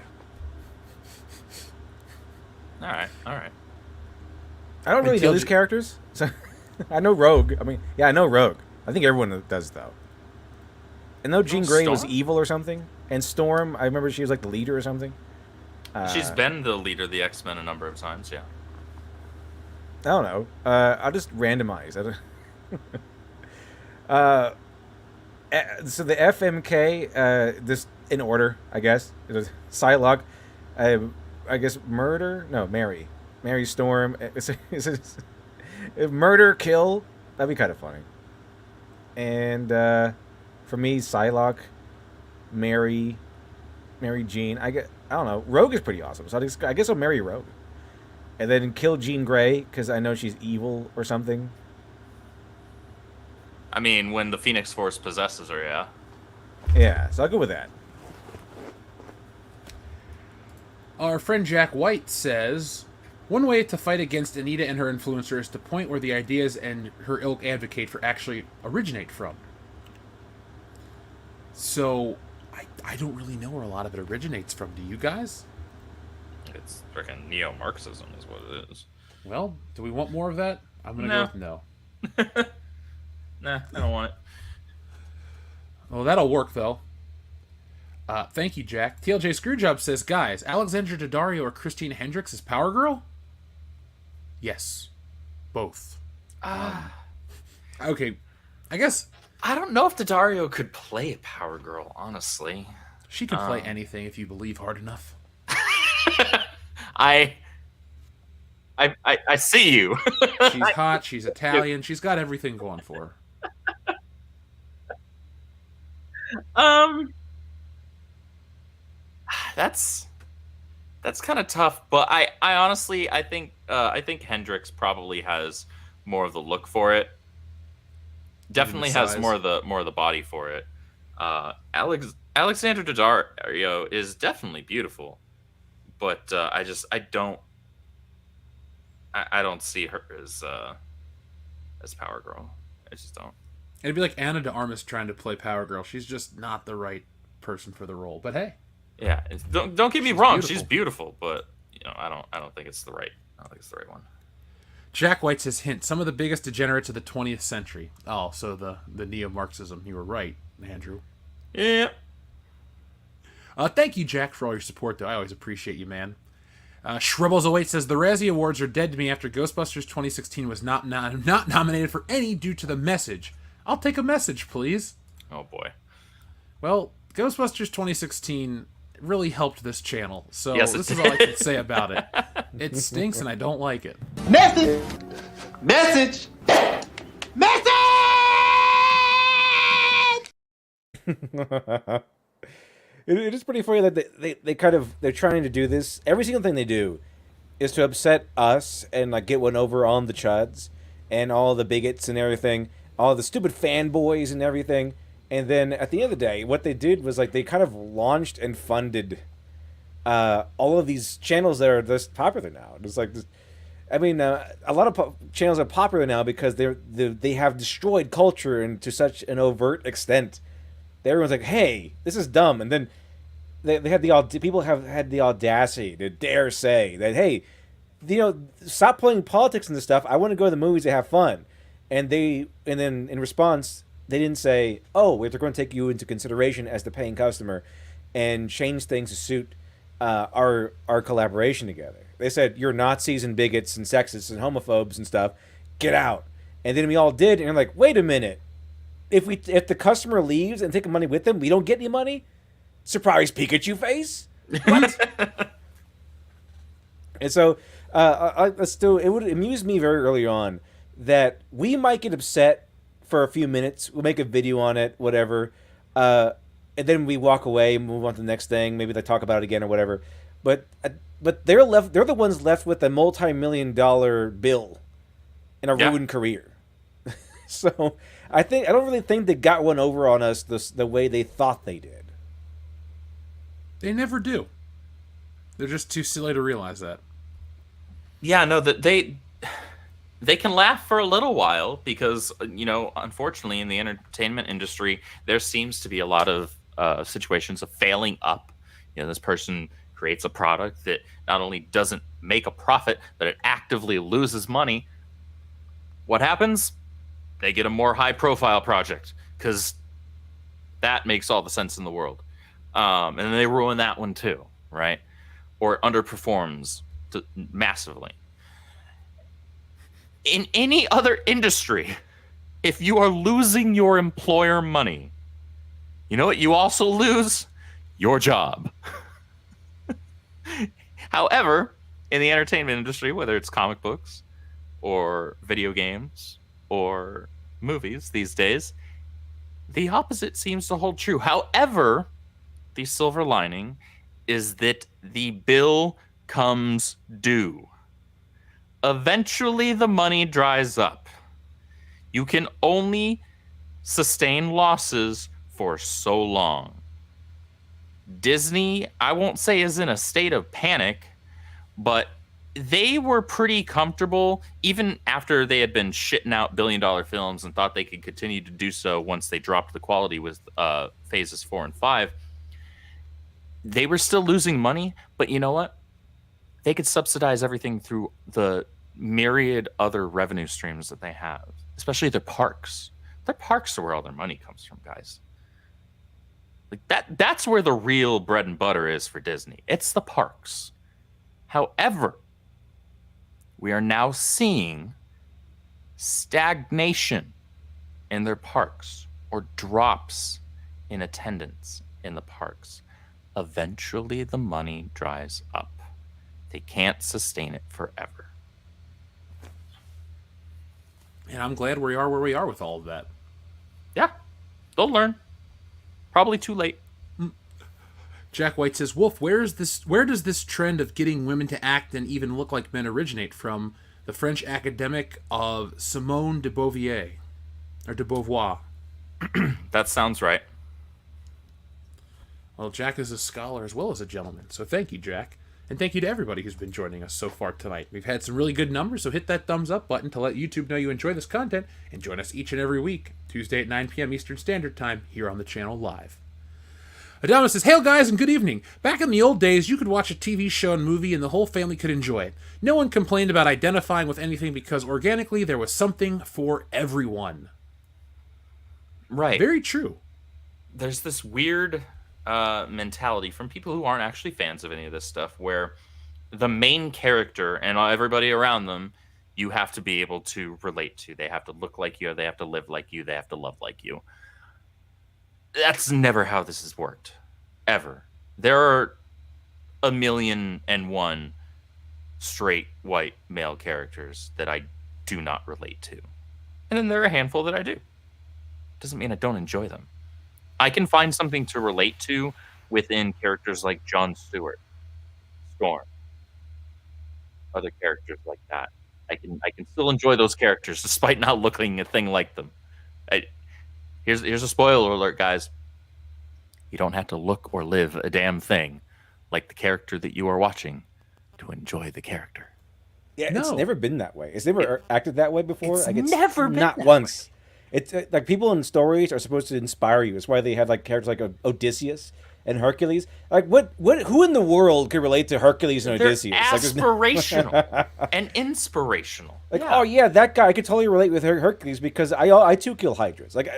All right. I don't really Until know these characters. So I know Rogue. I mean, yeah, I know Rogue. I think everyone does, though. I know Jean Grey was evil or something. And Storm, I remember she was like the leader or something. She's been the leader of the X-Men a number of times, yeah. I don't know. I'll just randomize. So the FMK, this in order, I guess. It was Psylocke, I guess Mary. Mary Storm. Murder, kill. That'd be kind of funny. And for me, Psylocke, Mary Jean. I don't know. Rogue is pretty awesome, so I guess I'll marry Rogue. And then kill Jean Grey, because I know she's evil or something. I mean, when the Phoenix Force possesses her, yeah. Yeah, so I'll go with that. Our friend Jack White says, one way to fight against Anita and her influencer is to point where the ideas and her ilk advocate for actually originate from. So, I don't really know where a lot of it originates from. Do you guys? It's freaking neo-Marxism is what it is. Well, do we want more of that? I'm going to go with no. Nah, I don't want it. Well, that'll work, though. Thank you, Jack. TLJ Screwjob says, guys, Alexandra Daddario or Christine Hendricks is Power Girl? Yes. Both. Okay. I guess... I don't know if Daddario could play a Power Girl, honestly. She can play anything if you believe hard enough. I see you. She's hot. She's Italian. She's got everything going for her. That's kind of tough, but I honestly I think Hendrix probably has more of the look for it. Definitely has more of the body for it. Alexandra Daddario is definitely beautiful, but I don't see her as Power Girl. I just don't. It'd be like Anna de Armas trying to play Power Girl. She's just not the right person for the role. But hey, yeah, don't get me wrong. Beautiful. She's beautiful, but I don't think it's the right. I don't think it's the right one. Jack White says, hint, some of the biggest degenerates of the 20th century. Oh, so the neo-Marxism. You were right, Andrew. Yeah. Thank you, Jack, for all your support, though. I always appreciate you, man. Shrubbles08 says, the Razzie Awards are dead to me after Ghostbusters 2016 was not nominated for any due to the message. I'll take a message, please. Oh, boy. Well, Ghostbusters 2016 really helped this channel, so yes, this is all I can say about it. It stinks, and I don't like it. Message! Message! Message! It is pretty funny that they're trying to do this. Every single thing they do is to upset us and like get one over on the chuds and all the bigots and everything, all the stupid fanboys and everything. And then at the end of the day, what they did was like they kind of launched and funded all of these channels that are just popular now. It's like, I mean, a lot of channels are popular now because they have destroyed culture and to such an overt extent. Everyone's like, "Hey, this is dumb," and then they had people have had the audacity to dare say that, "Hey, stop playing politics and this stuff. I want to go to the movies to have fun," and then in response, they didn't say, "Oh, they're going to take you into consideration as the paying customer and change things to suit our collaboration together." They said, "You're Nazis and bigots and sexists and homophobes and stuff. Get out." And then we all did, and you're like, "Wait a minute. If the customer leaves and take money with them, we don't get any money? Surprise Pikachu face? What?" And so, it would amuse me very early on that we might get upset for a few minutes. We'll make a video on it, whatever, and then we walk away and move on to the next thing. Maybe they talk about it again or whatever. But they're left. They're the ones left with a multi-million-dollar bill and a ruined career. So I don't really think they got one over on us the way they thought they did. They never do. They're just too silly to realize that. Yeah, no, that they can laugh for a little while because, unfortunately in the entertainment industry, there seems to be a lot of situations of failing up. This person creates a product that not only doesn't make a profit, but it actively loses money. What happens? They get a more high-profile project because that makes all the sense in the world. And then they ruin that one too, right? Or underperforms massively. In any other industry, if you are losing your employer money, you know what you also lose? Your job. However, in the entertainment industry, whether it's comic books or video games or movies these days, the opposite seems to hold true. However, the silver lining is that the bill comes due. Eventually, the money dries up. You can only sustain losses for so long. Disney, I won't say is in a state of panic, but they were pretty comfortable even after they had been shitting out billion-dollar films and thought they could continue to do so once they dropped the quality with phases 4 and 5. They were still losing money, but you know what? They could subsidize everything through the myriad other revenue streams that they have, especially their parks. Their parks are where all their money comes from, guys. Like that's where the real bread and butter is for Disney. It's the parks. However, we are now seeing stagnation in their parks or drops in attendance in the parks. Eventually, the money dries up. They can't sustain it forever. And I'm glad we are where we are with all of that. Yeah, they'll learn. Probably too late. Jack White says, Wolf, where does this trend of getting women to act and even look like men originate from? The French academic of Simone de Beauvoir. Or de Beauvoir. That sounds right. Well, Jack is a scholar as well as a gentleman, so thank you, Jack. And thank you to everybody who's been joining us so far tonight. We've had some really good numbers, so hit that thumbs up button to let YouTube know you enjoy this content, and join us each and every week, Tuesday at 9 p.m. Eastern Standard Time, here on the channel live. Adamus says, Hail guys and good evening. Back in the old days, you could watch a TV show and movie and the whole family could enjoy it. No one complained about identifying with anything because organically there was something for everyone. Right. Very true. There's this weird mentality from people who aren't actually fans of any of this stuff where the main character and everybody around them you have to be able to relate to. They have to look like you, they have to live like you, they have to love like you. That's never how this has worked. Ever. There are 1,000,001 straight white male characters that I do not relate to. And then there are a handful that I do. Doesn't mean I don't enjoy them. I can find something to relate to within characters like Jon Stewart, Storm, other characters like that. I can still enjoy those characters despite not looking a thing like them. Here's a spoiler alert, guys. You don't have to look or live a damn thing like the character that you are watching to enjoy the character. Yeah, No. it's never been that way. It's never acted that way before. It's never been not that once. It's like people in stories are supposed to inspire you. That's why they have like characters like Odysseus and Hercules. Like who in the world could relate to Hercules and They're Odysseus? Like, aspirational and inspirational. Like, oh yeah, that guy. I could totally relate with Hercules because I too kill hydras. Like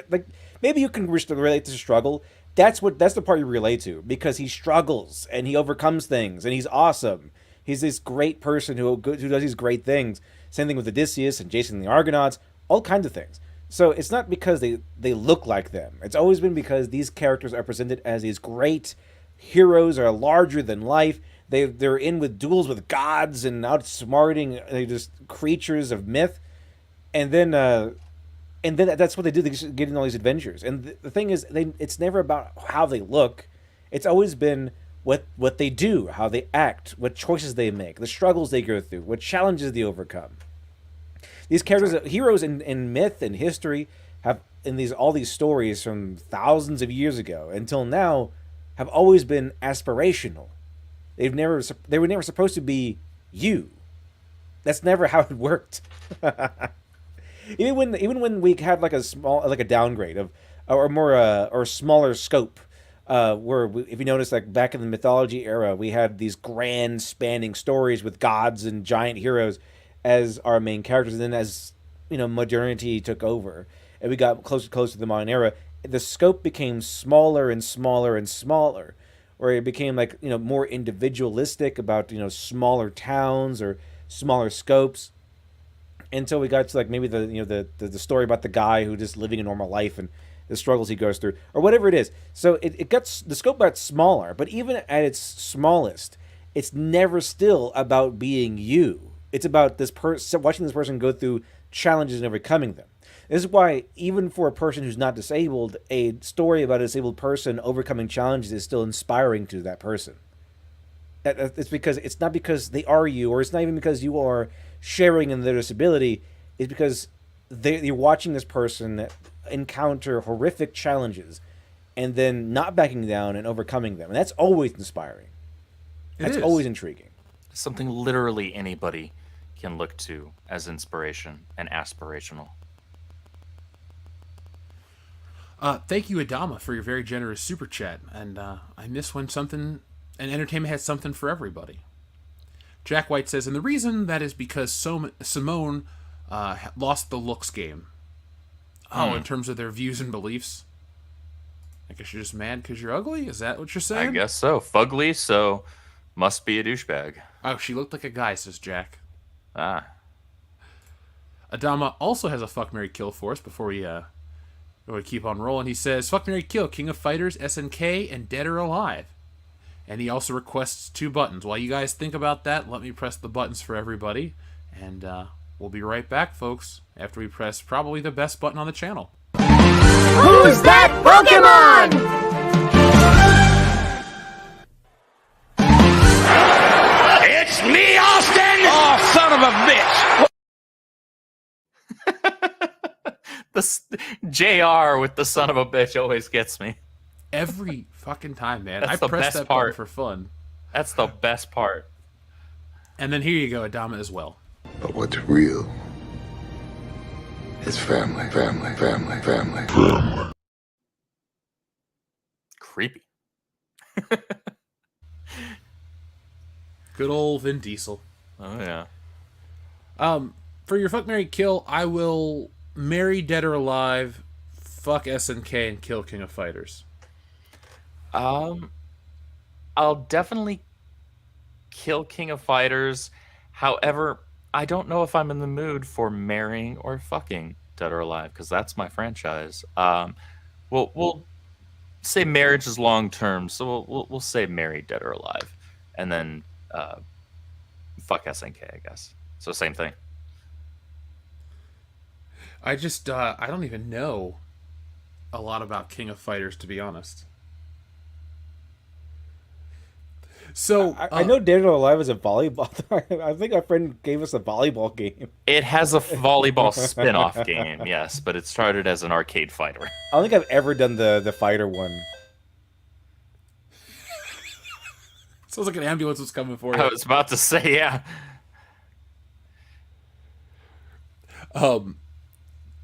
maybe you can relate to struggle. That's the part you relate to because he struggles and he overcomes things and he's awesome. He's this great person who does these great things. Same thing with Odysseus and Jason and the Argonauts, all kinds of things. So it's not because they look like them. It's always been because these characters are presented as these great heroes are larger than life. They're in with duels with gods and outsmarting just creatures of myth, and then that's what they do. They just get in all these adventures. And the thing is, it's never about how they look. It's always been what they do, how they act, what choices they make, the struggles they go through, what challenges they overcome. These characters, heroes in myth and history, have in all these stories from thousands of years ago until now, have always been aspirational. They were never supposed to be you. That's never how it worked. Even when we had like a downgrade of or more or smaller scope, if you notice, like back in the mythology era, we had these grand spanning stories with gods and giant heroes as our main characters, and then as modernity took over and we got closer and closer to the modern era, the scope became smaller and smaller and smaller, where it became like more individualistic about smaller towns or smaller scopes, until we got to like maybe the story about the guy who just living a normal life and the struggles he goes through or whatever it is. So the scope got smaller, but even at its smallest, it's never still about being you. It's about watching this person go through challenges and overcoming them. This is why, even for a person who's not disabled, a story about a disabled person overcoming challenges is still inspiring to that person. It's because it's not because they are you, or it's not even because you are sharing in their disability. It's because you're watching this person encounter horrific challenges and then not backing down and overcoming them. And that's always inspiring. That's always intriguing. Something literally anybody can look to as inspiration and aspirational. Thank you, Adama, for your very generous super chat. And I miss when entertainment has something for everybody. Jack White says, and the reason that is because Simone lost the looks game. Oh, in terms of their views and beliefs? I guess you're just mad because you're ugly? Is that what you're saying? I guess so. Fugly, so must be a douchebag. Oh, she looked like a guy, says Jack. Ah. Adama also has a fuck, marry, kill for us before we keep on rolling. He says, fuck, marry, kill, King of Fighters, SNK, and Dead or Alive. And he also requests 2 buttons. While you guys think about that, let me press the buttons for everybody. And we'll be right back, folks, after we press probably the best button on the channel. Who's that Pokemon? It's me, Austin! Oh, son of a bitch! The JR with the son of a bitch always gets me. Every fucking time, man. That's I the press best that part. button for fun. That's the best part. And then here you go, Adama, as well. But what's real is family, family, family, family, family. Creepy. Good old Vin Diesel. Oh, yeah. For your fuck, marry, kill, I will marry Dead or Alive, fuck SNK, and kill King of Fighters. I'll definitely kill King of Fighters. However, I don't know if I'm in the mood for marrying or fucking Dead or Alive, because that's my franchise. We'll say marriage is long term, so we'll say marry Dead or Alive, and then fuck SNK, I guess. So same thing. I don't even know a lot about King of Fighters, to be honest. So I know Dead or Alive is a volleyball. I think our friend gave us a volleyball game. It has a volleyball spin-off game, yes, but it started as an arcade fighter. I don't think I've ever done the fighter one. Sounds like an ambulance was coming for you. I was about to say, yeah.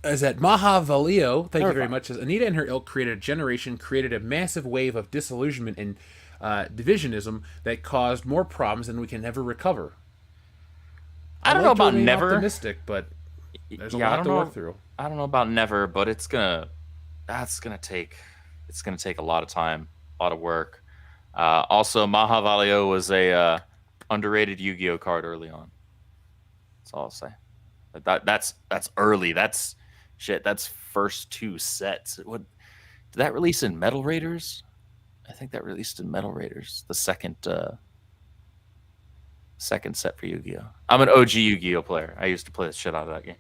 As at Mahavalio, thank you very much. As Anita and her ilk created a massive wave of disillusionment and divisionism that caused more problems than we can never recover. I don't know about never. Optimistic, but there's a lot to work through. I don't know about never, but it's gonna take a lot of time, a lot of work. Also, Mahavalio was a underrated Yu-Gi-Oh card early on. That's all I'll say. That's early. That's shit. That's first 2 sets. What did that release in Metal Raiders? I think that released in Metal Raiders. The second second set for Yu-Gi-Oh. I'm an OG Yu-Gi-Oh player. I used to play the shit out of that game.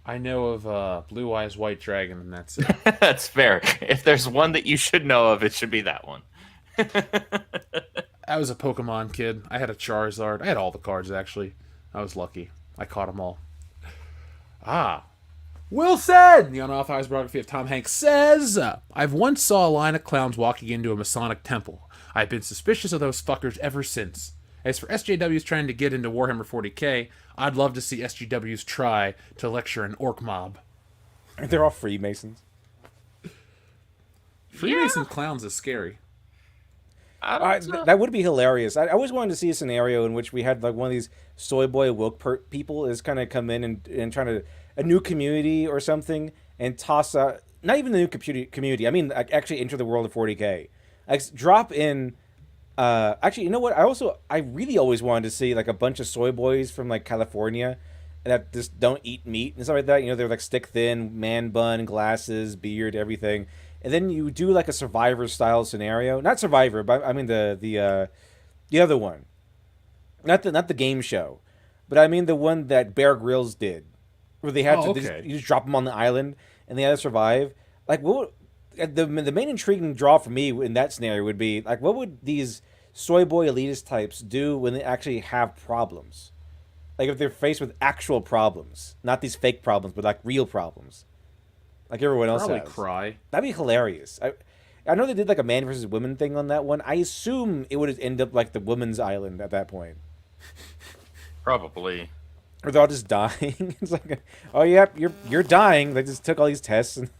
I know of Blue Eyes White Dragon, and that's it. That's fair. If there's one that you should know of, it should be that one. I was a Pokemon kid. I had a Charizard. I had all the cards, actually. I was lucky. I caught them all. Wilson! The unauthorized biography of Tom Hanks says, I've once saw a line of clowns walking into a Masonic temple. I've been suspicious of those fuckers ever since. As for SJWs trying to get into Warhammer 40k, I'd love to see SJWs try to lecture an orc mob. They're all Freemasons. Freemason clowns is scary. That would be hilarious. I always wanted to see a scenario in which we had like one of these soy boy woke people is kind of come in and trying to a new community or something and toss out not even the new community. I mean, actually enter the world of 40k. Like drop in. Actually, you know what? I really always wanted to see like a bunch of soy boys from like California that just don't eat meat and stuff like that. You know, they're like stick thin, man bun, glasses, beard, everything. And then you do like a Survivor style scenario. Not Survivor, but I mean the other one. Not the game show, but I mean the one that Bear Grylls did, where they had you just drop them on the island and they had to survive. Like the main intriguing draw for me in that scenario would be like, what would these soy boy elitist types do when they actually have problems? Like if they're faced with actual problems, not these fake problems, but like real problems, like everyone else has. Cry. That'd be hilarious. I know they did like a man versus women thing on that one. I assume it would end up like the women's island at that point. Probably. Or they're all just dying. It's like, oh yeah, you're dying. They just took all these tests and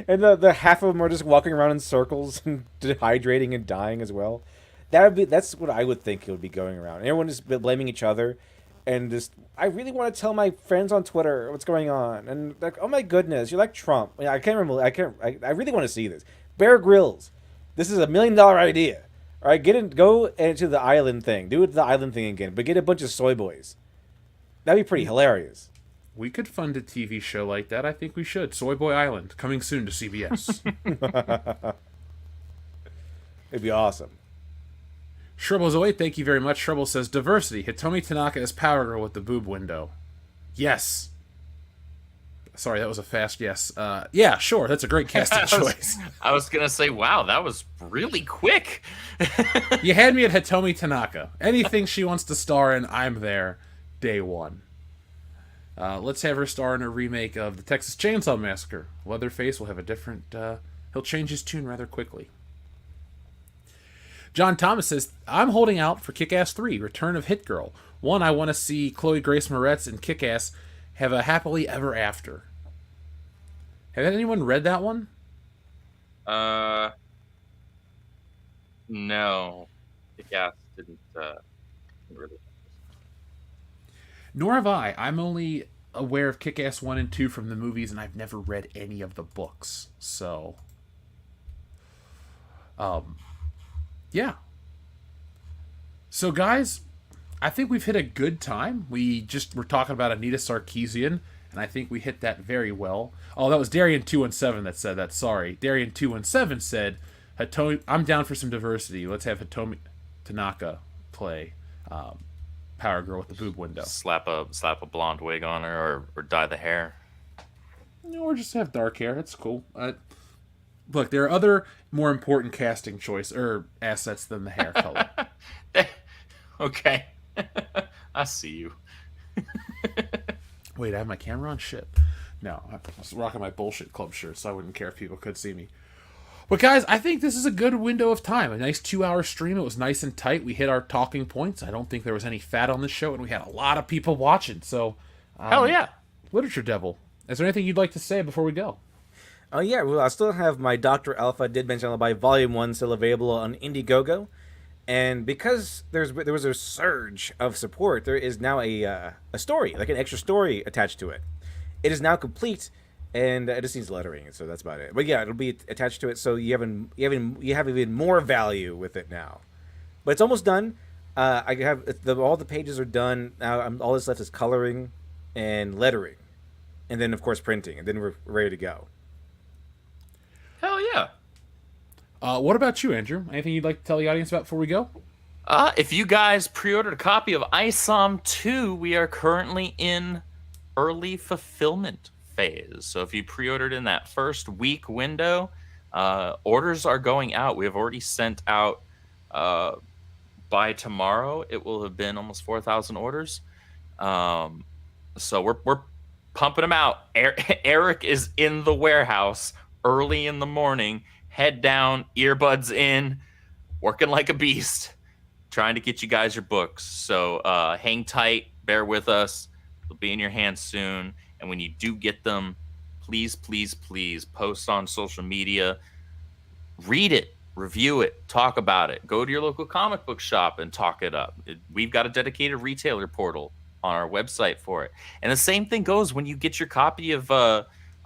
and the half of them are just walking around in circles and dehydrating and dying as well. That's what I would think it would be going around. Everyone is blaming each other, and just I really want to tell my friends on Twitter what's going on, and like, oh my goodness, you're like Trump. I can't remember. I really want to see this. Bear Grylls, this is $1 million idea. All right, go into the island thing. Do the island thing again, but get a bunch of soy boys. That'd be pretty hilarious. We could fund a TV show like that. I think we should. Soy Boy Island, coming soon to CBS. It'd be awesome. Shrubble08, thank you very much. Shrubble says, diversity. Hitomi Tanaka as Power Girl with the boob window. Yes. Sorry, that was a fast yes. Yeah, sure. That's a great casting choice. I was going to say, wow, that was really quick. You had me at Hitomi Tanaka. Anything she wants to star in, I'm there. Day one. Let's have her star in a remake of the Texas Chainsaw Massacre. Leatherface will have a different... he'll change his tune rather quickly. John Thomas says, I'm holding out for Kick-Ass 3, Return of Hit Girl. One, I want to see Chloe Grace Moretz and Kick-Ass have a happily ever after. Have anyone read that one? No. Kick-Ass didn't really... Nor have I. I'm only aware of Kick-Ass 1 and 2 from the movies, and I've never read any of the books. So, yeah. So, guys, I think we've hit a good time. We're talking about Anita Sarkeesian, and I think we hit that very well. Oh, that was Darian217 that said that. Sorry. Darian217 said, I'm down for some diversity. Let's have Hitomi Tanaka play Power Girl with the boob window. Slap a blonde wig on her or dye the hair. Or just have dark hair. That's cool. Look, there are other more important casting assets than the hair color. Okay. I see you. Wait, I have my camera on? Shit. No, I was rocking my bullshit club shirt, so I wouldn't care if people could see me. But guys, I think this is a good window of time. A nice 2-hour stream. It was nice and tight. We hit our talking points. I don't think there was any fat on the show, and we had a lot of people watching. So, hell yeah. Literature Devil, is there anything you'd like to say before we go? Oh yeah, well I still have my Dr. Alpha Did Mention Alibi Volume 1 still available on Indiegogo. And because there was a surge of support, there is now a story, like an extra story attached to it. It is now complete, and it just needs lettering, so that's about it. But yeah, it'll be attached to it, so you have even more value with it now. But it's almost done. I have all the pages are done now. All that's left is coloring and lettering, and then of course printing, and then we're ready to go. Hell yeah. What about you, Andrew? Anything you'd like to tell the audience about before we go? If you guys pre-ordered a copy of ISOM 2, we are currently in early fulfillment phase. So if you pre-ordered in that first week window, orders are going out. We have already sent out, by tomorrow, it will have been almost 4,000 orders. So we're pumping them out. Eric is in the warehouse early in the morning, head down, earbuds in, working like a beast, trying to get you guys your books. So hang tight, bear with us. They'll be in your hands soon. And when you do get them, please, please, please post on social media. Read it, review it, talk about it. Go to your local comic book shop and talk it up. We've got a dedicated retailer portal on our website for it. And the same thing goes when you get your copy of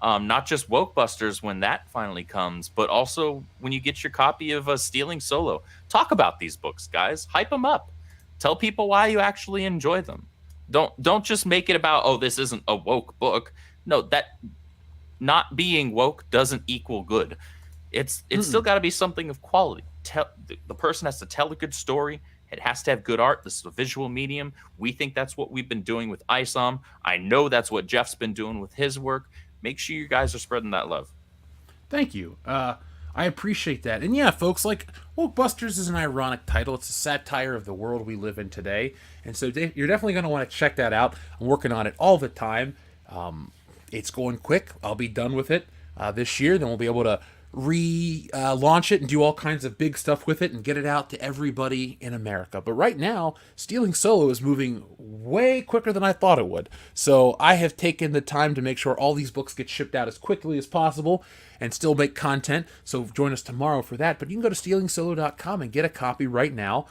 not just Woke Busters when that finally comes, but also when you get your copy of Stealing Solo. Talk about these books, guys. Hype them up. Tell people why you actually enjoy them. Don't just make it about, oh, this isn't a woke book. No, that not being woke doesn't equal good. It's still got to be something of quality. The person has to tell a good story. It has to have good art. This is a visual medium. We think that's what we've been doing with ISOM. I know that's what Jeff's been doing with his work. Make sure you guys are spreading that love. Thank you. I appreciate that. And yeah, folks, like, Woke Busters is an ironic title. It's a satire of the world we live in today. And so you're definitely going to want to check that out. I'm working on it all the time. It's going quick. I'll be done with it this year. Then we'll be able to launch it and do all kinds of big stuff with it and get it out to everybody in America. But right now, Stealing Solo is moving way quicker than I thought it would. So I have taken the time to make sure all these books get shipped out as quickly as possible and still make content. So join us tomorrow for that. But you can go to stealingsolo.com and get a copy right now.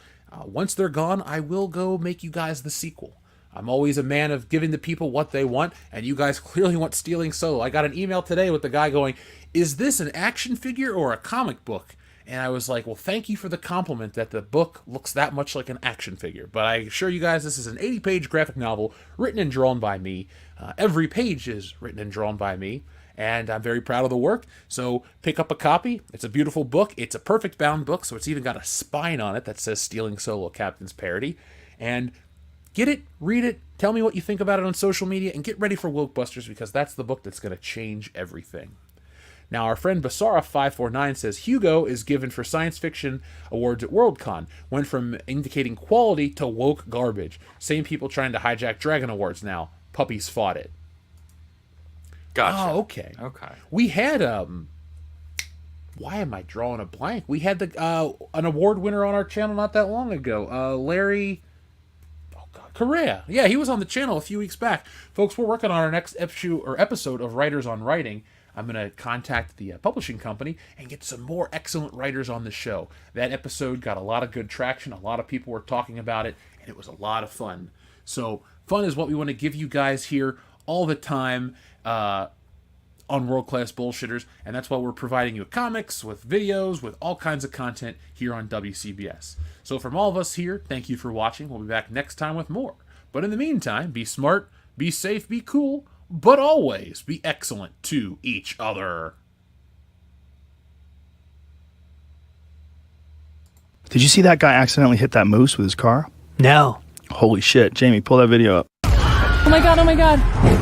Once they're gone, I will go make you guys the sequel. I'm always a man of giving the people what they want, and you guys clearly want Stealing Solo. I got an email today with the guy going, is this an action figure or a comic book? And I was like, well, thank you for the compliment that the book looks that much like an action figure. But I assure you guys, this is an 80-page graphic novel written and drawn by me. Every page is written and drawn by me, and I'm very proud of the work. So pick up a copy. It's a beautiful book. It's a perfect bound book, so it's even got a spine on it that says Stealing Solo, Captain's Parody. And get it, read it, tell me what you think about it on social media, and get ready for Woke Busters, because that's the book that's going to change everything. Now, our friend Basara549 says, Hugo is given for science fiction awards at Worldcon. Went from indicating quality to woke garbage. Same people trying to hijack Dragon Awards now. Puppies fought it. Gotcha. Oh, okay. Okay. We had, why am I drawing a blank? We had an award winner on our channel not that long ago. Larry Correa. Yeah, he was on the channel a few weeks back. Folks, we're working on our next episode of Writers on Writing. I'm going to contact the publishing company and get some more excellent writers on the show. That episode got a lot of good traction. A lot of people were talking about it, and it was a lot of fun. So fun is what we want to give you guys here all the time on World Class Bullshitters, and that's why we're providing you comics, with videos, with all kinds of content here on WCBS. So from all of us here, thank you for watching. We'll be back next time with more. But in the meantime, be smart, be safe, be cool, but always be excellent to each other. Did you see that guy accidentally hit that moose with his car? No. Holy shit. Jamie, pull that video up. Oh my god, oh my god.